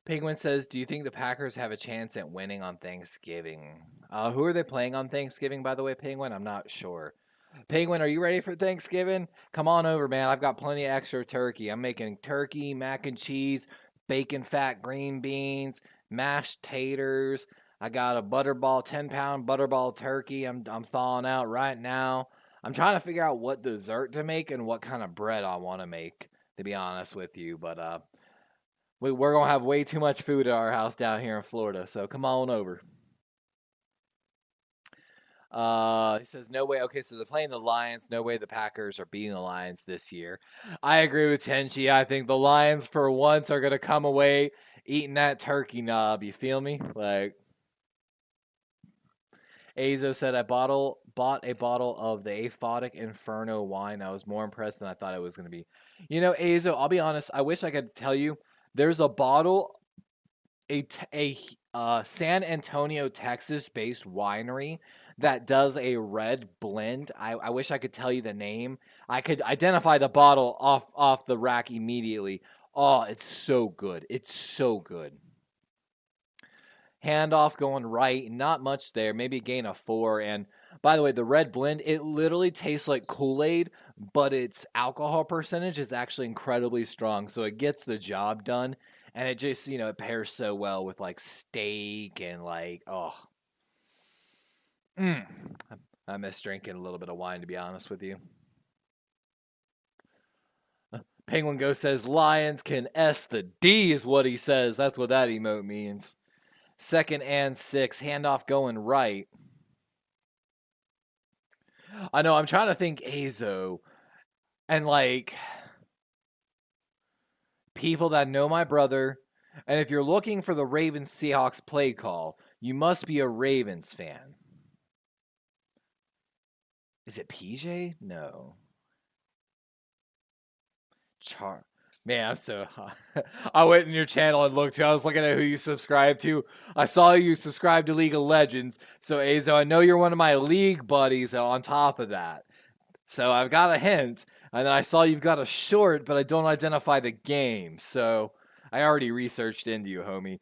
Penguin says, "Do you think the Packers have a chance at winning on Thanksgiving?" Who are they playing on Thanksgiving, by the way, Penguin? I'm not sure. Penguin, are you ready for Thanksgiving? Come on over, man. I've got plenty of extra turkey. I'm making turkey, mac and cheese, bacon fat green beans, mashed taters. I got a butterball, 10-pound butterball turkey. I'm thawing out right now. I'm trying to figure out what dessert to make and what kind of bread I want to make, to be honest with you. But we're going to have way too much food at our house down here in Florida, so come on over. He says, no way. Okay, so they're playing the Lions. No way the Packers are beating the Lions this year. I agree with Tenchi. I think the Lions, for once, are going to come away eating that turkey knob. You feel me? Like, Azo said, I bought a bottle of the Aphotic Inferno wine. I was more impressed than I thought it was going to be. You know, Azo, I'll be honest. I wish I could tell you. There's a bottle, a San Antonio, Texas-based winery that does a red blend. I wish I could tell you the name. I could identify the bottle off the rack immediately. Oh, it's so good. It's so good. Handoff going right. Not much there. Maybe a gain of 4. And by the way, the red blend, it literally tastes like Kool-Aid, but its alcohol percentage is actually incredibly strong. So it gets the job done. And it just, it pairs so well with like steak and like, oh. I miss drinking a little bit of wine, to be honest with you. Penguin Ghost says, Lions can S the D is what he says. That's what that emote means. 2nd and 6. Handoff going right. I know, I'm trying to think Azo. And like, people that know my brother. And if you're looking for the Ravens-Seahawks play call, you must be a Ravens fan. Is it PJ? No. Man, I'm so hot. I went in your channel and looked. I was looking at who you subscribe to. I saw you subscribe to League of Legends. So, Azo, I know you're one of my league buddies on top of that. So, I've got a hint. And then I saw you've got a short, but I don't identify the game. So, I already researched into you, homie.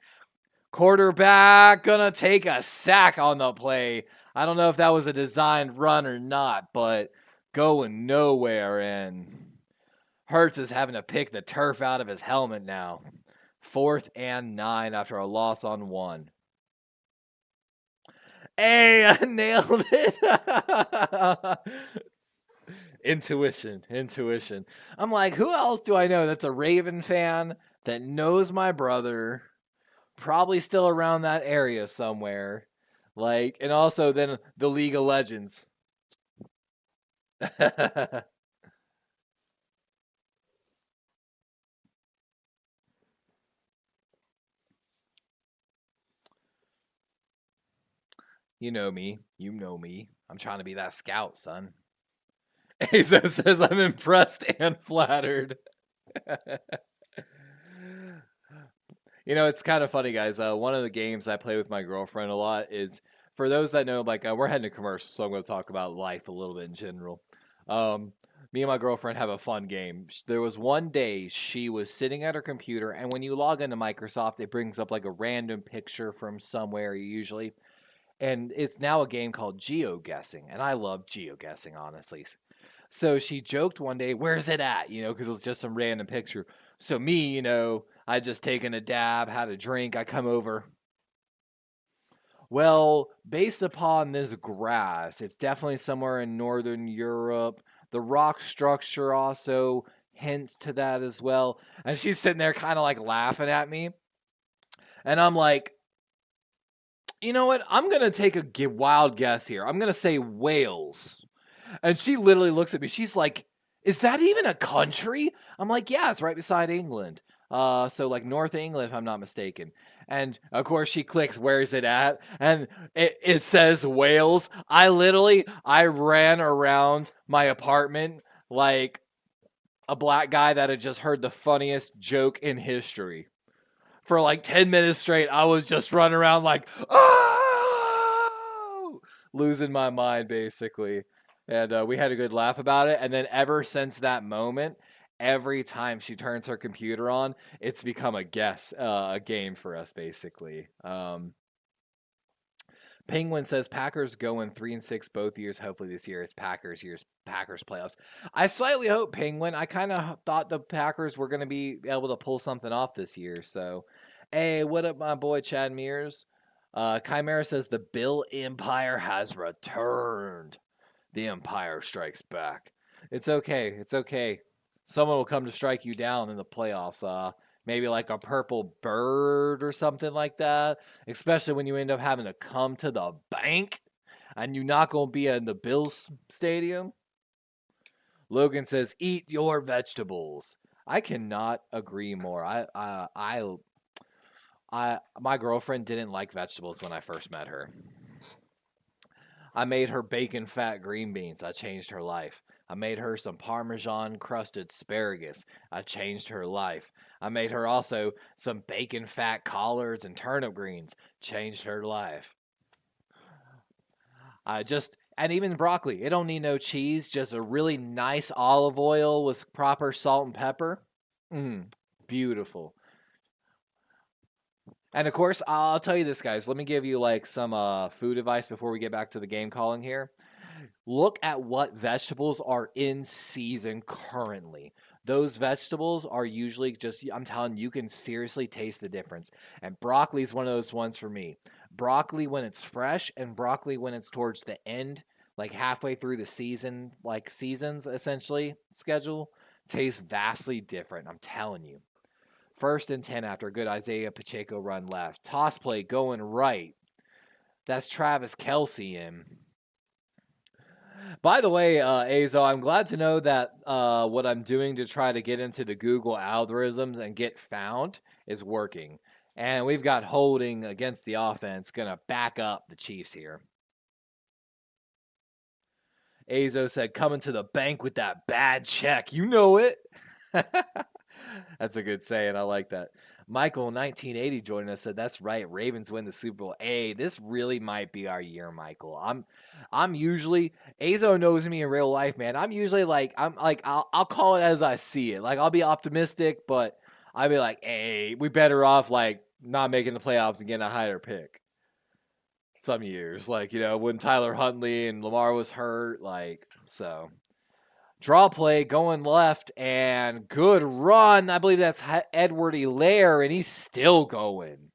Quarterback gonna take a sack on the play. I don't know if that was a designed run or not, but going nowhere, and Hurts is having to pick the turf out of his helmet now. 4th and 9 after a loss on 1. Hey, I nailed it. Intuition. I'm like, who else do I know that's a Raven fan that knows my brother? Probably still around that area somewhere. Like, and also then the League of Legends. You know me. I'm trying to be that scout, son. Azo says I'm impressed and flattered. It's kind of funny, guys. One of the games I play with my girlfriend a lot is, for those that know, like, we're heading to commercial, so I'm going to talk about life a little bit in general. Me and my girlfriend have a fun game. There was one day she was sitting at her computer, and when you log into Microsoft, it brings up like a random picture from somewhere usually. And it's now a game called GeoGuessing, and I love GeoGuessing, honestly. So she joked one day, where's it at? Because it's just some random picture. So me, I just taken a dab, had a drink, I come over. Well, based upon this grass, it's definitely somewhere in Northern Europe. The rock structure also hints to that as well. And she's sitting there kind of like laughing at me. And I'm like, you know what? I'm going to take a wild guess here. I'm going to say Wales. And she literally looks at me. She's like, is that even a country? I'm like, yeah, it's right beside England. So like North England, if I'm not mistaken. And of course she clicks, where is it at? And it says Wales. I ran around my apartment like a black guy that had just heard the funniest joke in history. For like 10 minutes straight, I was just running around like, oh! losing my mind basically. And we had a good laugh about it. And then ever since that moment, every time she turns her computer on, it's become a game for us basically. Penguin says Packers going 3-6 both years. Hopefully this year is Packers playoffs. I slightly hope Penguin. I kind of thought the Packers were going to be able to pull something off this year. So, hey, what up, my boy Chad Mears? Chimera says the Bill Empire has returned. The Empire strikes back. It's okay. It's okay. Someone will come to strike you down in the playoffs. Maybe like a purple bird or something like that. Especially when you end up having to come to the bank and you're not going to be in the Bills stadium. Logan says, eat your vegetables. I cannot agree more. My girlfriend didn't like vegetables when I first met her. I made her bacon fat green beans. I changed her life. I made her some Parmesan crusted asparagus. I changed her life. I made her also some bacon fat collards and turnip greens. Changed her life. And even broccoli. It don't need no cheese. Just a really nice olive oil with proper salt and pepper. Beautiful. And of course, I'll tell you this, guys. Let me give you like some food advice before we get back to the game calling here. Look at what vegetables are in season currently. Those vegetables are usually just, I'm telling you, you can seriously taste the difference. And broccoli is one of those ones for me. Broccoli when it's fresh and broccoli when it's towards the end, like halfway through the season, like seasons essentially schedule, tastes vastly different. I'm telling you. 1st and 10 after a good Isaiah Pacheco run left. Toss play going right. That's Travis Kelce in. By the way, Azo, I'm glad to know that what I'm doing to try to get into the Google algorithms and get found is working. And we've got holding against the offense going to back up the Chiefs here. Azo said, coming to the bank with that bad check. You know it. That's a good saying. I like that. Michael, 1980, joining us, said, that's right. Ravens win the Super Bowl. Hey, this really might be our year, Michael. I'm usually, Azo knows me in real life, man. I'm usually like, I'll call it as I see it. Like, I'll be optimistic, but I'll be like, hey, we better off, like, not making the playoffs and getting a higher pick. Some years. Like, when Tyler Huntley and Lamar was hurt, like, so. Draw play going left and good run. I believe that's Edward Helaire, and he's still going.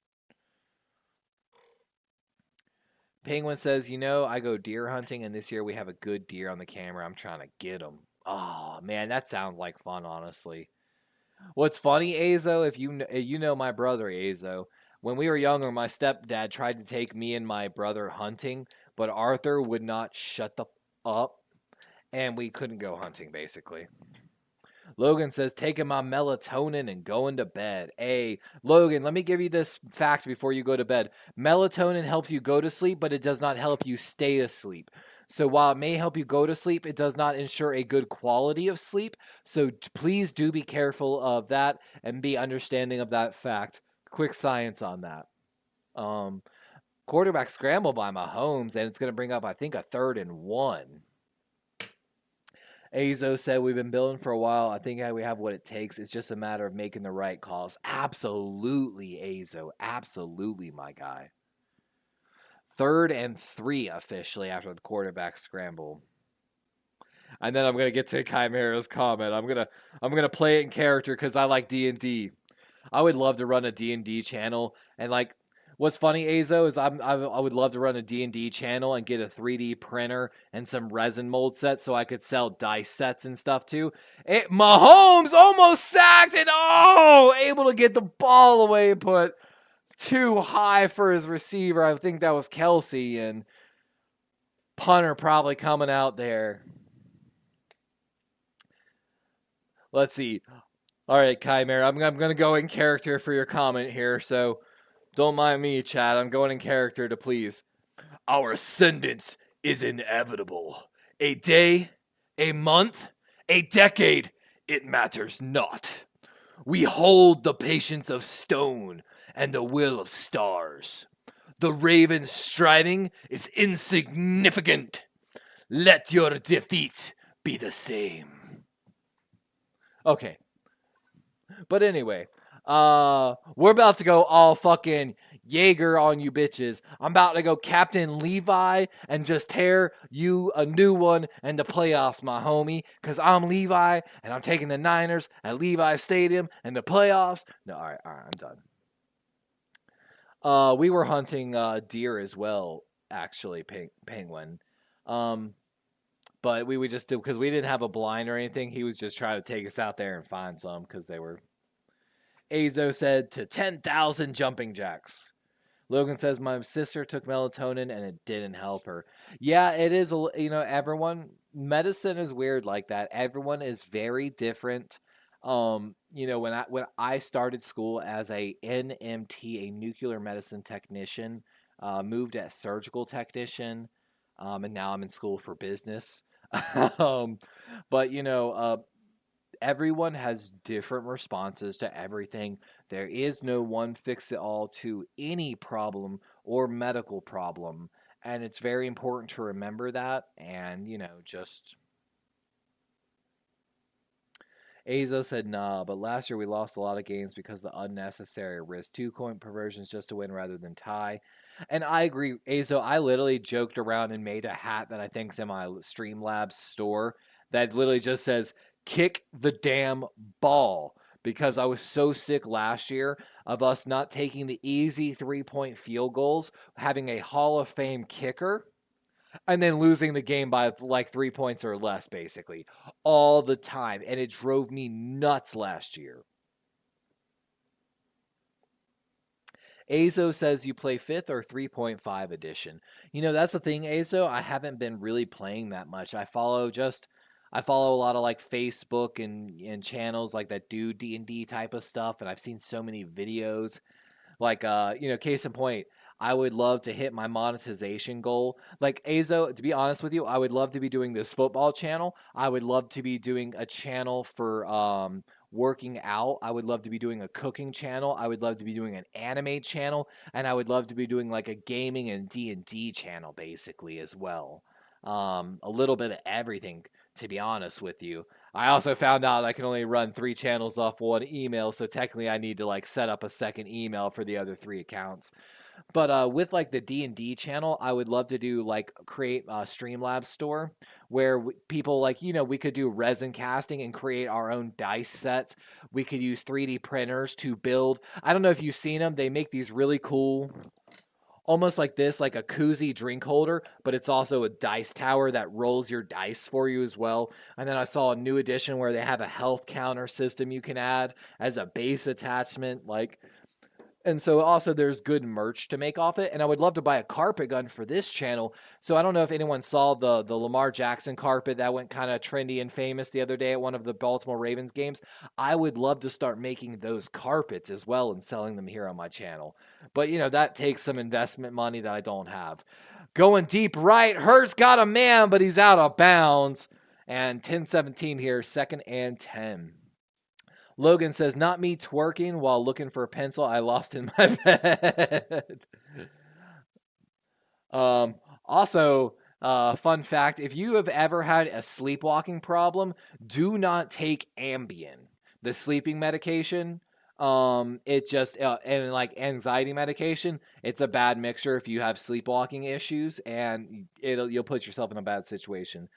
Penguin says, I go deer hunting, and this year we have a good deer on the camera. I'm trying to get him. Oh, man, that sounds like fun, honestly. What's funny, Azo, if you know my brother, Azo, when we were younger, my stepdad tried to take me and my brother hunting, but Arthur would not shut up. And we couldn't go hunting, basically. Logan says, taking my melatonin and going to bed. Hey, Logan, let me give you this fact before you go to bed. Melatonin helps you go to sleep, but it does not help you stay asleep. So while it may help you go to sleep, it does not ensure a good quality of sleep. So please do be careful of that and be understanding of that fact. Quick science on that. Quarterback scramble by Mahomes, and it's going to bring up, I think, a 3rd and 1. Azo said, we've been building for a while. I think we have what it takes. It's just a matter of making the right calls. Absolutely, Azo. Absolutely, my guy. 3rd and 3 officially after the quarterback scramble. And then I'm going to get to Chimera's comment. I'm going to play it in character because I like D&D. I would love to run a D&D channel. And like, what's funny, Azo, is I would love to run a D&D channel and get a 3D printer and some resin mold sets so I could sell dice sets and stuff too. Mahomes almost sacked and able to get the ball away, but too high for his receiver. I think that was Kelce, and punter probably coming out there. Let's see. All right, Chimera, I'm going to go in character for your comment here, so don't mind me, Chad. I'm going in character to please. Our ascendance is inevitable. A day, a month, a decade, it matters not. We hold the patience of stone and the will of stars. The Ravens' striving is insignificant. Let your defeat be the same. Okay. But anyway, we're about to go all fucking Jaeger on you bitches. I'm about to go Captain Levi and just tear you a new one in the playoffs, my homie. Because I'm Levi and I'm taking the Niners at Levi Stadium in the playoffs. No, all right, I'm done. We were hunting deer as well, actually, Penguin. But we would just do, because we didn't have a blind or anything, he was just trying to take us out there and find some because they were. Azo said to 10,000 jumping jacks. Logan says, my sister took melatonin and it didn't help her. Yeah, it is, everyone, medicine is weird like that. Everyone is very different. When I started school as a NMT, a nuclear medicine technician, moved as surgical technician, and now I'm in school for business. But everyone has different responses to everything. There is no one fix-it-all to any problem or medical problem. And it's very important to remember that. And, just... Azo said, nah, but last year we lost a lot of games because of the unnecessary risk. 2-coin perversions just to win rather than tie. And I agree, Azo. I literally joked around and made a hat that I think's in my Streamlabs store that literally just says, kick the damn ball, because I was so sick last year of us not taking the easy 3-point field goals, having a Hall of Fame kicker, and then losing the game by like 3 points or less, basically, all the time. And it drove me nuts last year. Azo says you play 5th or 3.5 edition. That's the thing, Azo. I haven't been really playing that much. I follow a lot of like Facebook and channels like that do D&D type of stuff, and I've seen so many videos. Like, case in point, I would love to hit my monetization goal. Like, Azo, to be honest with you, I would love to be doing this football channel. I would love to be doing a channel for working out. I would love to be doing a cooking channel. I would love to be doing an anime channel. And I would love to be doing like a gaming and D&D channel, basically, as well. A little bit of everything, to be honest with you. I also found out I can only run 3 channels off one email, so technically I need to like set up a second email for the other 3 accounts. But with like the D&D channel, I would love to do like create a Streamlabs store where people like, we could do resin casting and create our own dice sets. We could use 3D printers to build. I don't know if you've seen them. They make these really cool, almost like this, like a koozie drink holder, but it's also a dice tower that rolls your dice for you as well. And then I saw a new edition where they have a health counter system you can add as a base attachment, and so also there's good merch to make off it. And I would love to buy a carpet gun for this channel. So I don't know if anyone saw the Lamar Jackson carpet that went kind of trendy and famous the other day at one of the Baltimore Ravens games. I would love to start making those carpets as well and selling them here on my channel. But, that takes some investment money that I don't have. Going deep right. Hurts got a man, but he's out of bounds. And 10-17 here, 2nd and 10. Logan says, not me twerking while looking for a pencil I lost in my bed. Also, fun fact, if you have ever had a sleepwalking problem, do not take Ambien, the sleeping medication. It just, and like anxiety medication, it's a bad mixture if you have sleepwalking issues, and you'll put yourself in a bad situation.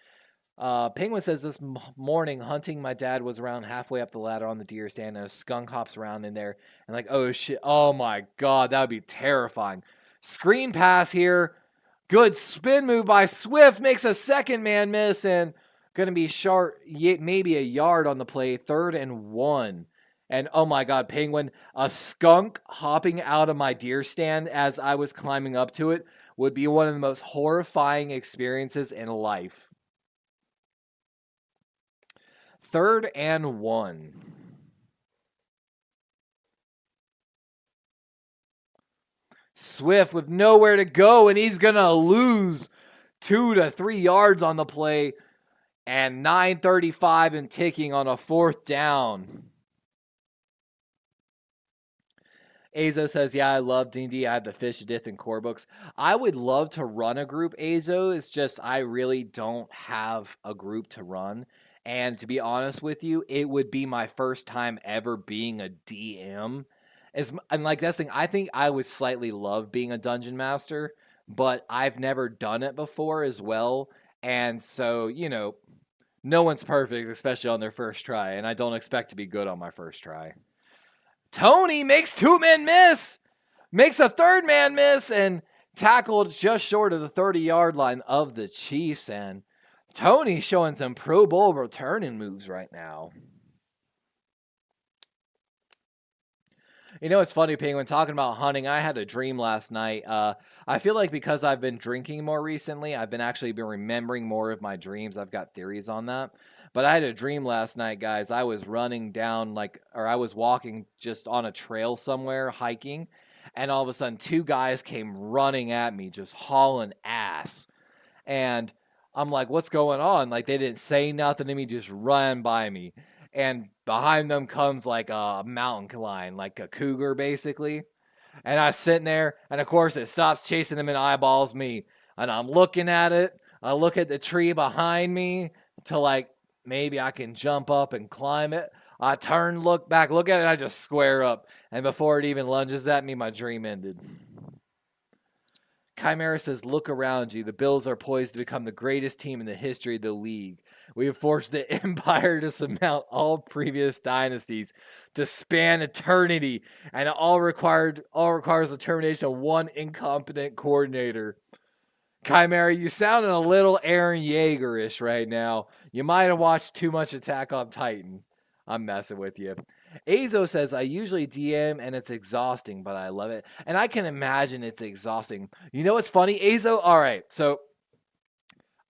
Penguin says, this morning hunting, my dad was around halfway up the ladder on the deer stand, and a skunk hops around in there, and like, oh shit, oh my god, that would be terrifying. Screen pass here. Good spin move by Swift, makes a second man miss, and gonna be short, maybe a yard on the play. 3rd and 1. And oh my god, Penguin, a skunk hopping out of my deer stand as I was climbing up to it would be one of the most horrifying experiences in life. 3rd and 1. Swift with nowhere to go, and he's going to lose 2 to 3 yards on the play, and 9:35 and ticking on a 4th down. Azo says, yeah, I love D&D. I have the Fish, Diff, and Core books. I would love to run a group, Azo. It's just I really don't have a group to run. And to be honest with you, it would be my first time ever being a DM. And like that's the thing, I think I would slightly love being a dungeon master, but I've never done it before as well. And so, no one's perfect, especially on their first try. And I don't expect to be good on my first try. Tony makes 2 men miss, makes a 3rd man miss, and tackled just short of the 30-yard line of the Chiefs. And Tony showing some Pro Bowl returning moves right now. You know, it's funny, Penguin, talking about hunting. I had a dream last night. I feel like because I've been drinking more recently, I've been remembering more of my dreams. I've got theories on that. But I had a dream last night, guys. I was running down, I was walking just on a trail somewhere, hiking, and all of a sudden 2 guys came running at me, just hauling ass. And I'm like, what's going on? Like, they didn't say nothing to me, just ran by me. And behind them comes like a mountain lion, like a cougar, basically. And I was sitting there, and of course it stops chasing them and eyeballs me. And I'm looking at it. I look at the tree behind me to maybe I can jump up and climb it. I turn, look back, look at it, and I just square up. And before it even lunges at me, my dream ended. Chimera says, look around you. The Bills are poised to become the greatest team in the history of the league. We have forced the empire to surmount all previous dynasties to span eternity, and it all requires the termination of one incompetent coordinator. Chimera, you sounding a little Aaron Yeager-ish right now. You might have watched too much Attack on Titan. I'm messing with you. Azo says, I usually DM and it's exhausting, but I love it. And I can imagine it's exhausting. You know what's funny, Azo? All right, so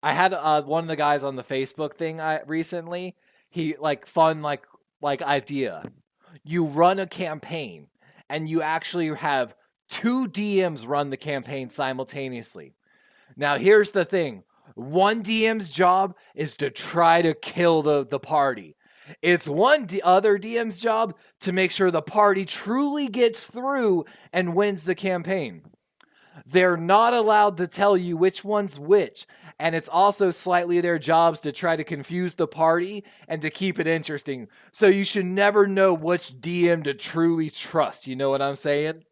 I had one of the guys on the Facebook thing recently. He fun idea. You run a campaign, and you actually have 2 DMs run the campaign simultaneously. Now, here's the thing. One DM's job is to try to kill the party. It's other DM's job to make sure the party truly gets through and wins the campaign. They're not allowed to tell you which one's which, and it's also slightly their jobs to try to confuse the party and to keep it interesting. So you should never know which DM to truly trust. You know what I'm saying?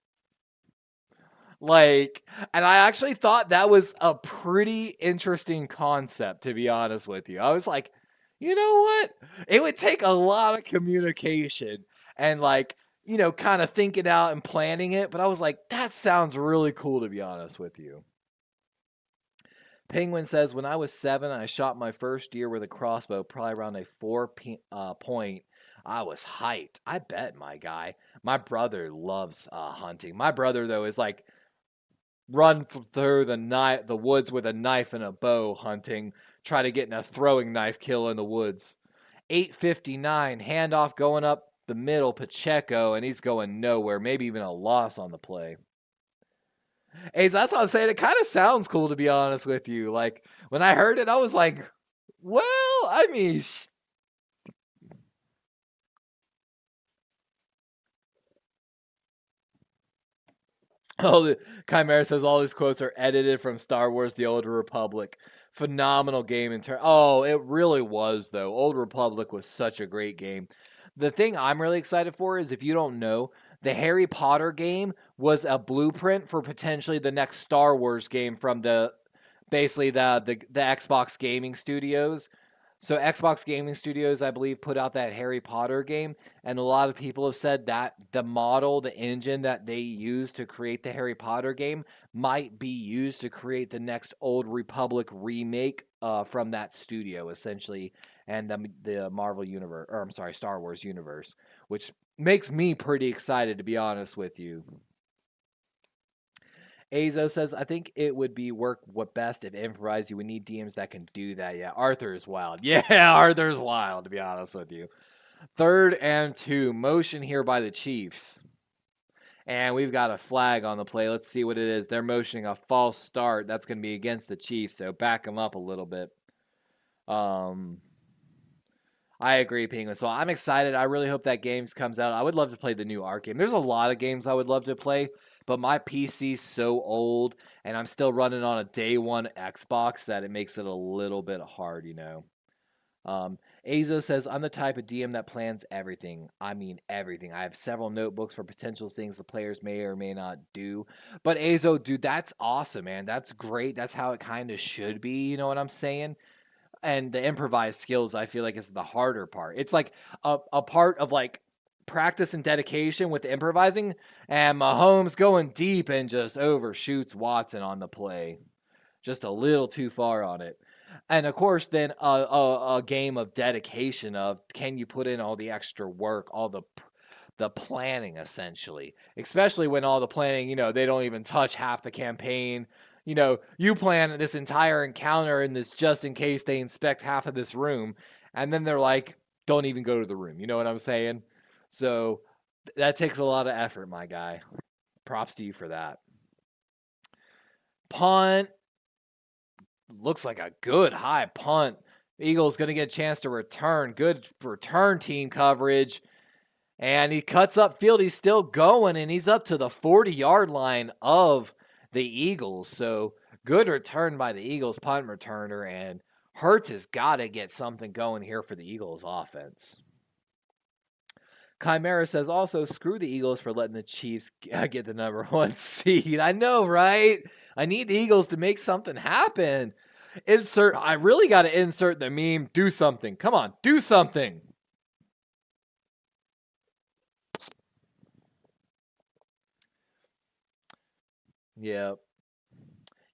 And I actually thought that was a pretty interesting concept, to be honest with you. I was like, you know what? It would take a lot of communication and kind of thinking out and planning it. But I was like, that sounds really cool, to be honest with you. Penguin says, when I was 7, I shot my first deer with a crossbow, probably around a 4 point. I was hyped. I bet, my guy. My brother loves hunting. My brother, though, is run through the woods with a knife and a bow hunting, try to get in a throwing knife kill in the woods. 8:59, handoff going up the middle, Pacheco, and he's going nowhere, maybe even a loss on the play. Hey, so that's what I'm saying. It kind of sounds cool, to be honest with you. When I heard it, I was like, well, I mean, the Chimera says all these quotes are edited from Star Wars: The Old Republic. Phenomenal game in turn. Oh, it really was, though. Old Republic was such a great game. The thing I'm really excited for is, if you don't know, the Harry Potter game was a blueprint for potentially the next Star Wars game from basically the Xbox Gaming Studios. So Xbox Gaming Studios, I believe, put out that Harry Potter game, and a lot of people have said that the engine that they used to create the Harry Potter game might be used to create the next Old Republic remake from that studio, essentially, and the Marvel universe, or I'm sorry, Star Wars universe, which makes me pretty excited, to be honest with you. Azo says, I think it would work best if improvised. You would need DMs that can do that. Yeah, Arthur's wild. Yeah, Arthur's wild, to be honest with you. 3rd and 2. Motion here by the Chiefs. And we've got a flag on the play. Let's see what it is. They're motioning a false start. That's going to be against the Chiefs, so back them up a little bit. I agree, Penguin. So I'm excited. I really hope that game comes out. I would love to play the new art game. There's a lot of games I would love to play, but my PC's so old and I'm still running on a day one Xbox that it makes it a little bit hard, you know. Azo says, I'm the type of DM that plans everything. I mean, everything. I have several notebooks for potential things the players may or may not do. But Azo, dude, that's awesome, man. That's great. That's how it kind of should be. You know what I'm saying? And the improvised skills, I feel like, is the harder part. It's like a part of like practice and dedication with improvising, and Mahomes going deep and just overshoots Watson on the play. Just a little too far on it. And of course, then a game of dedication of can you put in all the extra work, all the planning essentially, especially when all the planning, you know, they don't even touch half the campaign. You know, you plan this entire encounter in this just in case they inspect half of this room, and then they're like, don't even go to the room. You know what I'm saying? So that takes a lot of effort, my guy. Props to you for that. Punt. Looks like a good high punt. Eagles going to get a chance to return. Good return team coverage. And he cuts upfield. He's still going, and he's up to the 40-yard line of the Eagles. So good return by the Eagles punt returner. And Hurts has got to get something going here for the Eagles offense. Chimera says, also, screw the Eagles for letting the Chiefs get the number 1 seed. I know, right? I need the Eagles to make something happen. I really got to insert the meme, do something. Come on, do something. Yeah.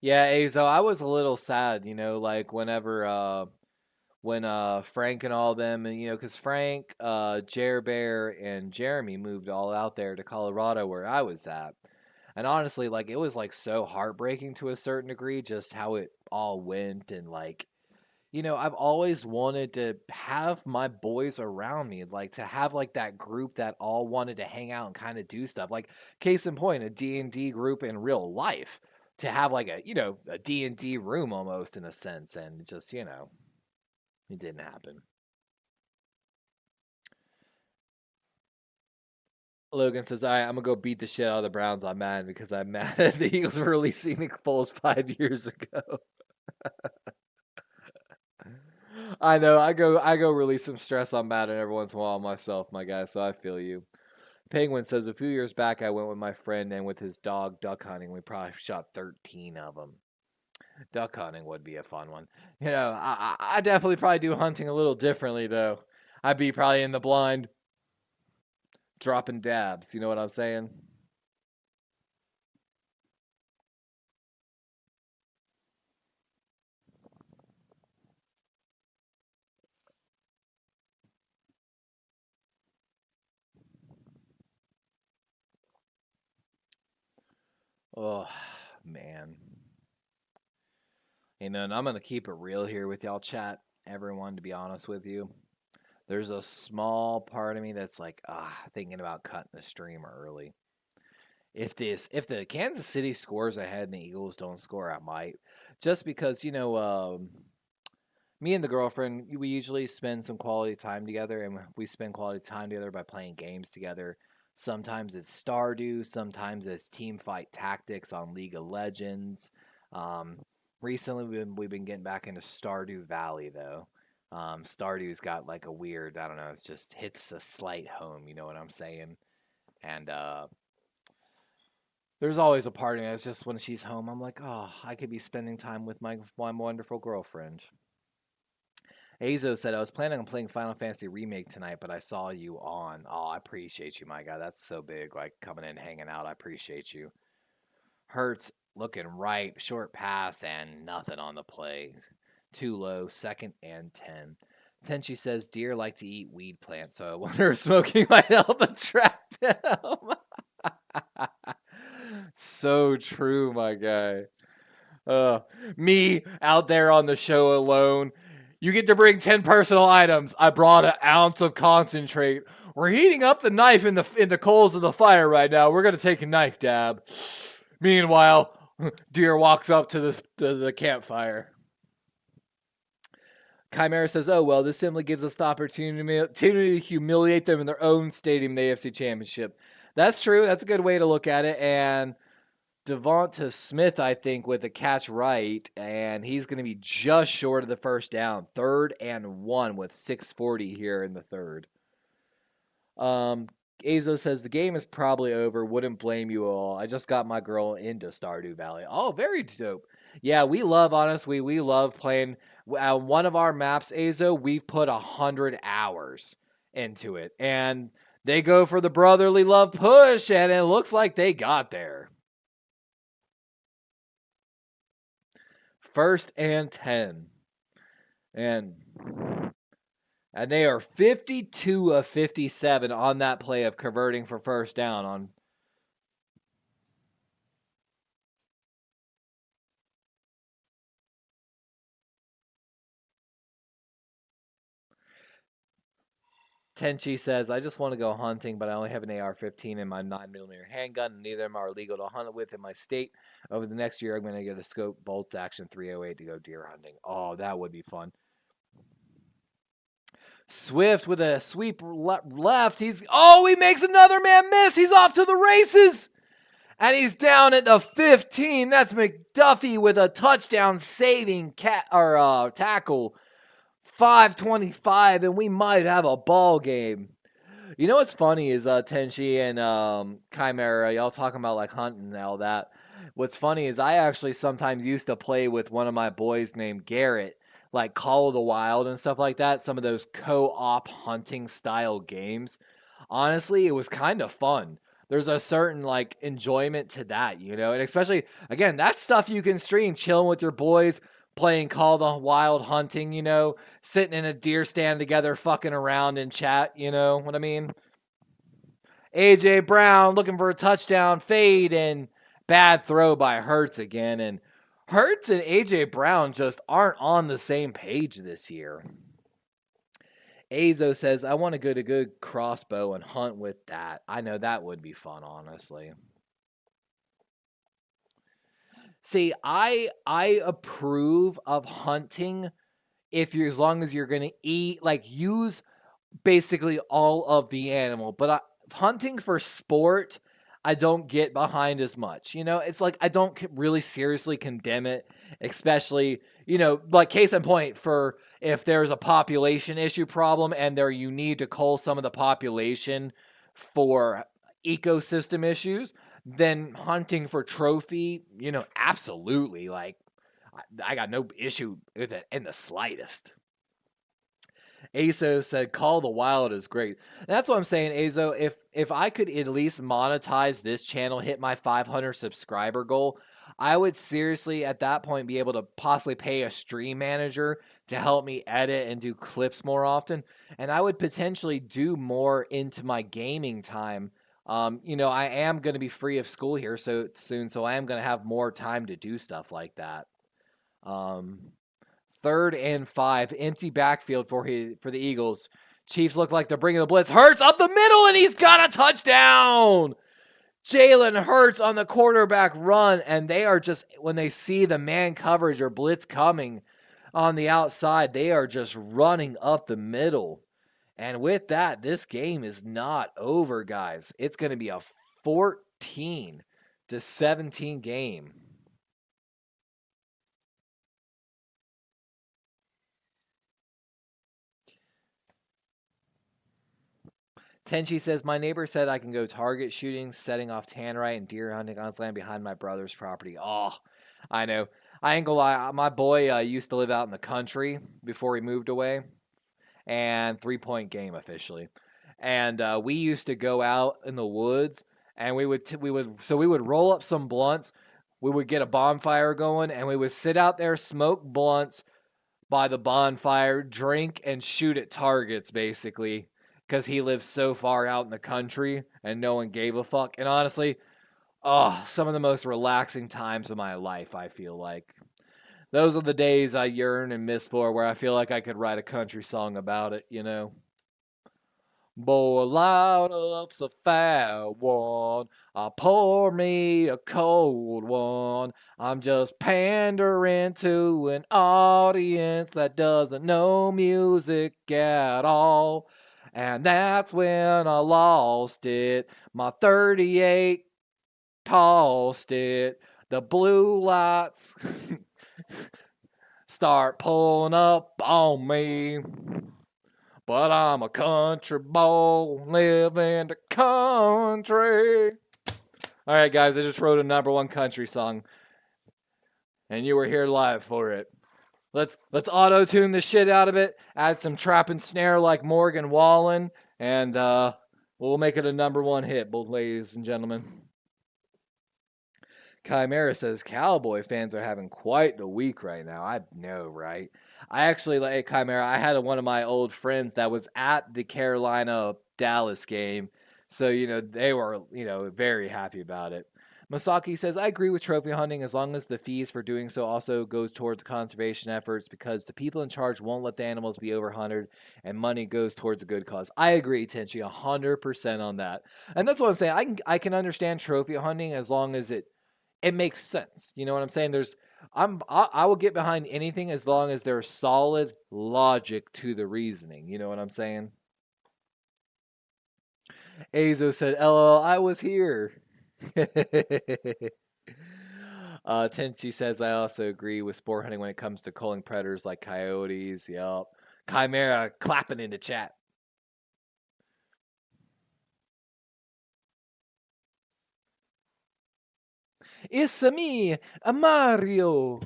Yeah, Azo, I was a little sad, you know, like whenever when Frank and all them, and you know, because Frank, Jer Bear, and Jeremy moved all out there to Colorado where I was at, and honestly, like it was like so heartbreaking to a certain degree, just how it all went, and like, you know, I've always wanted to have my boys around me, like to have like that group that all wanted to hang out and kind of do stuff, like case in point, a D&D group in real life, to have like a, you know, a D&D room almost in a sense, and just, you know. It didn't happen. Logan says, all right, I'm going to go beat the shit out of the Browns. I'm mad because I'm mad at the Eagles for releasing Nick Foles 5 years ago. I know. I go release some stress on Madden every once in a while myself, my guy, so I feel you. Penguin says, a few years back, I went with my friend and with his dog duck hunting. We probably shot 13 of them. Duck hunting would be a fun one. You know, I definitely probably do hunting a little differently, though. I'd be probably in the blind, dropping dabs. You know what I'm saying? Oh, man. You know, and I'm going to keep it real here with y'all, chat, everyone, to be honest with you. There's a small part of me that's like, thinking about cutting the stream early. If the Kansas City scores ahead and the Eagles don't score, I might. Just because, you know, me and the girlfriend, we usually spend some quality time together, and we spend quality time together by playing games together. Sometimes it's Stardew, sometimes it's team fight tactics on League of Legends. Recently, we've been getting back into Stardew Valley, though. Stardew's got like a weird, I don't know, it's just hits a slight home, you know what I'm saying? And there's always a part of me that's just when she's home, I'm like, oh, I could be spending time with my wonderful girlfriend. Azo said, I was planning on playing Final Fantasy Remake tonight, but I saw you on. Oh, I appreciate you, my guy. That's so big, like coming in, hanging out. I appreciate you. Hurts looking right, short pass, and nothing on the play. Too low, 2nd and 10. Tenchi says, deer like to eat weed plants, so I wonder if smoking might help attract them. So true, my guy. Me out there on the show alone. You get to bring 10 personal items. I brought an ounce of concentrate. We're heating up the knife in the coals of the fire right now. We're gonna take a knife dab. Meanwhile, deer walks up to the campfire. Chimera says, oh, well, this simply gives us the opportunity to humiliate them in their own stadium in the AFC Championship. That's true. That's a good way to look at it. And Devonta Smith, I think, with a catch right, and he's going to be just short of the first down. 3rd and 1 with 6:40 here in the third. Azo says, the game is probably over. Wouldn't blame you all. I just got my girl into Stardew Valley. Oh, very dope. Yeah, we love, honestly, we love playing. One of our maps, Azo, we've put 100 hours into it. And they go for the brotherly love push, and it looks like they got there. 1st and 10. And they are 52 of 57 on that play of converting for first down on. Tenchi says, I just want to go hunting, but I only have an AR-15 in my 9mm handgun, and neither of them are legal to hunt with in my state. Over the next year, I'm going to get a scope bolt action 308 to go deer hunting. Oh, that would be fun. Swift with a sweep left. He makes another man miss. He's off to the races. And he's down at the 15. That's McDuffie with a touchdown saving tackle. 5:25, and we might have a ball game. You know what's funny is Tenchi and Chimera, y'all talking about like hunting and all that. What's funny is I actually sometimes used to play with one of my boys named Garrett, like Call of the Wild and stuff like that. Some of those co-op hunting style games. Honestly, it was kind of fun. There's a certain like enjoyment to that, you know, and especially again, that's stuff you can stream, chilling with your boys, playing Call of the Wild hunting, you know, sitting in a deer stand together, fucking around in chat, you know what I mean? A.J. Brown looking for a touchdown, fade, and bad throw by Hurts again. And Hurts and A.J. Brown just aren't on the same page this year. Azo says, I want to go to good crossbow and hunt with that. I know that would be fun, honestly. See, I approve of hunting if you're as long as you're gonna eat, like use basically all of the animal. But hunting for sport, I don't get behind as much. You know, it's like I don't really seriously condemn it, especially, you know, like case in point for if there's a population issue problem and you need to cull some of the population for ecosystem issues, then hunting for trophy, you know, absolutely. Like, I got no issue with it in the slightest. Azo said, Call the Wild is great. And that's what I'm saying, Azo. If I could at least monetize this channel, hit my 500 subscriber goal, I would seriously at that point be able to possibly pay a stream manager to help me edit and do clips more often. And I would potentially do more into my gaming time. You know, I am going to be free of school here so soon, so I am going to have more time to do stuff like that. 3rd and 5, empty backfield for the Eagles. Chiefs look like they're bringing the blitz. Hurts up the middle, and he's got a touchdown. Jalen Hurts on the quarterback run, and they are just, when they see the man coverage or blitz coming on the outside, they are just running up the middle. And with that, this game is not over, guys. It's going to be a 14-17 game. Tenchi says, my neighbor said I can go target shooting, setting off tannerite, and deer hunting on land behind my brother's property. Oh, I know. I ain't gonna lie. My boy used to live out in the country before he moved away. And 3-point game officially. And we used to go out in the woods, and we would roll up some blunts. We would get a bonfire going, and we would sit out there, smoke blunts by the bonfire, drink, and shoot at targets, basically, because he lives so far out in the country, and no one gave a fuck. And honestly, some of the most relaxing times of my life, I feel like. Those are the days I yearn and miss for, where I feel like I could write a country song about it, you know? Boy, loud up's a fat one. Pour me a cold one. I'm just pandering to an audience that doesn't know music at all. And that's when I lost it. My 38 tossed it. The blue lights start pulling up on me. But I'm a country boy, live in the country. All right, guys, I just wrote a #1 country song, and you were here live for it. Let's auto-tune the shit out of it, add some trap and snare like Morgan Wallen, and we'll make it a #1 hit, both ladies and gentlemen. Chimera says Cowboy fans are having quite the week right now. I know, right? I actually, like Chimera, I had one of my old friends that was at the Carolina-Dallas game. So, they were, very happy about it. Masaki says, I agree with trophy hunting as long as the fees for doing so also goes towards conservation efforts because the people in charge won't let the animals be overhunted and money goes towards a good cause. I agree, Tenchi, 100% on that. And that's what I'm saying. I can understand trophy hunting as long as it makes sense. You know what I'm saying? I will get behind anything as long as there's solid logic to the reasoning. You know what I'm saying? Azo said, LOL, I was here. Tenchi says, I also agree with sport hunting when it comes to culling predators like coyotes. Yup. Chimera clapping in the chat. It's a me, a Mario.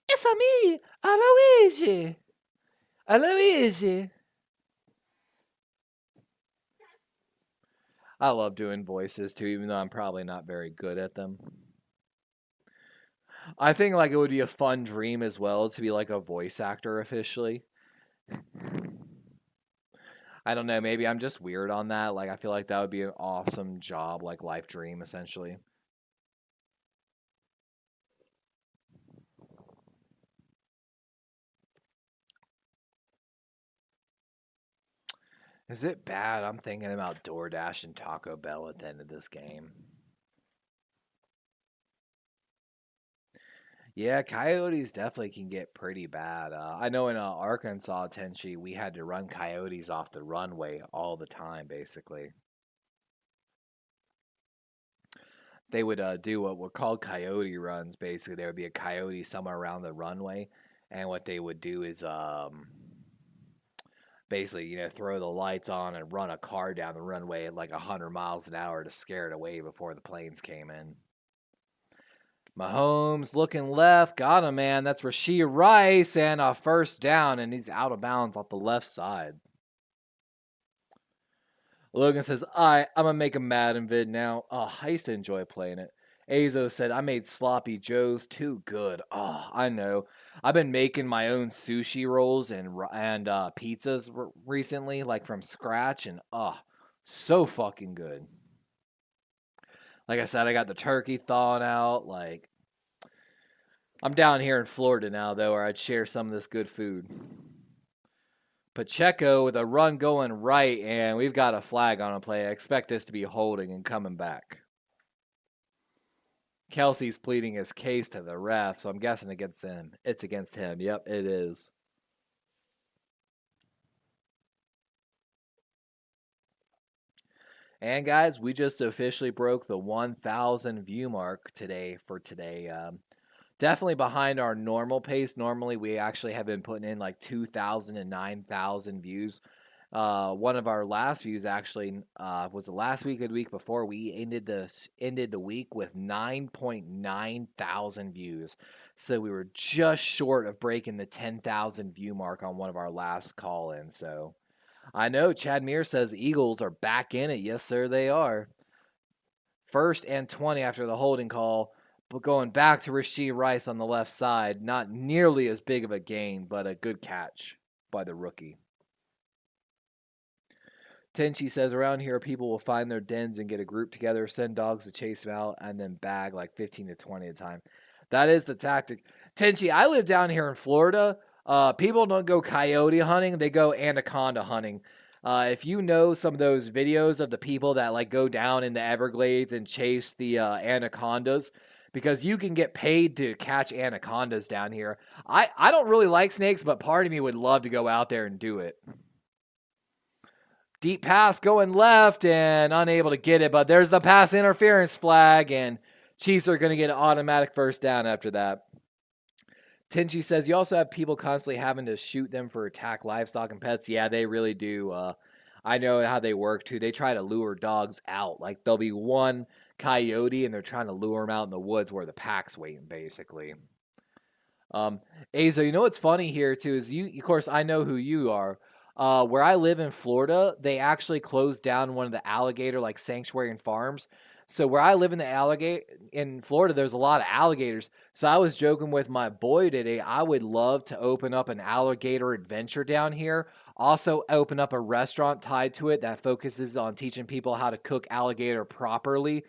It's a me, a Luigi. A Luigi. I love doing voices too, even though I'm probably not very good at them. I think it would be a fun dream as well to be like a voice actor officially. I don't know, maybe I'm just weird on that. I feel like that would be an awesome job, life dream essentially. Is it bad? I'm thinking about DoorDash and Taco Bell at the end of this game. Yeah, coyotes definitely can get pretty bad. I know in Arkansas, Tenchi, we had to run coyotes off the runway all the time, basically. They would do what were called coyote runs, basically. There would be a coyote somewhere around the runway, and what they would do is basically, throw the lights on and run a car down the runway at 100 miles an hour to scare it away before the planes came in. Mahomes looking left, got him, man. That's Rashee Rice, and a first down, and he's out of bounds off the left side. Logan says, I'm going to make a Madden vid now. Oh, I used to enjoy playing it. Azo said, I made sloppy joes too good. Oh, I know. I've been making my own sushi rolls and pizzas recently, from scratch, and so fucking good. Like I said, I got the turkey thawing out. I'm down here in Florida now, though, where I'd share some of this good food. Pacheco with a run going right, and we've got a flag on a play. I expect this to be holding and coming back. Kelsey's pleading his case to the ref, so I'm guessing against him. It's against him. Yep, it is. And guys, we just officially broke the 1,000 view mark today. Definitely behind our normal pace. Normally, we actually have been putting in 2,000 and 9,000 views. One of our last views actually was the last week or the week before. We ended the week with 9.9 thousand views. So we were just short of breaking the 10,000 view mark on one of our last call-ins. So I know Chad Mears says Eagles are back in it. Yes, sir, they are. 1st and 20 after the holding call. But going back to Rashee Rice on the left side, not nearly as big of a gain, but a good catch by the rookie. Tenchi says, around here, people will find their dens and get a group together, send dogs to chase them out, and then bag 15 to 20 at a time. That is the tactic. Tenchi, I live down here in Florida. People don't go coyote hunting. They go anaconda hunting. If you know some of those videos of the people that like go down in the Everglades and chase the anacondas, because you can get paid to catch anacondas down here. I don't really like snakes, but part of me would love to go out there and do it. Deep pass going left and unable to get it, but there's the pass interference flag, and Chiefs are going to get an automatic first down after that. Tenchi says you also have people constantly having to shoot them for attack livestock and pets. Yeah, they really do. I know how they work too. They try to lure dogs out. Like there'll be one coyote and they're trying to lure him out in the woods where the pack's waiting, basically. Azo, you know what's funny here too is you. Of course, I know who you are. Where I live in Florida, they actually closed down one of the alligator like sanctuary and farms. So where I live in Florida, there's a lot of alligators. So I was joking with my boy today. I would love to open up an alligator adventure down here. Also open up a restaurant tied to it that focuses on teaching people how to cook alligator properly.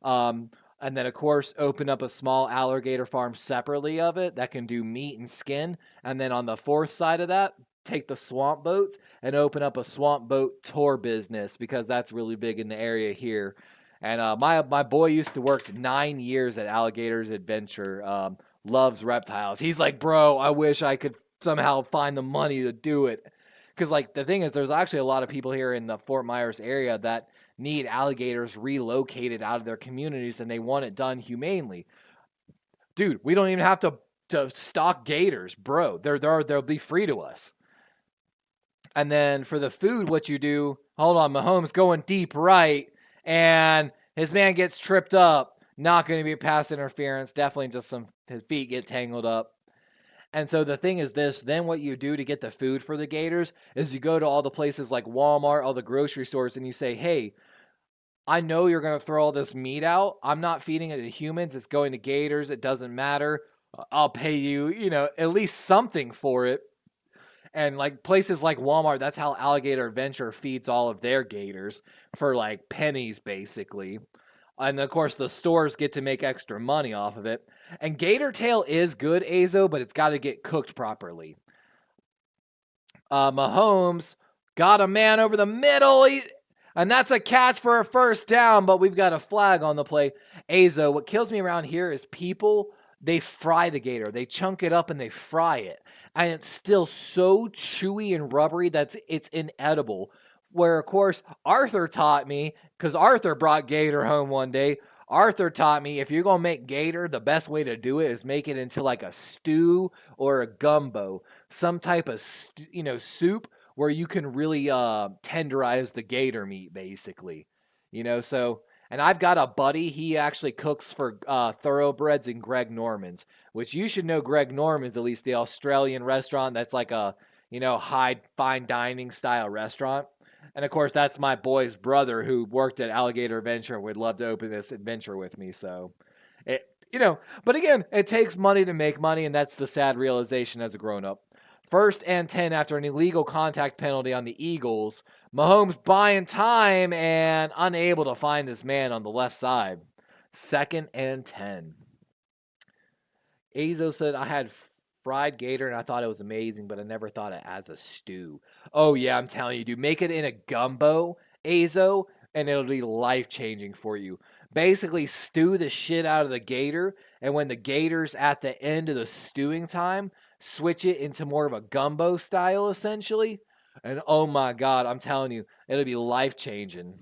And then, of course, open up a small alligator farm separately of it that can do meat and skin. And then on the fourth side of that, take the swamp boats and open up a swamp boat tour business because that's really big in the area here. And my boy used to work 9 years at Alligators Adventure. Loves reptiles. He's like, bro, I wish I could somehow find the money to do it. Because like the thing is, there's actually a lot of people here in the Fort Myers area that need alligators relocated out of their communities, and they want it done humanely. Dude, we don't even have to stock gators, bro. They'll be free to us. And then for the food, what you do, hold on, Mahomes going deep right, and his man gets tripped up. Not going to be a pass interference. Definitely just his feet get tangled up. And so the thing is this, then what you do to get the food for the gators is you go to all the places like Walmart, all the grocery stores, and you say, hey, I know you're going to throw all this meat out. I'm not feeding it to humans. It's going to gators. It doesn't matter. I'll pay you, at least something for it. And like places like Walmart, that's how Alligator Adventure feeds all of their gators for like pennies, basically. And of course, the stores get to make extra money off of it. And gator tail is good, Azo, but it's got to get cooked properly. Mahomes got a man over the middle. And that's a catch for a first down, but we've got a flag on the play. Azo, what kills me around here is people, they fry the gator. They chunk it up and they fry it. And it's still so chewy and rubbery that it's inedible. Where, of course, Arthur taught me, because Arthur brought gator home one day. Arthur taught me if you're going to make gator, the best way to do it is make it into like a stew or a gumbo. Some type of, soup where you can really tenderize the gator meat, basically. So... And I've got a buddy, he actually cooks for Thoroughbreds and Greg Norman's, which you should know Greg Norman's, at least the Australian restaurant that's like a, high fine dining style restaurant. And of course, that's my boy's brother who worked at Alligator Adventure and would love to open this adventure with me. So, but again, it takes money to make money, and that's the sad realization as a grown-up. 1st and 10 after an illegal contact penalty on the Eagles. Mahomes buying time and unable to find his man on the left side. 2nd and 10. Azo said, I had fried gator and I thought it was amazing, but I never thought it as a stew. Oh yeah, I'm telling you, dude. Make it in a gumbo, Azo, and it'll be life-changing for you. Basically, stew the shit out of the gator, and when the gator's at the end of the stewing time, switch it into more of a gumbo style, essentially. And oh my God, I'm telling you, it'll be life-changing.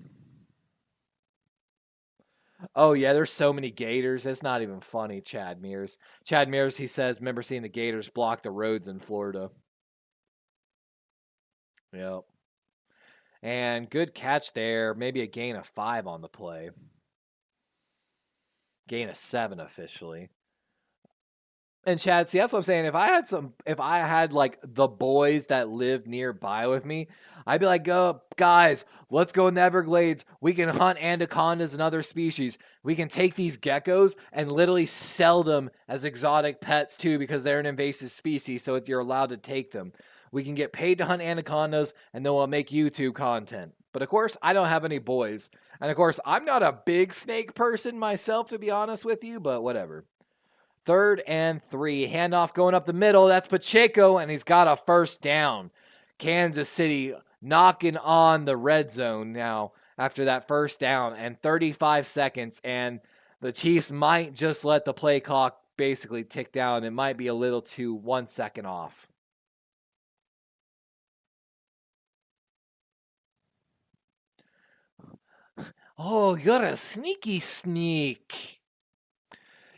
Oh yeah, there's so many gators. It's not even funny, Chad Mears. Chad Mears, he says, remember seeing the gators block the roads in Florida. Yep. And good catch there. Maybe a gain of 5 on the play. Gain of 7 officially. And Chad, see, that's what I'm saying. If I had like the boys that lived nearby with me, I'd be like, go guys, let's go in the Everglades. We can hunt anacondas and other species. We can take these geckos and literally sell them as exotic pets too, because they're an invasive species. So you're allowed to take them. We can get paid to hunt anacondas, and then we'll make YouTube content. But of course, I don't have any boys. And of course, I'm not a big snake person myself, to be honest with you, but whatever. 3rd and 3. Handoff going up the middle. That's Pacheco, and he's got a first down. Kansas City knocking on the red zone now after that first down and 35 seconds. And the Chiefs might just let the play clock basically tick down. It might be a little too 1 second off. Oh, you're a sneaky sneak.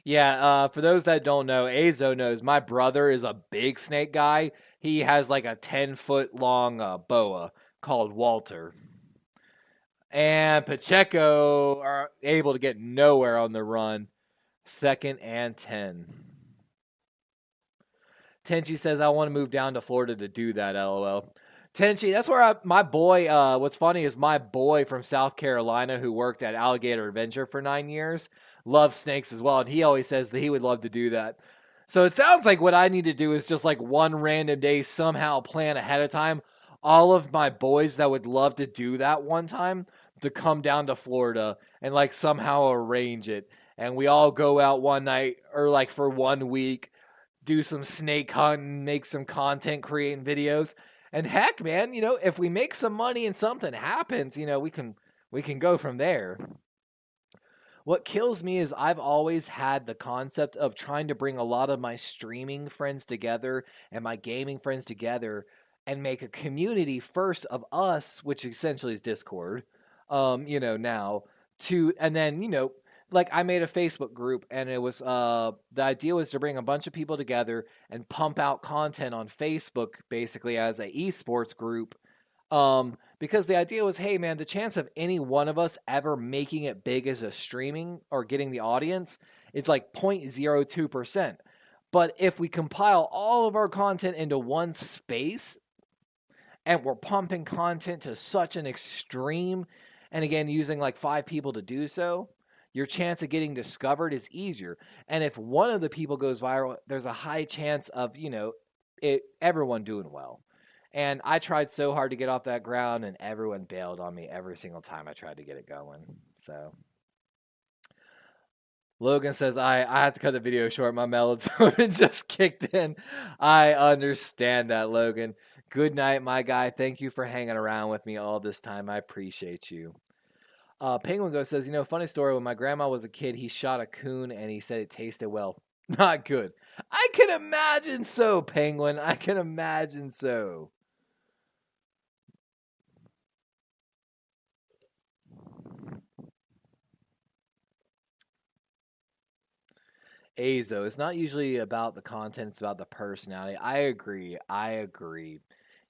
Yeah, for those that don't know, Azo knows my brother is a big snake guy. He has like a 10-foot long boa called Walter. And Pacheco are able to get nowhere on the run. 2nd and 10. Tenchi says, I want to move down to Florida to do that, LOL. Tenchi, that's where my boy, what's funny is my boy from South Carolina who worked at Alligator Adventure for 9 years loves snakes as well. And he always says that he would love to do that. So it sounds like what I need to do is just like one random day somehow plan ahead of time all of my boys that would love to do that one time to come down to Florida and like somehow arrange it. And we all go out one night or like for 1 week, do some snake hunting, make some content, creating videos. And heck, man, if we make some money and something happens, we can go from there. What kills me is I've always had the concept of trying to bring a lot of my streaming friends together and my gaming friends together and make a community first of us, which essentially is Discord, now and then, like I made a Facebook group and it was, the idea was to bring a bunch of people together and pump out content on Facebook basically as a esports group. Because the idea was, hey man, the chance of any one of us ever making it big as a streaming or getting the audience is like 0.02%. But if we compile all of our content into one space and we're pumping content to such an extreme, and again, using like 5 people to do so, your chance of getting discovered is easier. And if one of the people goes viral, there's a high chance of, everyone doing well. And I tried so hard to get off that ground, and everyone bailed on me every single time I tried to get it going. So Logan says, I have to cut the video short. My melatonin just kicked in. I understand that, Logan. Good night, my guy. Thank you for hanging around with me all this time. I appreciate you. Penguin Ghost says, funny story. When my grandma was a kid, he shot a coon and he said it tasted well. Not good. I can imagine so, Penguin. I can imagine so. Azo, it's not usually about the content, it's about the personality. I agree.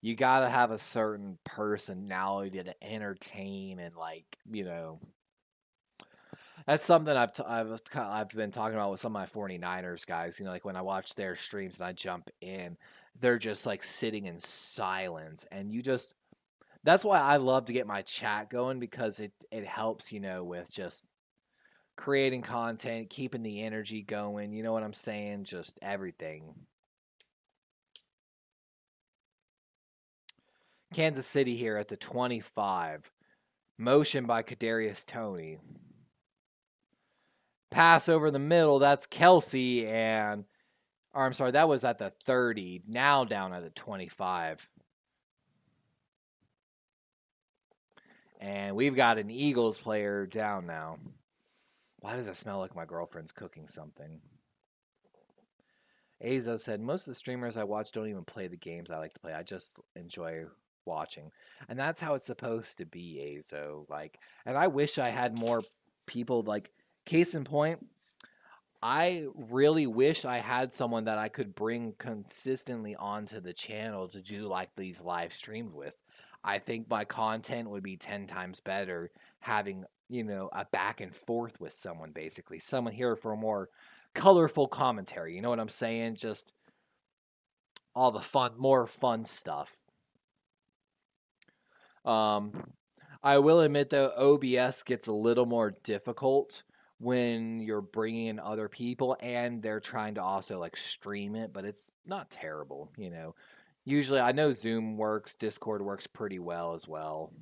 You got to have a certain personality to entertain and that's something I've been talking about with some of my 49ers guys. Like when I watch their streams and I jump in, they're just like sitting in silence, and that's why I love to get my chat going, because it helps, with just creating content, keeping the energy going. You know what I'm saying? Just everything. Kansas City here at the 25. Motion by Kadarius Toney. Pass over the middle. That's Kelsey. I'm sorry, that was at the 30. Now down at the 25. And we've got an Eagles player down now. Why does it smell like my girlfriend's cooking something? Azo said, most of the streamers I watch don't even play the games I like to play. I just enjoy watching. And that's how it's supposed to be, Azo. And I wish I had more people, case in point, I really wish I had someone that I could bring consistently onto the channel to do these live streams with. I think my content would be 10 times better having, a back and forth with someone, basically. Someone here for a more colorful commentary. You know what I'm saying? Just all the more fun stuff. I will admit, though, OBS gets a little more difficult when you're bringing in other people and they're trying to also stream it, but it's not terrible, Usually, I know Zoom works, Discord works pretty well as well.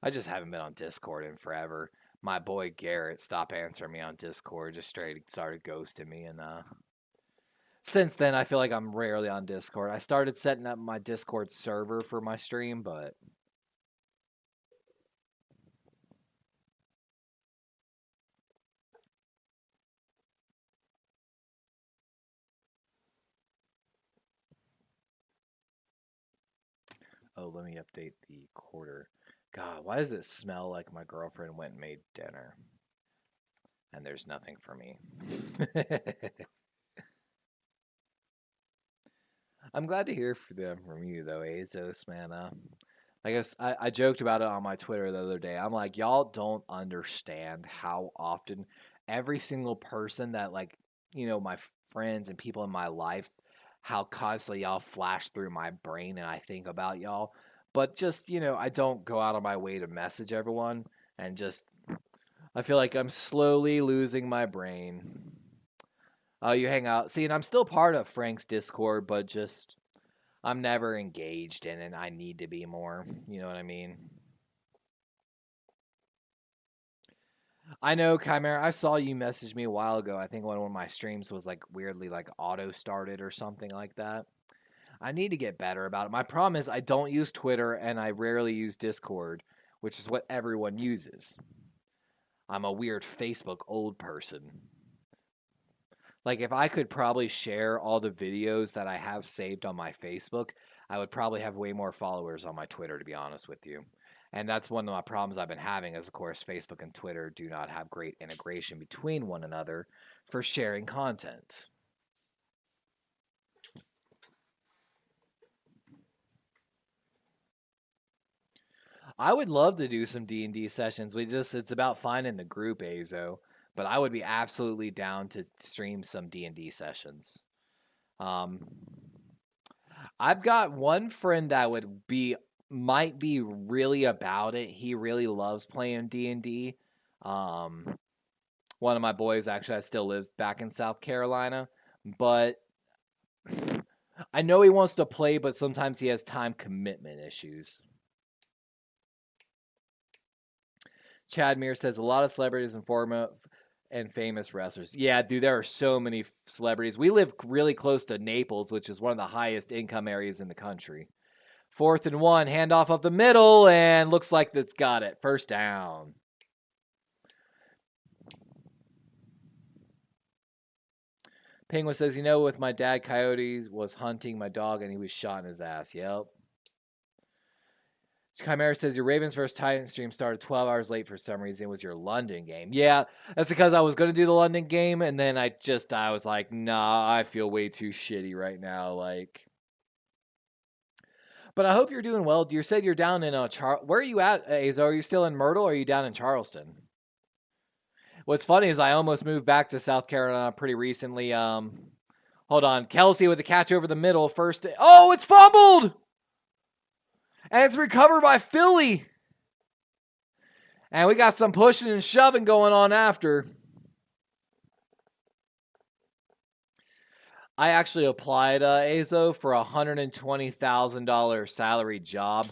I just haven't been on Discord in forever. My boy Garrett stopped answering me on Discord, just straight started ghosting me, and Since then, I feel like I'm rarely on Discord. I started setting up my Discord server for my stream, but oh, let me update the quarter. God, why does it smell like my girlfriend went and made dinner? And there's nothing for me. I'm glad to hear from you, though, Azos, man. I guess I joked about it on my Twitter the other day. I'm like, y'all don't understand how often every single person that, like, my friends and people in my life, how constantly y'all flash through my brain and I think about y'all. But just, I don't go out of my way to message everyone and just, I feel like I'm slowly losing my brain. Oh, you hang out. See, and I'm still part of Frank's Discord, but just I'm never engaged in it. I need to be more. You know what I mean? I know, Chimera. I saw you message me a while ago. I think one of my streams was like weirdly like auto started or something like that. I need to get better about it. My problem is I don't use Twitter and I rarely use Discord, which is what everyone uses. I'm a weird Facebook old person. Like, if I could probably share all the videos that I have saved on my Facebook, I would probably have way more followers on my Twitter, to be honest with you. And that's one of my problems I've been having is, of course, Facebook and Twitter do not have great integration between one another for sharing content. I would love to do some D&D sessions. It's about finding the group, Azo. But I would be absolutely down to stream some D&D sessions. I've got one friend that might be really about it. He really loves playing D&D. One of my boys actually still lives back in South Carolina, but I know he wants to play, but sometimes he has time commitment issues. Chad Mears says a lot of celebrities and famous wrestlers. Yeah, dude, there are so many celebrities. We live really close to Naples, which is one of the highest income areas in the country. 4th and 1, handoff up the middle, and looks like that's got it. First down. Penguin says, with my dad, Coyote was hunting my dog, and he was shot in his ass. Yep. Chimera says, your Ravens vs. Titans stream started 12 hours late for some reason. It was your London game. Yeah, that's because I was going to do the London game, and then I was like, nah, I feel way too shitty right now. But I hope you're doing well. You said you're down in where are you at, Azo? Are you still in Myrtle, or are you down in Charleston? What's funny is I almost moved back to South Carolina pretty recently. Hold on. Kelsey with the catch over the middle. First. Oh, it's fumbled! And it's recovered by Philly. And we got some pushing and shoving going on after. I actually applied, Azo, for a $120,000 salary job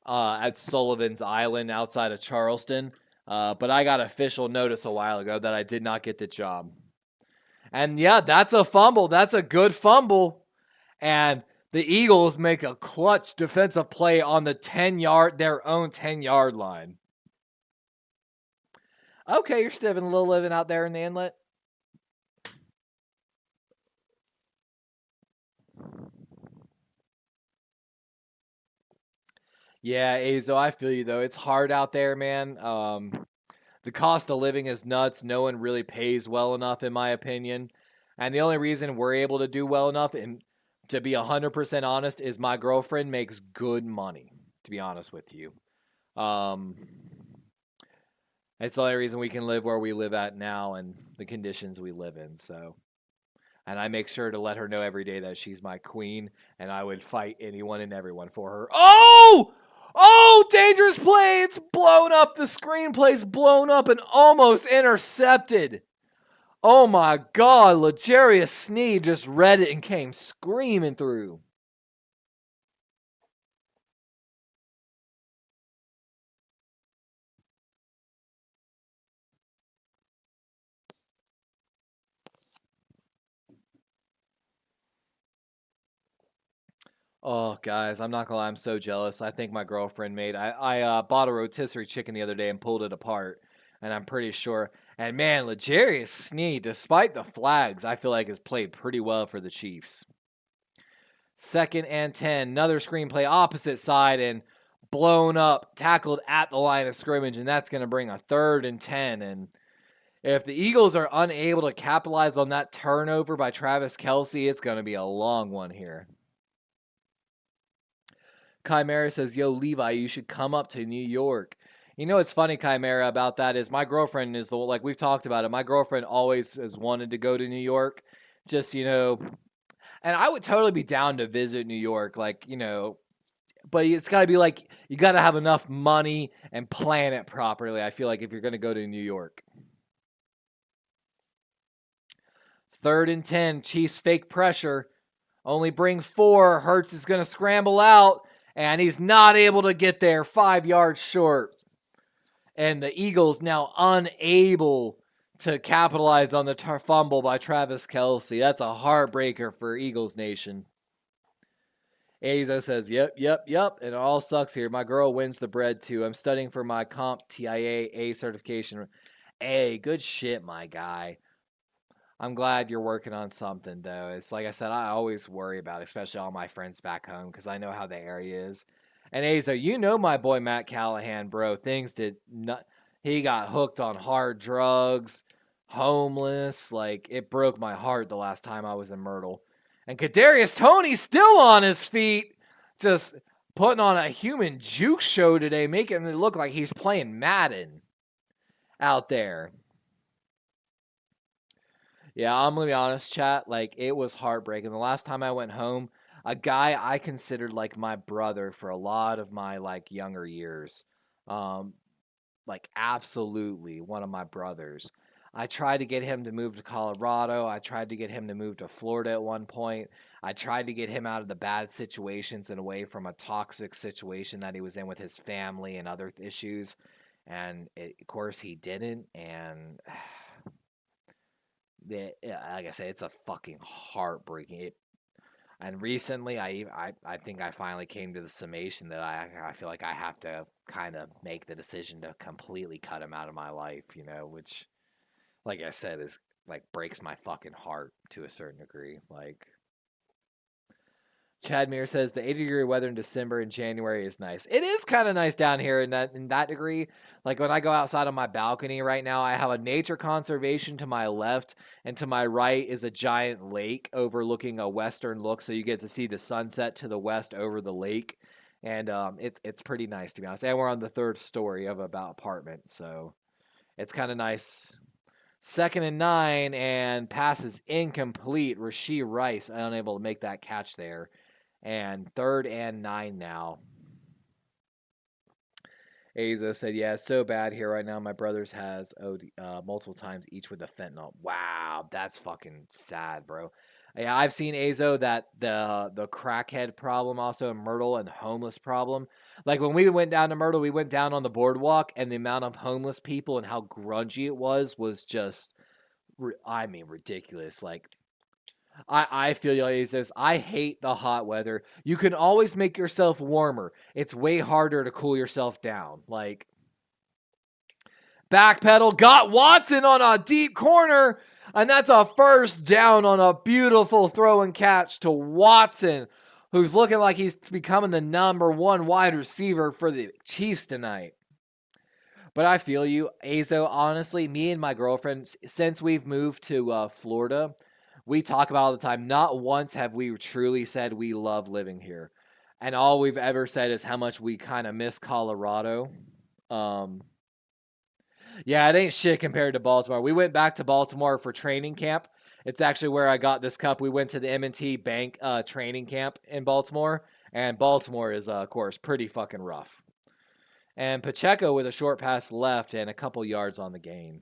at Sullivan's Island outside of Charleston. But I got official notice a while ago that I did not get the job. And yeah, that's a fumble. That's a good fumble. And the Eagles make a clutch defensive play on the their own 10-yard line. Okay, you're still having a little living out there in the inlet. Yeah, Azo, I feel you though. It's hard out there, man. The cost of living is nuts. No one really pays well enough, in my opinion. And the only reason we're able to do well enough, and to be 100% honest, is my girlfriend makes good money, to be honest with you. It's the only reason we can live where we live at now and the conditions we live in. So, and I make sure to let her know every day that she's my queen, and I would fight anyone and everyone for her. Oh! Oh, dangerous play. It's blown up. The screenplay's blown up and almost intercepted. Oh my God. Legarius Sneed just read it and came screaming through. Oh, guys, I'm not gonna lie, I'm so jealous. I think my girlfriend made. I bought a rotisserie chicken the other day and pulled it apart, and I'm pretty sure. And man, L'Jarius Sneed, despite the flags, I feel like has played pretty well for the Chiefs. 2nd and 10, another screenplay opposite side and blown up, tackled at the line of scrimmage, and that's gonna bring a 3rd and 10. And if the Eagles are unable to capitalize on that turnover by Travis Kelce, it's gonna be a long one here. Chimera says, "Yo, Levi, you should come up to New York." You know what's funny, Chimera, about that is my girlfriend is like we've talked about it. My girlfriend always has wanted to go to New York. Just, and I would totally be down to visit New York, like, but it's got to be like you got to have enough money and plan it properly. I feel like if you're going to go to New York. 3rd and 10, Chiefs fake pressure. Only bring 4. Hurts is going to scramble out, and he's not able to get there, 5 yards short. And the Eagles now unable to capitalize on the fumble by Travis Kelce. That's a heartbreaker for Eagles Nation. Azo says, yep. And it all sucks here. My girl wins the bread, too. I'm studying for my comp TIA A certification. Hey, good shit, my guy. I'm glad you're working on something, though. It's like I said, I always worry about, especially all my friends back home, because I know how the area is. And Azo, you know my boy Matt Callahan, bro. Things did not. He got hooked on hard drugs, homeless. Like, it broke my heart the last time I was in Myrtle. And Kadarius Toney's still on his feet, just putting on a human juke show today, making it look like he's playing Madden out there. Yeah, I'm going to be honest, chat. Like, it was heartbreaking. The last time I went home, a guy I considered like my brother for a lot of my like younger years, like absolutely one of my brothers. I tried to get him to move to Colorado. I tried to get him to move to Florida at one point. I tried to get him out of the bad situations and away from a toxic situation that he was in with his family and other issues. And of course, he didn't. And like I said, it's a fucking heartbreaking. And recently, I think I finally came to the summation that I feel like I have to kind of make the decision to completely cut him out of my life, which, like I said, is like breaks my fucking heart to a certain degree. Like, Chad Meir says the 80-degree weather in December and January is nice. It is kind of nice down here in that degree. Like when I go outside on my balcony right now, I have a nature conservation to my left, and to my right is a giant lake overlooking a western look, so you get to see the sunset to the west over the lake, and it's pretty nice, to be honest. And we're on the 3rd story of about apartment, so it's kind of nice. 2nd and 9, and passes incomplete. Rashee Rice unable to make that catch there. And 3rd and 9 now. Azo said, yeah, it's so bad here right now. My brother's has OD multiple times, each with a fentanyl. Wow, that's fucking sad, bro. Yeah, I've seen Azo that the crackhead problem also in Myrtle and homeless problem. Like when we went down to Myrtle, we went down on the boardwalk, and the amount of homeless people and how grungy it was just, ridiculous. Like, I feel you, Jesus. I hate the hot weather. You can always make yourself warmer. It's way harder to cool yourself down. Like, backpedal, got Watson on a deep corner, and that's a 1st down on a beautiful throw and catch to Watson, who's looking like he's becoming the number 1 wide receiver for the Chiefs tonight. But I feel you, Azo. Honestly, me and my girlfriend, since we've moved to Florida, we talk about all the time. Not once have we truly said we love living here. And all we've ever said is how much we kind of miss Colorado. Yeah, it ain't shit compared to Baltimore. We went back to Baltimore for training camp. It's actually where I got this cup. We went to the M&T Bank training camp in Baltimore. And Baltimore is, of course, pretty fucking rough. And Pacheco with a short pass left and a couple yards on the gain.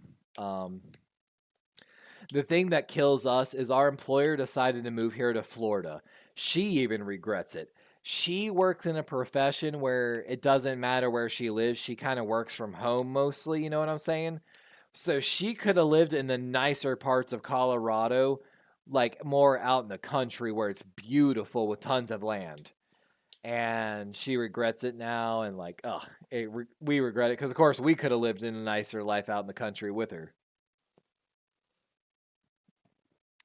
The thing that kills us is our employer decided to move here to Florida. She even regrets it. She works in a profession where it doesn't matter where she lives. She kind of works from home mostly, you know what I'm saying? So she could have lived in the nicer parts of Colorado, like more out in the country where it's beautiful with tons of land. and she regrets it now. And like, we regret it because, of course, we could have lived in a nicer life out in the country with her.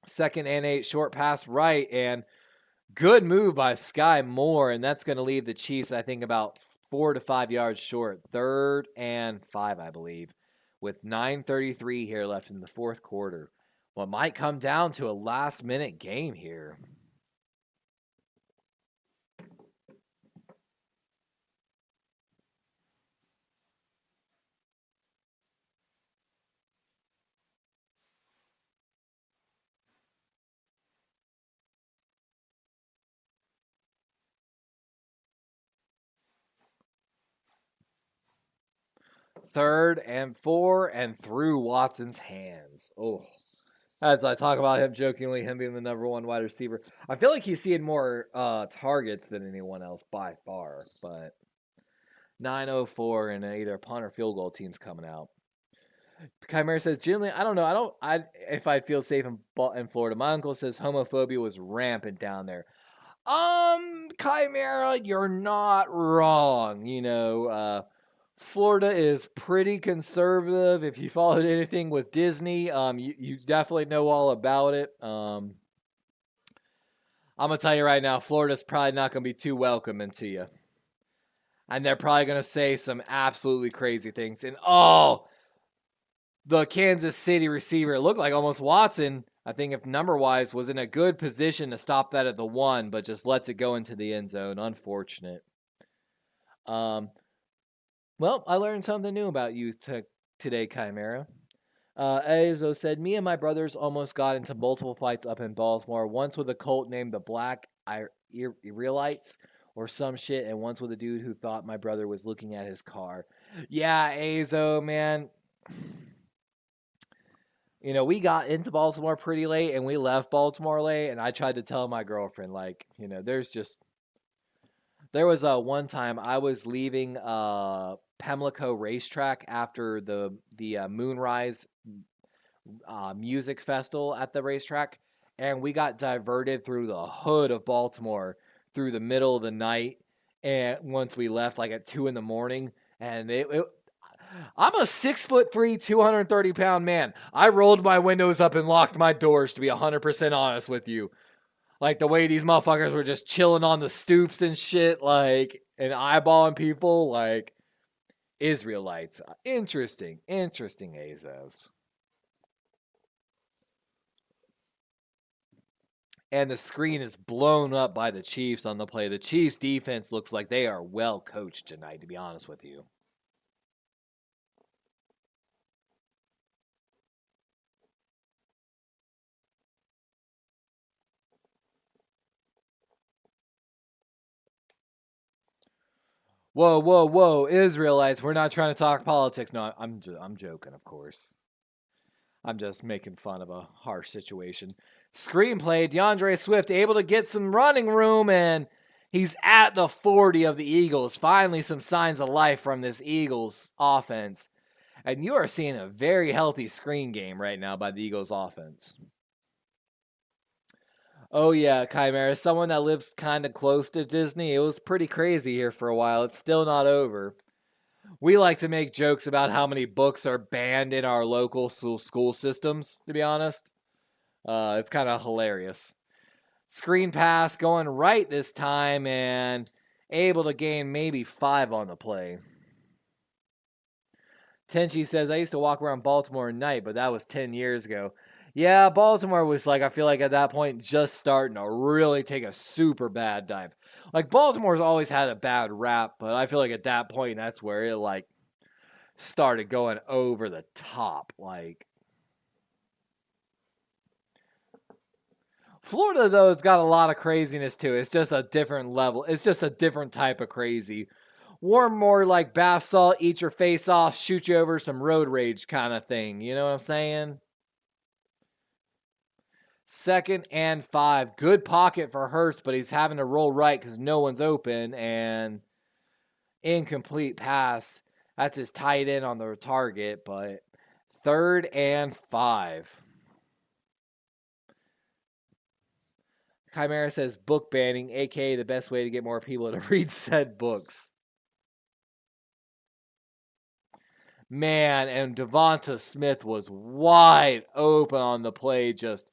Second and 8, short pass right, and good move by Sky Moore, and that's going to leave the Chiefs, I think, about 4 to 5 yards short. 3rd and 5, I believe, with 9:33 here left in the fourth quarter. What might come down to a last-minute game here. Third and 4, and through Watson's hands. Oh, as I talk about him jokingly, him being the number 1 wide receiver. I feel like he's seeing more targets than anyone else by far, but 9:04 and either punt or field goal team's coming out. Chimera says, generally, I don't know. If I'd feel safe in Florida. My uncle says homophobia was rampant down there. Chimera, you're not wrong. Florida is pretty conservative. If you followed anything with Disney, you definitely know all about it. I'm going to tell you right now, Florida's probably not going to be too welcoming to you. And they're probably going to say some absolutely crazy things. And, the Kansas City receiver, it looked like almost Watson, I think if number-wise, was in a good position to stop that at the 1, but just lets it go into the end zone. Unfortunate. Well, I learned something new about you today, Chimera. Azo said, me and my brothers almost got into multiple fights up in Baltimore, once with a cult named the Black Israelites or some shit, and once with a dude who thought my brother was looking at his car. Yeah, Azo, man. We got into Baltimore pretty late, and we left Baltimore late, and I tried to tell my girlfriend, like, there was one time I was leaving Pimlico Racetrack after the Moonrise music festival at the racetrack, and we got diverted through the hood of Baltimore through the middle of the night, and once we left, like at 2 a.m, and I'm a 6'3", 230-pound man. I rolled my windows up and locked my doors, to be 100% honest with you. Like, the way these motherfuckers were just chilling on the stoops and shit, like, and eyeballing people, like, Israelites. Interesting Azos. And the screen is blown up by the Chiefs on the play. The Chiefs' defense looks like they are well coached tonight, to be honest with you. Whoa, Israelites, we're not trying to talk politics. No, I'm joking, of course. I'm just making fun of a harsh situation. Screenplay, DeAndre Swift able to get some running room, and he's at the 40 of the Eagles. Finally, some signs of life from this Eagles offense. And you are seeing a very healthy screen game right now by the Eagles offense. Oh, yeah, Chimera. Someone that lives kind of close to Disney. It was pretty crazy here for a while. It's still not over. We like to make jokes about how many books are banned in our local school systems, to be honest. It's kind of hilarious. Screen pass going right this time and able to gain maybe 5 on the play. Tenchi says, I used to walk around Baltimore at night, but that was 10 years ago. Yeah, Baltimore was like, I feel like at that point, just starting to really take a super bad dive. Like, Baltimore's always had a bad rap, but I feel like at that point, that's where it, like, started going over the top. Like, Florida, though, has got a lot of craziness, too. It's just a different level. It's just a different type of crazy. More like bath salt, eat your face off, shoot you over some road rage kind of thing. You know what I'm saying? 2nd and 5. Good pocket for Hurst, but he's having to roll right because no one's open. And incomplete pass. That's his tight end on the target, but 3rd and 5. Chimera says book banning, aka the best way to get more people to read said books. Man, and Devonta Smith was wide open on the play, just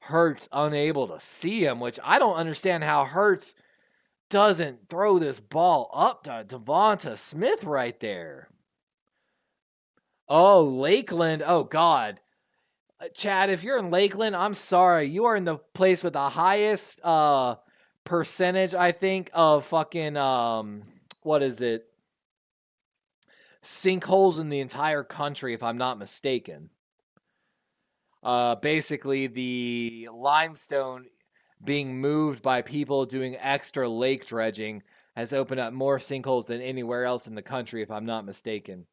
Hurts unable to see him, which I don't understand how Hurts doesn't throw this ball up to Devonta Smith right there. Oh, Lakeland. Oh, God. Chad, if you're in Lakeland, I'm sorry. You are in the place with the highest percentage, I think, of fucking, what is it? Sinkholes in the entire country, if I'm not mistaken. Basically, the limestone being moved by people doing extra lake dredging has opened up more sinkholes than anywhere else in the country, if I'm not mistaken.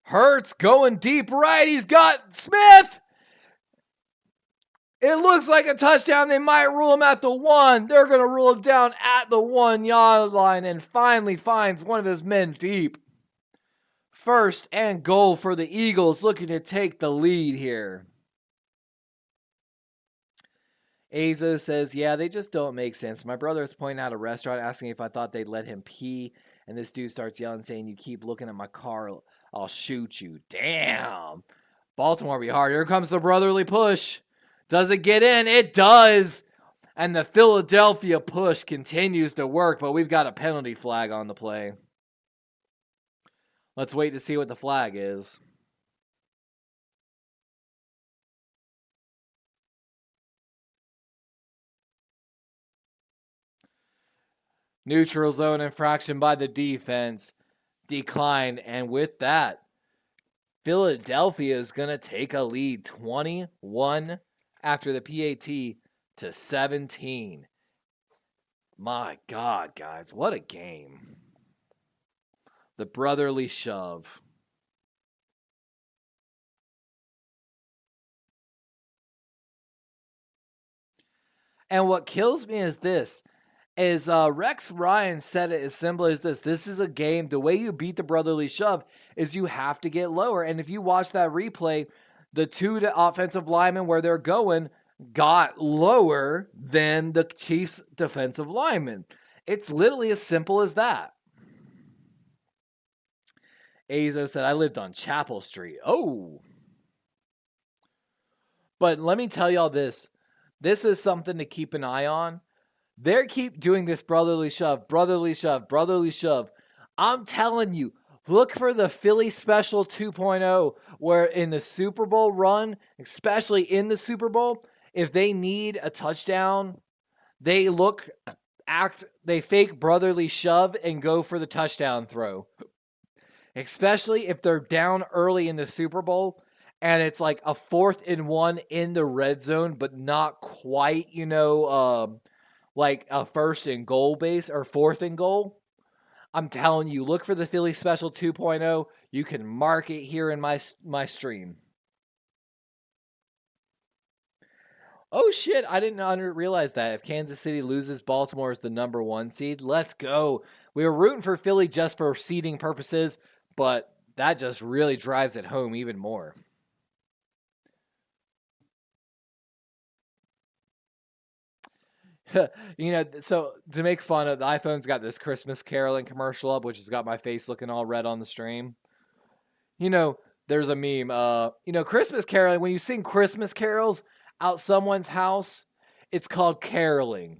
Hurts going deep right. He's got Smith. It looks like a touchdown. They might rule him at the 1. They're going to rule him down at the 1-yard line and finally finds one of his men deep. First and goal for the Eagles, looking to take the lead here. Azo says, yeah, they just don't make sense. My brother was pointing out a restaurant, asking if I thought they'd let him pee, and this dude starts yelling, saying, you keep looking at my car, I'll shoot you. Damn. Baltimore be hard. Here comes the brotherly push. Does it get in? It does. And the Philadelphia push continues to work, but we've got a penalty flag on the play. Let's wait to see what the flag is. Neutral zone infraction by the defense declined, and with that, Philadelphia is going to take a lead 21 after the PAT to 17. My God, guys, what a game. The brotherly shove. And what kills me is this. Rex Ryan said it as simple as this. This is a game. The way you beat the brotherly shove is you have to get lower. And if you watch that replay, the two offensive linemen where they're going got lower than the Chiefs' defensive linemen. It's literally as simple as that. Azo said, I lived on Chapel Street. Oh. But let me tell y'all this. This is something to keep an eye on. They keep doing this brotherly shove, brotherly shove, brotherly shove. I'm telling you, look for the Philly Special 2.0, where in the Super Bowl run, especially in the Super Bowl, if they need a touchdown, they fake brotherly shove and go for the touchdown throw. Especially if they're down early in the Super Bowl and it's like a 4th and 1 in the red zone, but not quite, like a 1st and goal base or 4th and goal. I'm telling you, look for the Philly Special 2.0. You can mark it here in my stream. Oh shit, I didn't realize that. If Kansas City loses, Baltimore is the number 1 seed. Let's go. We were rooting for Philly just for seeding purposes, but that just really drives it home even more. So to make fun of, the iPhone's got this Christmas caroling commercial up, which has got my face looking all red on the stream. There's a meme. Christmas caroling, when you sing Christmas carols out someone's house, it's called caroling.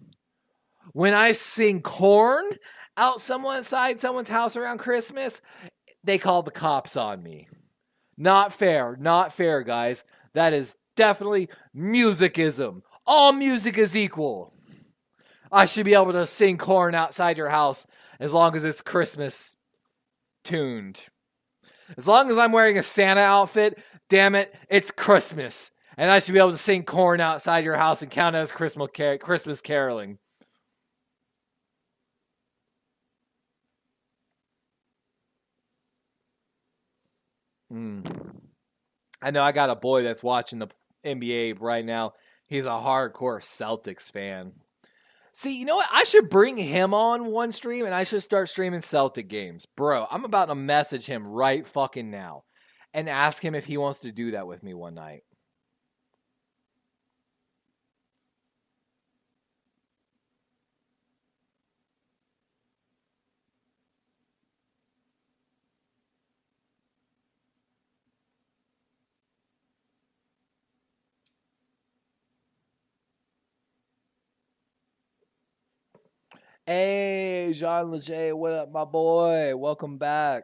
When I sing corn out someone's house around Christmas, they call the cops on me. Not fair, guys. That is definitely musicism. All music is equal. I should be able to sing corn outside your house as long as it's Christmas tuned. As long as I'm wearing a Santa outfit, damn it, it's Christmas. And I should be able to sing corn outside your house and count it as Christmas caroling. I know I got a boy that's watching the NBA right now. He's a hardcore Celtics fan. See, you know what? I should bring him on one stream and I should start streaming Celtic games. Bro, I'm about to message him right fucking now and ask him if he wants to do that with me one night. Hey, Jean Leger, what up, my boy? Welcome back.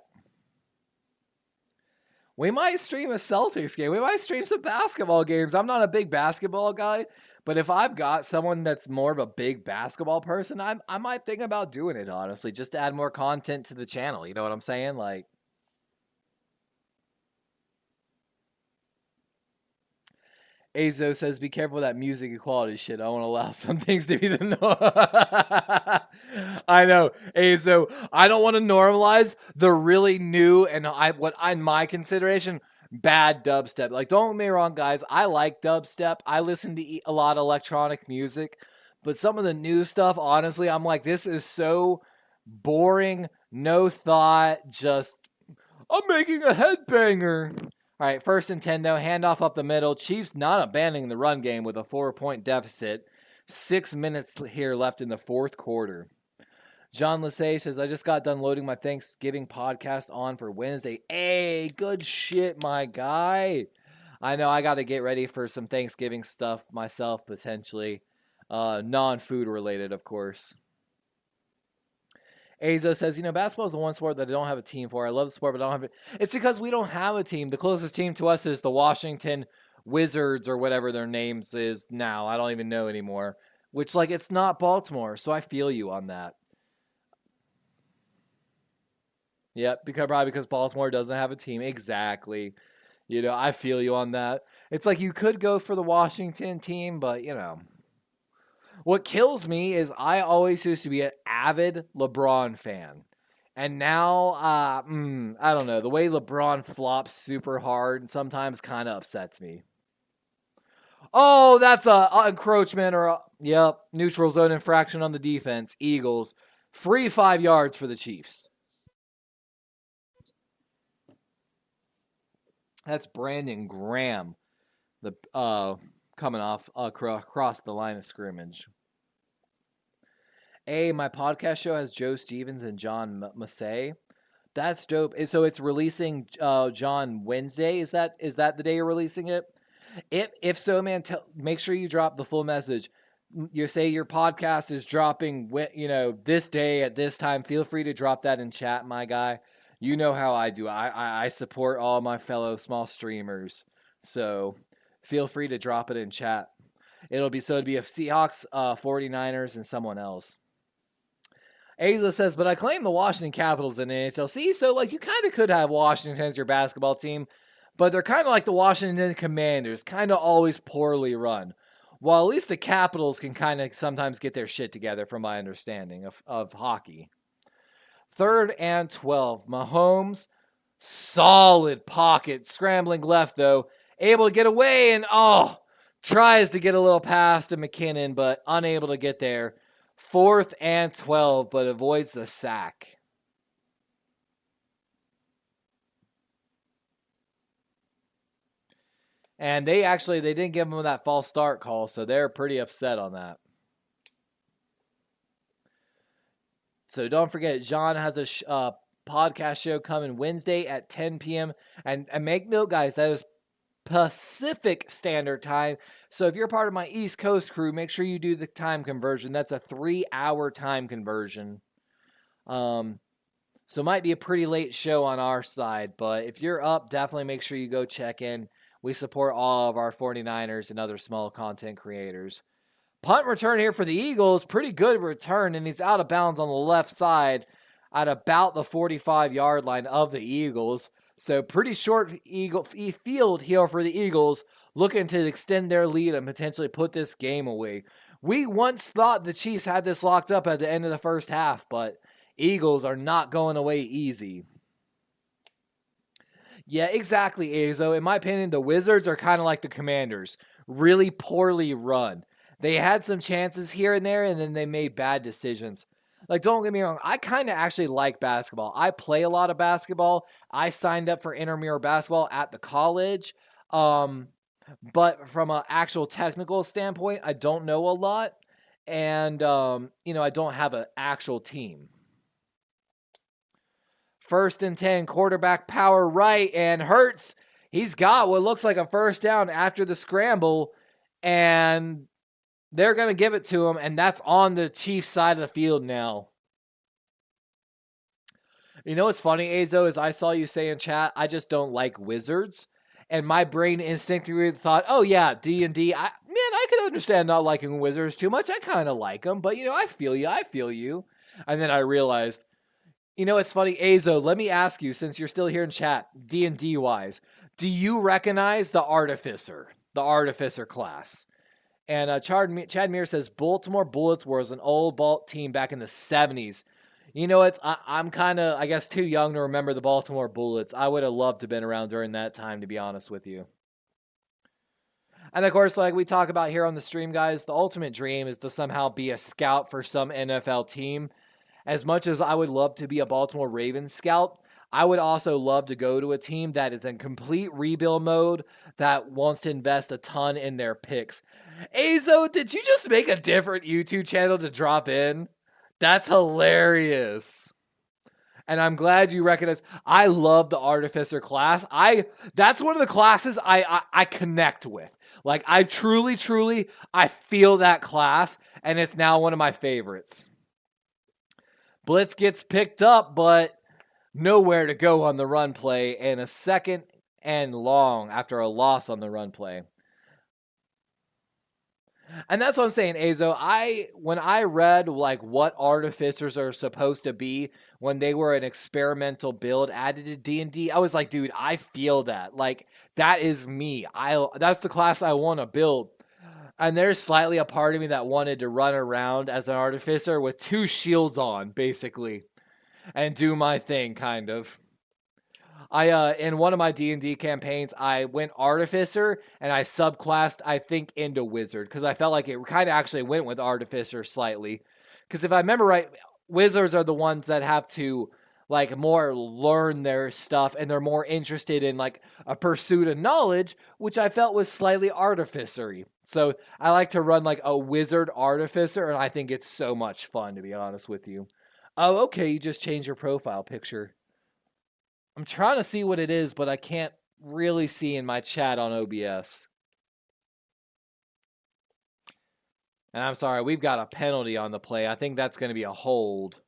We might stream a Celtics game. We might stream some basketball games. I'm not a big basketball guy, but if I've got someone that's more of a big basketball person, I might think about doing it, honestly, just to add more content to the channel. You know what I'm saying? Like, Azo says, be careful with that music equality shit. I want to allow some things to be the norm. I know, Azo. I don't want to normalize the really new and what in my consideration, bad dubstep. Like, don't get me wrong, guys. I like dubstep. I listen to a lot of electronic music. But some of the new stuff, honestly, I'm like, this is so boring, no thought, just, I'm making a headbanger. All right, first and 10, though. Handoff up the middle. Chiefs not abandoning the run game with a 4-point deficit. 6 minutes here left in the fourth quarter. John Lassay says, I just got done loading my Thanksgiving podcast on for Wednesday. Hey, good shit, my guy. I know I got to get ready for some Thanksgiving stuff myself, potentially. Non-food related, of course. Azo says, basketball is the one sport that I don't have a team for. I love the sport, but I don't have it. It's because we don't have a team. The closest team to us is the Washington Wizards or whatever their names is now. I don't even know anymore. Which, it's not Baltimore, so I feel you on that. Yep, probably because Baltimore doesn't have a team. Exactly. I feel you on that. It's like you could go for the Washington team, but, What kills me is I always used to be an avid LeBron fan. And now, I don't know. The way LeBron flops super hard sometimes kind of upsets me. Oh, that's a encroachment or neutral zone infraction on the defense. Eagles. Free 5 yards for the Chiefs. That's Brandon Graham. Coming off across the line of scrimmage. My podcast show has Joe Stevens and John Massey. That's dope. So it's releasing John Wednesday. Is that the day you're releasing it? If so, man, make sure you drop the full message. You say your podcast is dropping, this day at this time. Feel free to drop that in chat, my guy. You know how I do. I support all my fellow small streamers. So feel free to drop it in chat. It'd be a Seahawks, 49ers, and someone else. Aza says, but I claim the Washington Capitals in the NHL. See, so you kind of could have Washington as your basketball team, but they're kind of like the Washington Commanders, kind of always poorly run. While at least the Capitals can kind of sometimes get their shit together, from my understanding of hockey. 3rd and 12. Mahomes, solid pocket, scrambling left though, able to get away and tries to get a little pass to McKinnon, but unable to get there. 4th and 12, but avoids the sack. And they didn't give him that false start call, so they're pretty upset on that. So don't forget, John has a podcast show coming Wednesday at 10 p.m. And make note, guys, that is Pacific Standard Time. So if you're part of my East Coast crew, make sure you do the time conversion. That's a 3-hour time conversion. So it might be a pretty late show on our side, but if you're up, definitely make sure you go check in. We support all of our 49ers and other small content creators. Punt return here for the Eagles. Pretty good return, and he's out of bounds on the left side at about the 45-yard line of the Eagles. So pretty short field here for the Eagles, looking to extend their lead and potentially put this game away. We once thought the Chiefs had this locked up at the end of the first half, but Eagles are not going away easy. Yeah, exactly, Azo. In my opinion, the Wizards are kind of like the Commanders. really poorly run. They had some chances here and there, and then they made bad decisions. Like, don't get me wrong, I kind of actually like basketball. I play a lot of basketball. I signed up for intramural basketball at the college. But from an actual technical standpoint, I don't know a lot. And, I don't have an actual team. 1st and 10, quarterback power right, and Hurts, he's got what looks like a first down after the scramble, and they're going to give it to him, and that's on the Chiefs side of the field now. You know what's funny, Azo, is I saw you say in chat, I just don't like wizards, and my brain instinctively thought, oh yeah, D&D, I could understand not liking wizards too much. I kind of like them, but I feel you. And then I realized, it's funny, Azo, let me ask you, since you're still here in chat, D&D wise, do you recognize the Artificer class? And Chad Mears says, Baltimore Bullets was an old Balt team back in the 70s. I'm kind of, I guess, too young to remember the Baltimore Bullets. I would have loved to have been around during that time, to be honest with you. And of course, like we talk about here on the stream, guys, the ultimate dream is to somehow be a scout for some NFL team. As much as I would love to be a Baltimore Ravens scout, I would also love to go to a team that is in complete rebuild mode, that wants to invest a ton in their picks. Azo, did you just make a different YouTube channel to drop in? That's hilarious. And I'm glad you recognize. I love the Artificer class. That's one of the classes I connect with. Like, I truly, I feel that class, and it's now one of my favorites. Blitz gets picked up, but nowhere to go on the run play, and a 2nd and long after a loss on the run play. And that's what I'm saying, Azo. When I read like what Artificers are supposed to be when they were an experimental build added to D&D, I was like, dude, I feel that. Like, that is me. That's the class I want to build. And there's slightly a part of me that wanted to run around as an Artificer with 2 shields on, basically, and do my thing, kind of. In one of my D&D campaigns, I went Artificer, and I subclassed, I think, into Wizard, because I felt like it kind of actually went with Artificer slightly. Because if I remember right, Wizards are the ones that have to, like, more learn their stuff, and they're more interested in, like, a pursuit of knowledge, which I felt was slightly Artificer-y. So I like to run, like, a Wizard Artificer, and I think it's so much fun, to be honest with you. Oh, okay, you just changed your profile picture. I'm trying to see what it is, but I can't really see in my chat on OBS. And I'm sorry, we've got a penalty on the play. I think that's going to be a hold.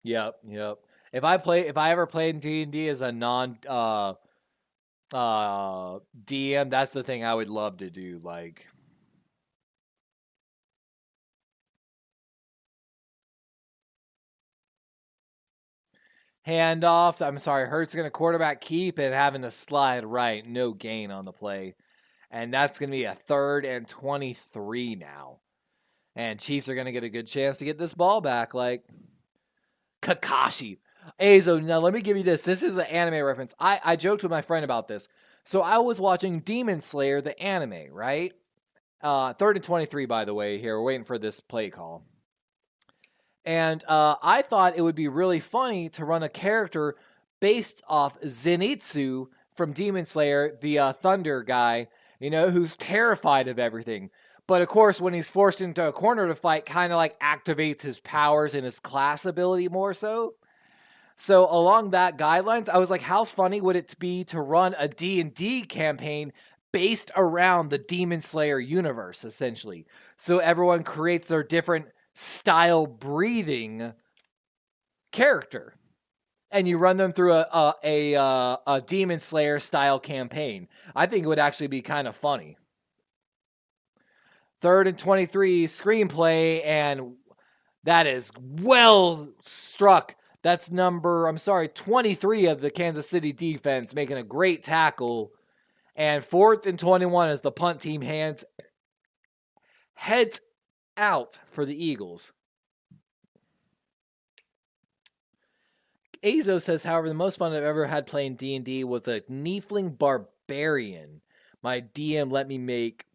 Yep. If I ever played in D&D as a non DM, that's the thing I would love to do. Like, handoff. I'm sorry, Hurts going to quarterback keep and having to slide right. No gain on the play. And that's going to be a 3rd and 23 now. And Chiefs are going to get a good chance to get this ball back. Like, Kakashi. Azo, now let me give you this. This is an anime reference. I joked with my friend about this. So I was watching Demon Slayer, the anime, right? 3rd and 23, by the way, here. We're waiting for this play call. And I thought it would be really funny to run a character based off Zenitsu from Demon Slayer, the Thunder guy, who's terrified of everything. But of course, when he's forced into a corner to fight, kind of like activates his powers and his class ability more so. So along that guidelines, I was like, how funny would it be to run a D&D campaign based around the Demon Slayer universe, essentially? So everyone creates their different style breathing character. And you run them through a Demon Slayer style campaign. I think it would actually be kind of funny. 3rd and 23 screenplay, and that is well struck. That's number 23 of the Kansas City defense making a great tackle. And 4th and 21 as the punt team heads out for the Eagles. Azo says, however, the most fun I've ever had playing D&D was a Niefling Barbarian. My DM let me make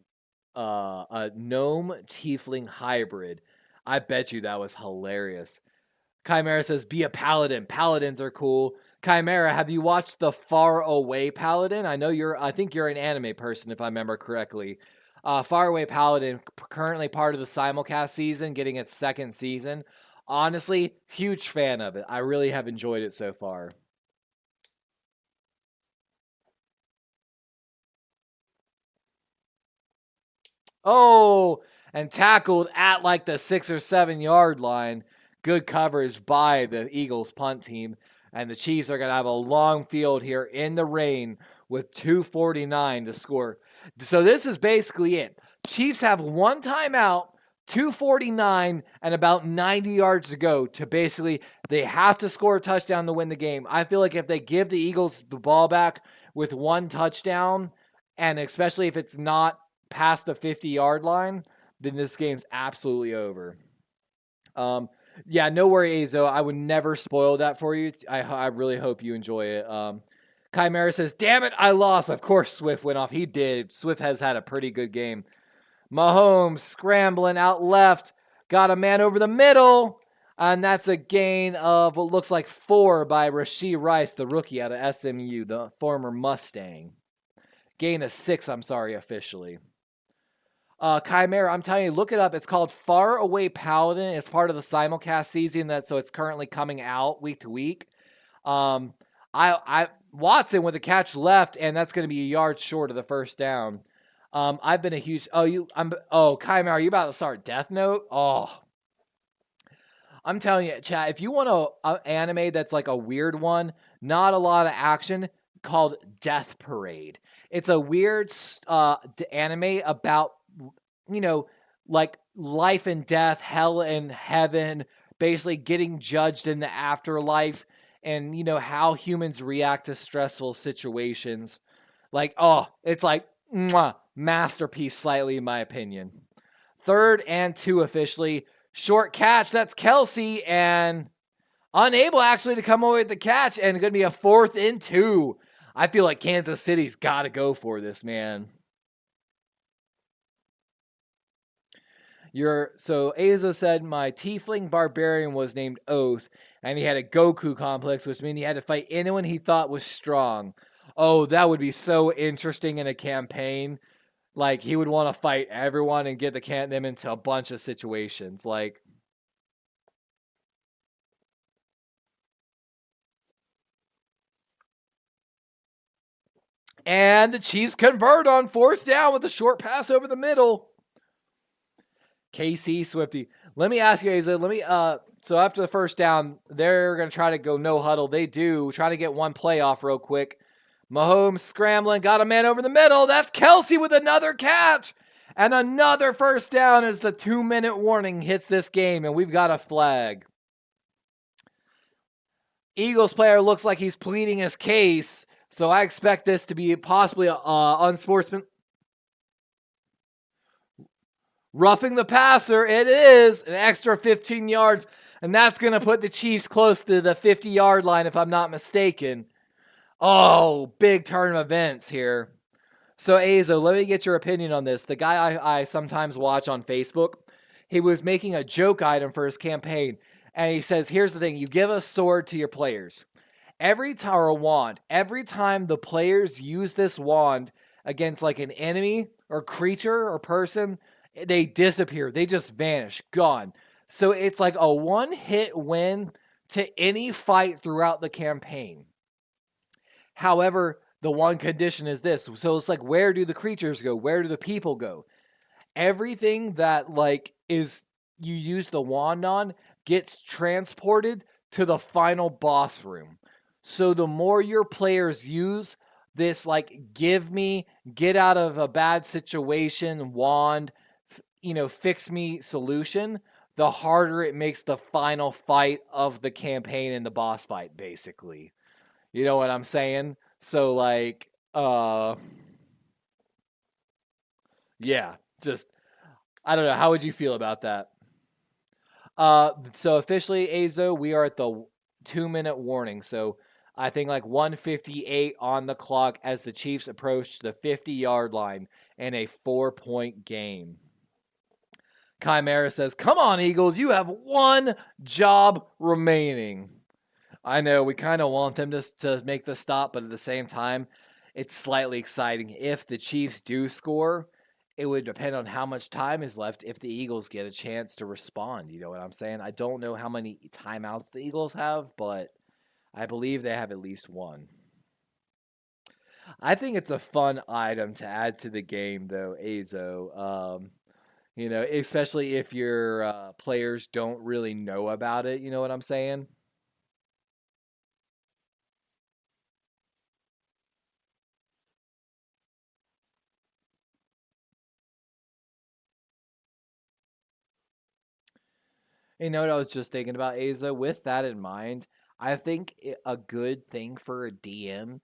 a Gnome Tiefling hybrid. I bet you that was hilarious. Chimera says, be a paladin. Paladins are cool. Chimera, have you watched the Far Away Paladin? I think you're an anime person, if I remember correctly. Far Away Paladin, currently part of the simulcast season, getting its second season. Honestly, huge fan of it. I really have enjoyed it so far. Oh, and tackled at like the 6 or 7 yard line. Good coverage by the Eagles punt team. And the Chiefs are going to have a long field here in the rain with 2:49 to score. So this is basically it. Chiefs have one timeout, 2:49, and about 90 yards to go to basically, they have to score a touchdown to win the game. I feel like if they give the Eagles the ball back with one touchdown, and especially if it's not past the 50-yard line, then this game's absolutely over. Yeah, no worry, Azo. I would never spoil that for you. I really hope you enjoy it. Chimera says, damn it, I lost. Of course Swift went off. He did. Swift has had a pretty good game. Mahomes scrambling out left. Got a man over the middle. And that's a gain of what looks like 4 by Rashee Rice, the rookie out of SMU, the former Mustang. Gain of 6, officially. Chimera, I'm telling you, look it up. It's called Far Away Paladin. It's part of the simulcast season, so it's currently coming out week to week. Watson with a catch left, and that's going to be a yard short of the first down. I've been a huge. Chimera, are you about to start Death Note? Oh, I'm telling you, chat. If you want an anime that's like a weird one, not a lot of action, called Death Parade. It's a weird anime about, like life and death, hell and heaven, basically getting judged in the afterlife, and how humans react to stressful situations. It's like masterpiece slightly in my opinion. 3rd and 2 officially. Short catch, that's Kelsey, and unable actually to come away with the catch, and going to be a 4th and 2. I feel like Kansas City's got to go for this, man. So Azo said, my Tiefling Barbarian was named Oath, and he had a Goku complex, which means he had to fight anyone he thought was strong. Oh, that would be so interesting in a campaign. Like, he would want to fight everyone and get them into a bunch of situations. Like, and the Chiefs convert on 4th down with a short pass over the middle. KC Swifty. Let me ask you, Aza. So after the first down, they're going to try to go no huddle. They do. Try to get one play off real quick. Mahomes scrambling, got a man over the middle. That's Kelsey with another catch. And another first down as the 2-minute warning hits this game, and we've got a flag. Eagles player looks like he's pleading his case, so I expect this to be possibly unsportsmanlike. Roughing the passer, it is an extra 15 yards, and that's going to put the Chiefs close to the 50-yard line if I'm not mistaken. Oh, big turn of events here. So, Azo, let me get your opinion on this. The guy I sometimes watch on Facebook, he was making a joke item for his campaign, and he says, here's the thing. You give a sword to your players. Every time the players use this wand against like an enemy or creature or person, they disappear. They just vanish. Gone. So it's like a one-hit win to any fight throughout the campaign. However, the one condition is this. So it's like, where do the creatures go? Where do the people go? Everything that is you use the wand on gets transported to the final boss room. So the more your players use this, get out of a bad situation, wand, fix me solution, the harder it makes the final fight of the campaign and the boss fight, basically. You know what I'm saying? So, yeah, just I don't know. How would you feel about that? So officially, Azo, we are at the 2-minute warning. So I think like 1:58 on the clock as the Chiefs approach the 50-yard line in a 4-point game. Chimera says, "Come on, Eagles, you have one job remaining." I know we kind of want them to make the stop, but at the same time, it's slightly exciting. If the Chiefs do score, it would depend on how much time is left if the Eagles get a chance to respond. You know what I'm saying? I don't know how many timeouts the Eagles have, but I believe they have at least one. I think it's a fun item to add to the game, though, Azo. Especially if your players don't really know about it. You know what I'm saying? You know what I was just thinking about, Azo? With that in mind, I think a good thing for a DM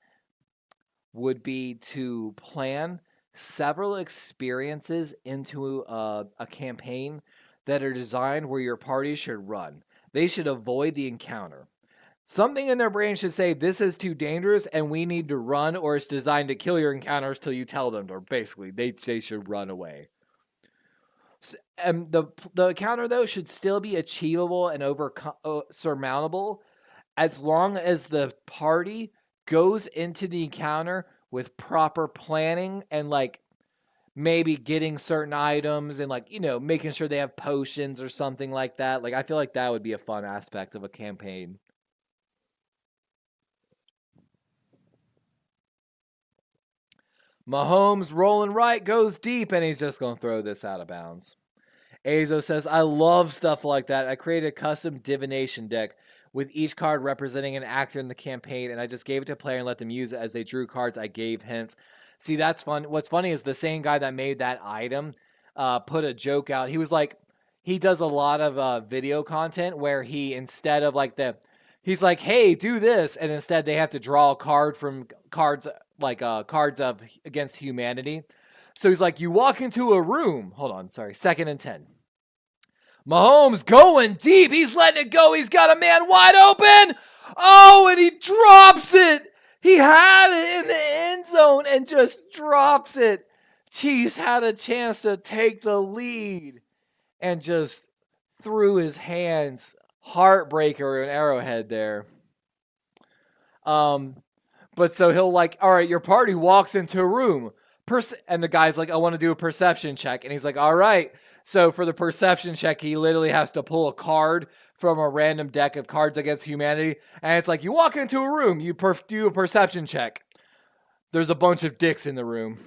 would be to plan several experiences into a campaign that are designed where your party should run. They should avoid the encounter. Something in their brain should say, this is too dangerous and we need to run, or it's designed to kill your encounters till you tell them, or basically, they should run away. And the counter though should still be achievable and surmountable as long as the party goes into the encounter with proper planning and like maybe getting certain items and like making sure they have potions or something like that. Like I feel like that would be a fun aspect of a campaign. Mahomes rolling right, goes deep, and he's just going to throw this out of bounds. Azo says, I love stuff like that. I created a custom divination deck with each card representing an actor in the campaign, and I just gave it to a player and let them use it as they drew cards. I gave hints. See, that's fun. What's funny is the same guy that made that item put a joke out. He was like, he does a lot of video content where he, instead of like he's like, hey, do this, and instead they have to draw a card from cards like cards of against humanity. So he's like, you walk into a room. Hold on, sorry. 2nd and 10. Mahomes going deep. He's letting it go. He's got a man wide open. Oh, and he drops it. He had it in the end zone and just drops it. Chiefs had a chance to take the lead and just threw his hands. Heartbreaker and Arrowhead there. But so he'll like, all right, your party walks into a room. And the guy's like, I want to do a perception check. And he's like, all right. So for the perception check, he literally has to pull a card from a random deck of Cards Against Humanity. And it's like, you walk into a room, you do a perception check. There's a bunch of dicks in the room.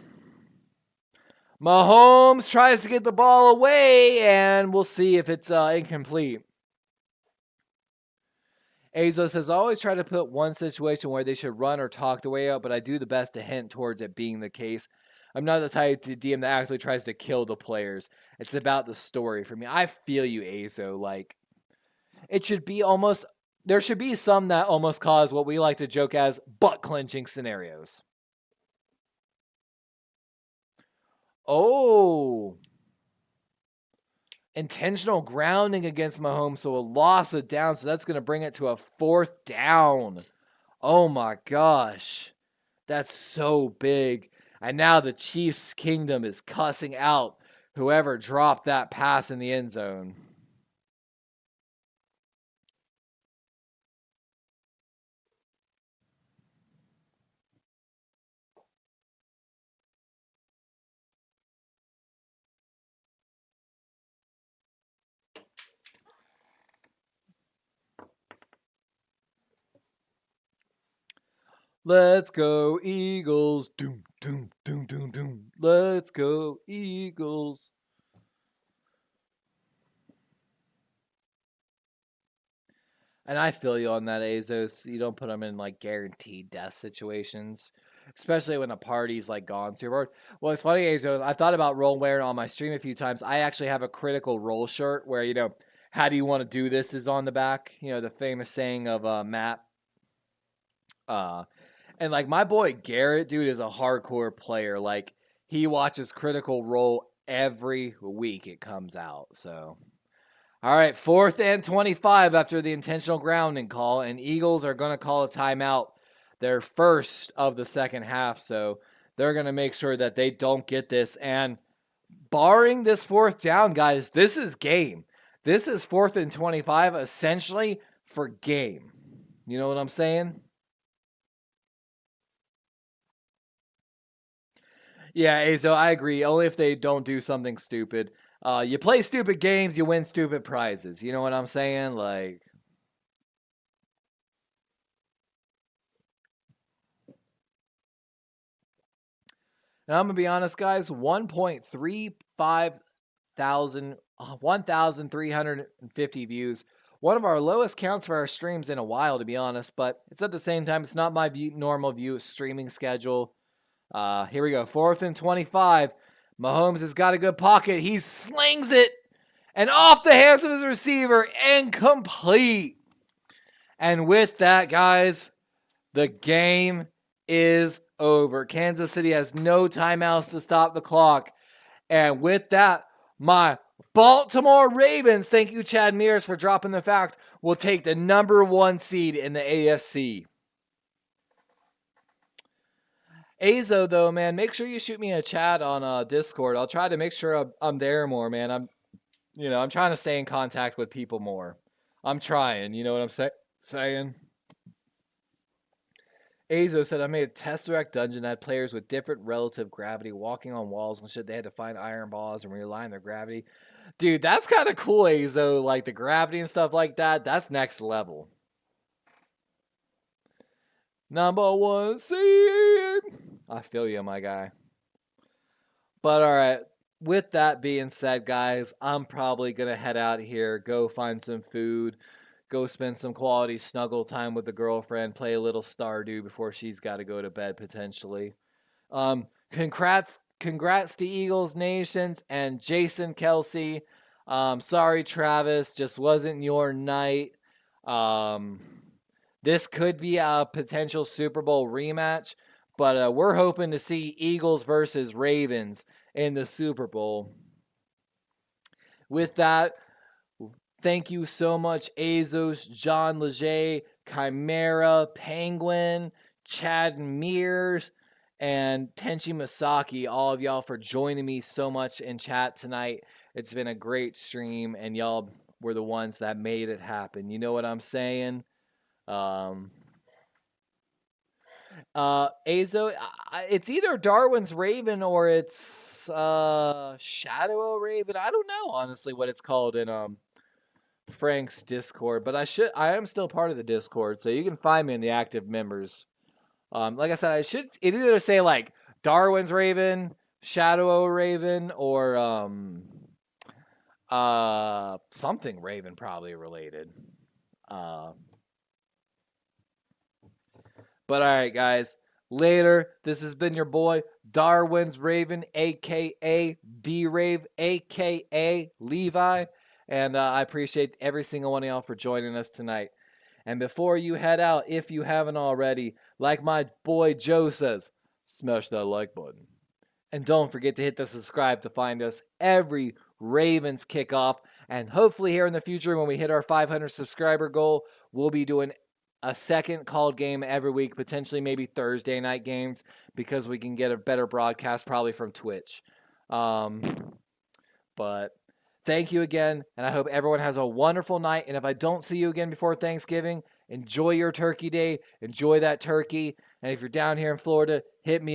Mahomes tries to get the ball away, and we'll see if it's incomplete. Azo says, I always try to put one situation where they should run or talk their way out, but I do the best to hint towards it being the case. I'm not the type to DM that actually tries to kill the players. It's about the story for me. I feel you, Azo. Like, it should be almost, there should be some that almost cause what we like to joke as butt-clenching scenarios. Oh. Intentional grounding against Mahomes, so a loss of down, so that's going to bring it to a 4th down. Oh my gosh. That's so big. And now the Chiefs' kingdom is cussing out whoever dropped that pass in the end zone. Let's go, Eagles. Doom, doom, doom, doom, doom. Let's go, Eagles. And I feel you on that, Azos. You don't put them in like guaranteed death situations, especially when a party's like gone super. Well, it's funny, Azos. I thought about role wearing on my stream a few times. I actually have a critical role shirt where how do you want to do this is on the back. The famous saying of Matt. And like my boy Garrett, dude, is a hardcore player. Like he watches Critical Role Every week it comes out. So, all right, 4th and 25 after the intentional grounding call, and Eagles are going to call a timeout, their first of the second half. So they're going to make sure that they don't get this. And barring this 4th down, guys, this is game. This is 4th and 25 essentially for game. You know what I'm saying? Yeah, Azo, I agree. Only if they don't do something stupid. You play stupid games, you win stupid prizes. You know what I'm saying? Like, and I'm gonna be honest, guys. 1,350 views. One of our lowest counts for our streams in a while, to be honest. But it's at the same time, it's not my normal view streaming schedule. Here we go. 4th and 25. Mahomes has got a good pocket. He slings it. And off the hands of his receiver. Incomplete. And with that, guys, the game is over. Kansas City has no timeouts to stop the clock. And with that, my Baltimore Ravens, thank you, Chad Mears, for dropping the fact, will take the number 1 seed in the AFC. Azo, though, man, make sure you shoot me a chat on Discord. I'll try to make sure I'm there more, man. I'm trying to stay in contact with people more. I'm trying, you know what I'm saying? Azo said, I made a Tesseract dungeon that had players with different relative gravity walking on walls and shit. They had to find iron balls and realign their gravity. Dude, that's kind of cool, Azo. Like, the gravity and stuff like that, that's next level. Number 1 seed. I feel you, my guy. But all right, with that being said, guys, I'm probably going to head out here, go find some food, go spend some quality snuggle time with the girlfriend, play a little Stardew before she's got to go to bed potentially. Congrats to Eagles Nations and Jason Kelsey. Sorry, Travis, just wasn't your night. This could be a potential Super Bowl rematch, but we're hoping to see Eagles versus Ravens in the Super Bowl. With that, thank you so much, Azos, John Leger, Chimera, Penguin, Chad Mears, and Tenchi Masaki, all of y'all for joining me so much in chat tonight. It's been a great stream, and y'all were the ones that made it happen. You know what I'm saying? Azo, it's either Darwin's Raven or it's Shadow Raven. I don't know honestly what it's called in Frank's Discord, but I am still part of the Discord, so you can find me in the active members. Like I said, it either say like Darwin's Raven, Shadow Raven, or something Raven probably related. But all right, guys. Later. This has been your boy, Darwin's Raven, a.k.a. D-Rave, a.k.a. Levi. And I appreciate every single one of y'all for joining us tonight. And before you head out, if you haven't already, like my boy Joe says, smash that like button. And don't forget to hit the subscribe to find us every Ravens kickoff. And hopefully here in the future, when we hit our 500 subscriber goal, we'll be doing a second called game every week, potentially maybe Thursday night games, because we can get a better broadcast probably from Twitch. But thank you again, and I hope everyone has a wonderful night. And if I don't see you again before Thanksgiving, enjoy your turkey day. Enjoy that turkey. And if you're down here in Florida, hit me up.